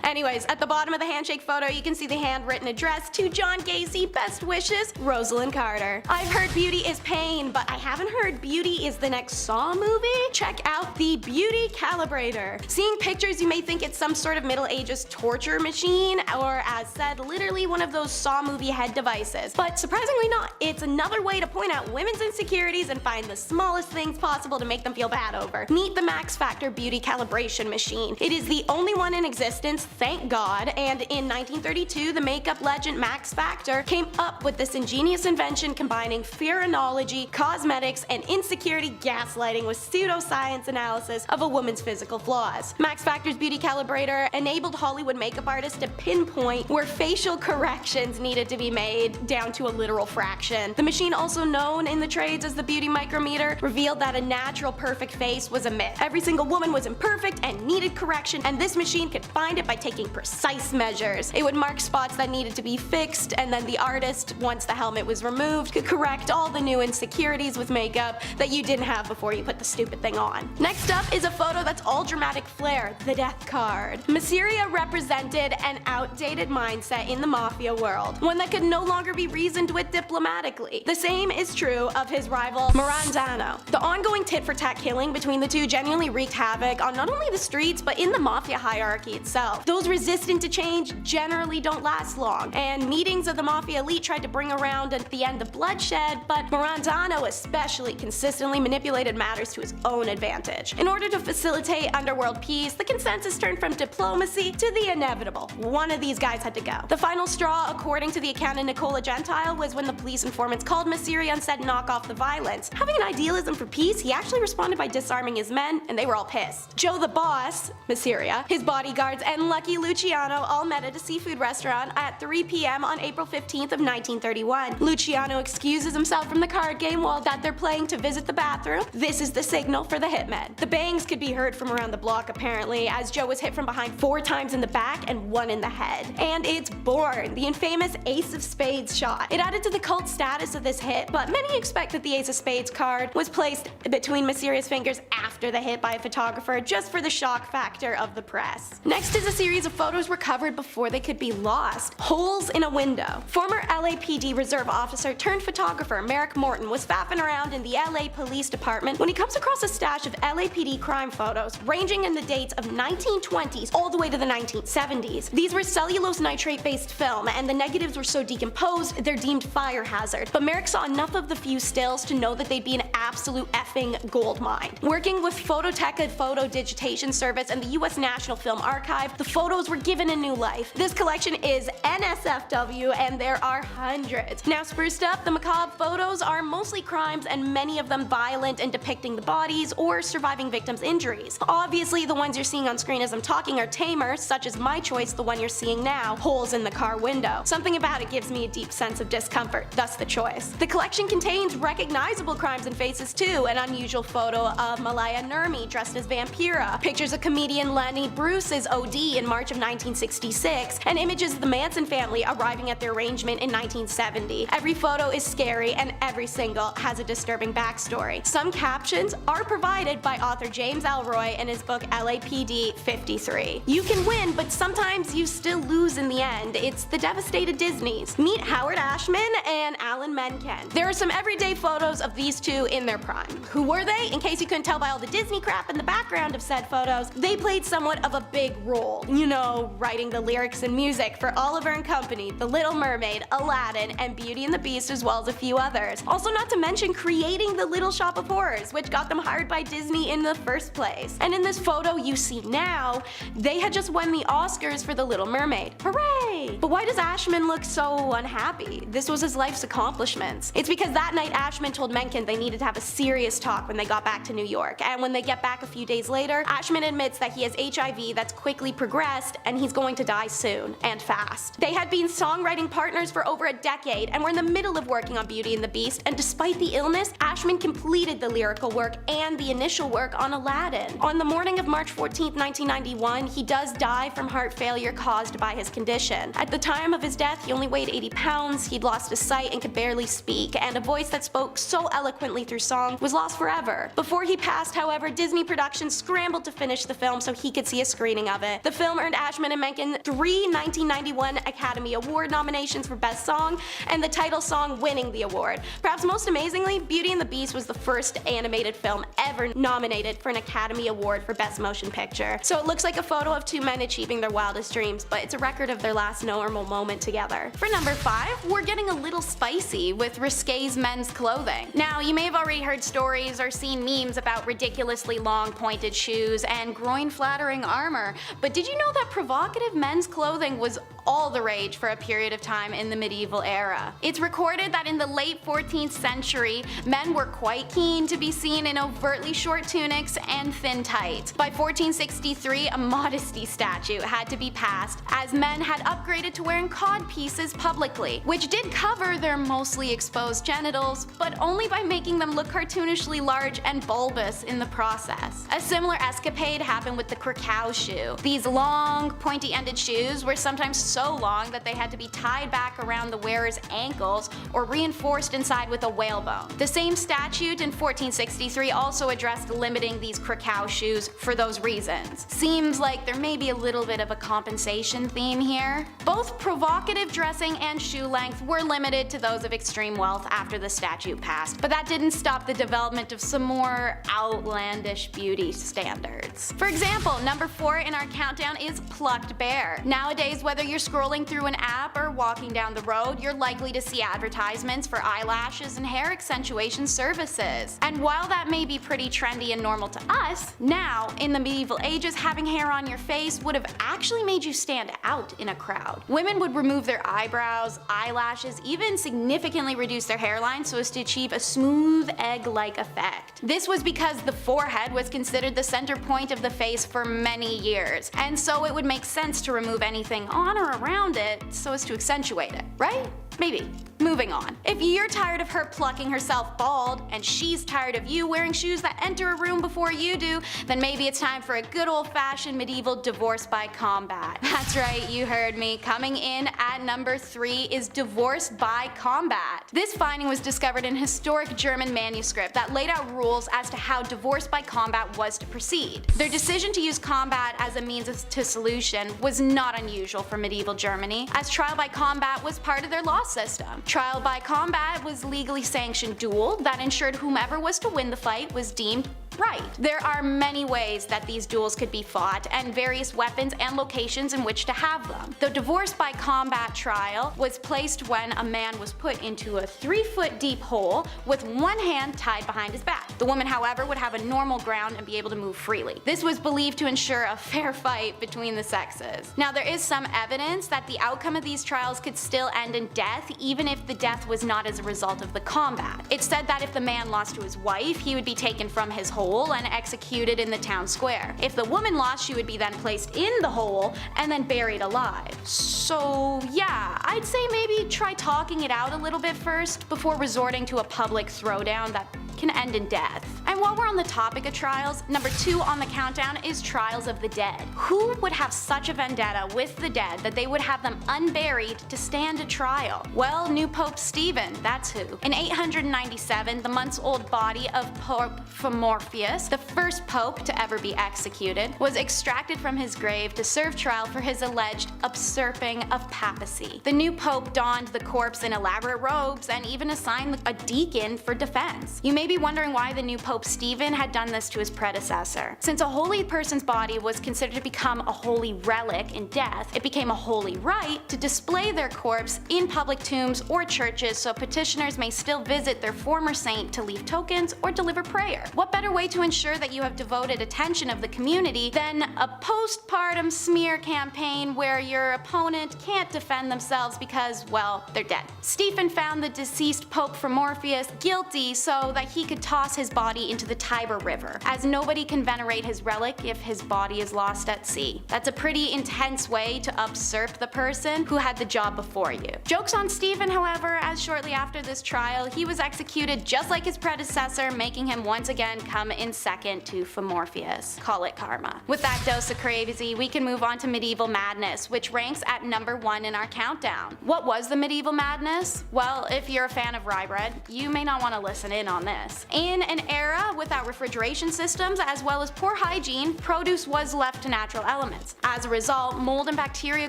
Anyways, at the bottom of the handshake photo, you can see the handwritten address to John Gacy, best wishes, Rosalind Carter. I've heard beauty is pain, but I haven't heard beauty is the next Saw movie? Check out the Beauty Calibrator. Seeing pictures, you may think it's some sort of Middle Ages torture machine, or as said, literally one of those Saw movie head devices. But surprisingly not, it's another way to point out women's insecurities and find the smallest things possible to make them feel bad over. Meet the Max Factor Beauty Calibration Machine. It is the only one in existence, thank God, and in 1932, the makeup legend Max Factor came up with this ingenious invention combining phrenology, cosmetics, and insecurity gaslighting with pseudoscience analysis of a woman's physical flaws. Max Factor's Beauty Calibrator enabled Hollywood makeup artists to pinpoint where facial corrections needed to be made down to a literal fraction. The machine, also known in the trades as the Beauty Micrometer, revealed that a natural perfect face was a myth. Every single woman was imperfect and needed correction, and this machine could find it by taking precise measures. It would mark spots that needed to be fixed, and then the artist, once the helmet was removed, could correct all the new insecurities with makeup that you didn't have before you put the stupid thing on. Next up is a photo that's all dramatic flair, the death card. Masseria represented an outdated mindset in the mafia world, one that could no longer be reasoned with diplomatically. The same is true of his rival Maranzano. The ongoing tit-for-tat killing between the two genuinely wreaked havoc on not only the streets but in the mafia hierarchy itself. Those resistant to change generally don't last long, and meetings of the mafia elite tried to bring around at the end of bloodshed, but Maranzano especially consistently manipulated matters to his own advantage. In order to facilitate underworld peace, the consensus turned from diplomacy to the inevitable. One of these guys had to go. The final straw, according to the accountant Nicola Gentile, was when the police informants called Masseria and said knock off the violence. Having an idealism for peace, he actually responded by disarming his men, and they were all pissed. Joe the Boss, Masseria, his bodyguards, and Lucky Luciano all met at a seafood restaurant at 3 p.m. on April 15th of 1931. Luciano excuses himself from the card game while that they're playing to visit the bathroom. This is the signal for the hitmen. The bangs could be heard from around the block apparently, as Joe was hit from behind 4 times in the back and 1 in the head. And it's born, the infamous Ace of Spades shot. It added to the cult status of this hit, but many expect that the Ace of Spades card was placed between Masseria's fingers after the hit by a photographer, just for the shock factor of the press. Next is a series of photos recovered before they could be lost. Holes in a window. Former LAPD reserve officer turned photographer Merrick Morton was faffing around in the LA Police Department when he comes across a stash of LAPD crime photos ranging in the dates of 1920s all the way to the 1970s. These were cellulose nitrate based film, and the negatives were so decomposed they're deemed fire hazard, but Merrick saw enough of the few stills to know that they'd be an absolute effing gold mine. Working with Phototeca Photo Digitation Service and the US National Film Archive, the photos were given a new life. This collection is NSFW, and there are hundreds. Now spruced up, the macabre photos are mostly crimes, and many of them violent and depicting the bodies or surviving victims' injuries. Obviously, the ones you're seeing on screen as I'm talking are tamer, such as my choice, the one you're seeing now, Holes in the Car Window. Something about it gives me a deep sense of discomfort, thus the choice. The collection contains recognizable crimes and faces too, an unusual photo of Malaya Nurmi dressed as Vampira, pictures of comedian Lenny Bruce's OD in March of 1966, and images of the Manson family arriving at their arrangement in 1970. Every photo is scary, and every single has a disturbing backstory. Some captions are provided by author James Elroy in his book LAPD 53. You can win, but sometimes you still lose in the end. It's the devastated Disneys. Meet Howard Ashman and Alan Menken. There are some everyday photos of these two in their prime. Who were they? In case you couldn't tell by all the Disney crap in the background of said photos, they played somewhat of a big role. You know, writing the lyrics and music for Oliver and Company, The Little Mermaid, Aladdin, and Beauty and the Beast, as well as a few others. Also, not to mention creating the Little Shop of Horrors, which got them hired by Disney in the first place. And in this photo you see now, they had just won the Oscars for The Little Mermaid. Hooray! But why does Ashman look so unhappy? This was his life's accomplishments. It's because that night Ashman told Menken they needed to have a serious talk when they got back to New York, and when they get back a few days later, Ashman admits that he has HIV that's quickly progressed and he's going to die soon, and fast. They had been songwriting partners for over a decade and were in the middle of working on Beauty and the Beast, and despite the illness, Ashman completed the lyrical work and the initial work on Aladdin. On the morning of March 14, 1991, he does die from heart failure caused by his condition. At the time of his death, he only weighed 80 pounds, he'd lost his sight and could barely speak, and a voice that spoke so eloquently through song was lost forever. Before he passed, however, Disney Productions scrambled to finish the film so he could see a screening of it, with. The film earned Ashman and Menken 3 1991 Academy Award nominations for Best Song, and the title song winning the award. Perhaps most amazingly, Beauty and the Beast was the first animated film ever nominated for an Academy Award for Best Motion Picture. So it looks like a photo of two men achieving their wildest dreams, but it's a record of their last normal moment together. For number 5, we're getting a little spicy with risqué men's clothing. Now, you may have already heard stories or seen memes about ridiculously long pointed shoes and groin-flattering armor, but did you know that provocative men's clothing was all the rage for a period of time in the medieval era? It's recorded that in the late 14th century, men were quite keen to be seen in overtly short tunics and thin tights. By 1463, a modesty statute had to be passed, as men had upgraded to wearing cod pieces publicly, which did cover their mostly exposed genitals, but only by making them look cartoonishly large and bulbous in the process. A similar escapade happened with the Krakow shoe. These long, pointy-ended shoes were sometimes so long that they had to be tied back around the wearer's ankles or reinforced inside with a whalebone. The same statute in 1463 also addressed limiting these Krakow shoes for those reasons. Seems like there may be a little bit of a compensation theme here. Both provocative dressing and shoe length were limited to those of extreme wealth after the statute passed, but that didn't stop the development of some more outlandish beauty standards. For example, number 4 in our countdown is plucked bear. Nowadays, whether you're scrolling through an app or walking down the road, you're likely to see advertisements for eyelashes and hair accentuation services. And while that may be pretty trendy and normal to us, now, in the medieval ages, having hair on your face would have actually made you stand out in a crowd. Women would remove their eyebrows, eyelashes, even significantly reduce their hairline so as to achieve a smooth egg-like effect. This was because the forehead was considered the center point of the face for many years, and so it would make sense to remove anything on or around it so as to accentuate it, right? Maybe. Moving on. If you're tired of her plucking herself bald, and she's tired of you wearing shoes that enter a room before you do, then maybe it's time for a good old-fashioned medieval divorce by combat. That's right, you heard me. Coming in at number 3 is divorce by combat. This finding was discovered in a historic German manuscript that laid out rules as to how divorce by combat was to proceed. Their decision to use combat as a means to solution was not unusual for medieval Germany, as trial by combat was part of their law system. Trial by combat was legally sanctioned duel that ensured whomever was to win the fight was deemed right. There are many ways that these duels could be fought, and various weapons and locations in which to have them. The divorce by combat trial was placed when a man was put into a 3-foot deep hole with one hand tied behind his back. The woman, however, would have a normal ground and be able to move freely. This was believed to ensure a fair fight between the sexes. Now, there is some evidence that the outcome of these trials could still end in death, even if the death was not as a result of the combat. It's said that if the man lost to his wife, he would be taken from his hole and executed in the town square. If the woman lost, she would be then placed in the hole and then buried alive. So yeah, I'd say maybe try talking it out a little bit first before resorting to a public throwdown that can end in death. And while we're on the topic of trials, number 2 on the countdown is Trials of the Dead. Who would have such a vendetta with the dead that they would have them unburied to stand a trial? Well, new Pope Stephen, that's who. In 897, the months-old body of Pope Famorfius, the first pope to ever be executed, was extracted from his grave to serve trial for his alleged usurping of papacy. The new pope donned the corpse in elaborate robes and even assigned a deacon for defense. You may be wondering why the new Pope Stephen had done this to his predecessor. Since a holy person's body was considered to become a holy relic in death, it became a holy rite to display their corpse in public tombs or churches so petitioners may still visit their former saint to leave tokens or deliver prayer. What better way to ensure that you have devoted attention of the community than a postpartum smear campaign where your opponent can't defend themselves because, well, they're dead. Stephen found the deceased Pope Famorfius guilty so that he could toss his body into the Tiber River, as nobody can venerate his relic if his body is lost at sea. That's a pretty intense way to usurp the person who had the job before you. Joke's on Stephen, however, as shortly after this trial, he was executed just like his predecessor, making him once again come in second to Famorfius. Call it karma. With that dose of crazy, we can move on to medieval madness, which ranks at number 1 in our countdown. What was the medieval madness? Well, if you're a fan of rye bread, you may not want to listen in on this. madness. In an era without refrigeration systems as well as poor hygiene, produce was left to natural elements. As a result, mold and bacteria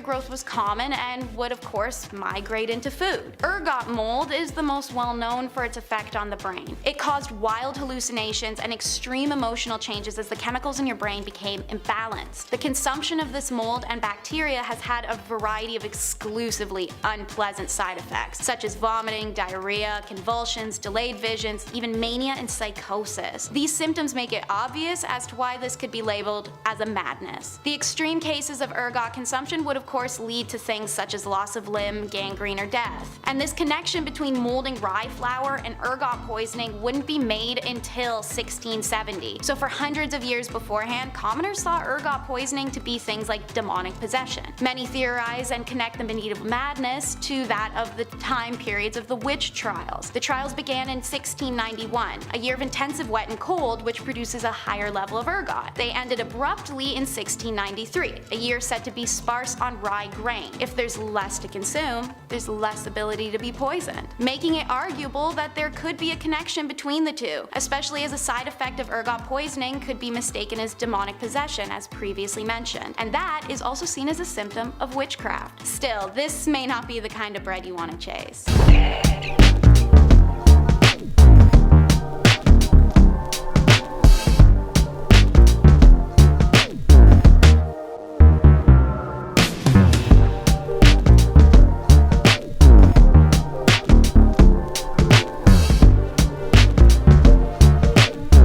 growth was common and would of course migrate into food. Ergot mold is the most well known for its effect on the brain. It caused wild hallucinations and extreme emotional changes as the chemicals in your brain became imbalanced. The consumption of this mold and bacteria has had a variety of exclusively unpleasant side effects, such as vomiting, diarrhea, convulsions, delayed visions, even mania and psychosis. These symptoms make it obvious as to why this could be labeled as a madness. The extreme cases of ergot consumption would of course lead to things such as loss of limb, gangrene, or death. And this connection between molding rye flour and ergot poisoning wouldn't be made until 1670. So for hundreds of years beforehand, commoners saw ergot poisoning to be things like demonic possession. Many theorize and connect the medieval madness to that of the time periods of the witch trials. The trials began in 1691, a year of intensive wet and cold which produces a higher level of ergot. They ended abruptly in 1693, a year said to be sparse on rye grain. If there's less to consume, there's less ability to be poisoned, making it arguable that there could be a connection between the two, especially as a side effect of ergot poisoning could be mistaken as demonic possession as previously mentioned, and that is also seen as a symptom of witchcraft. Still, this may not be the kind of bread you want to chase.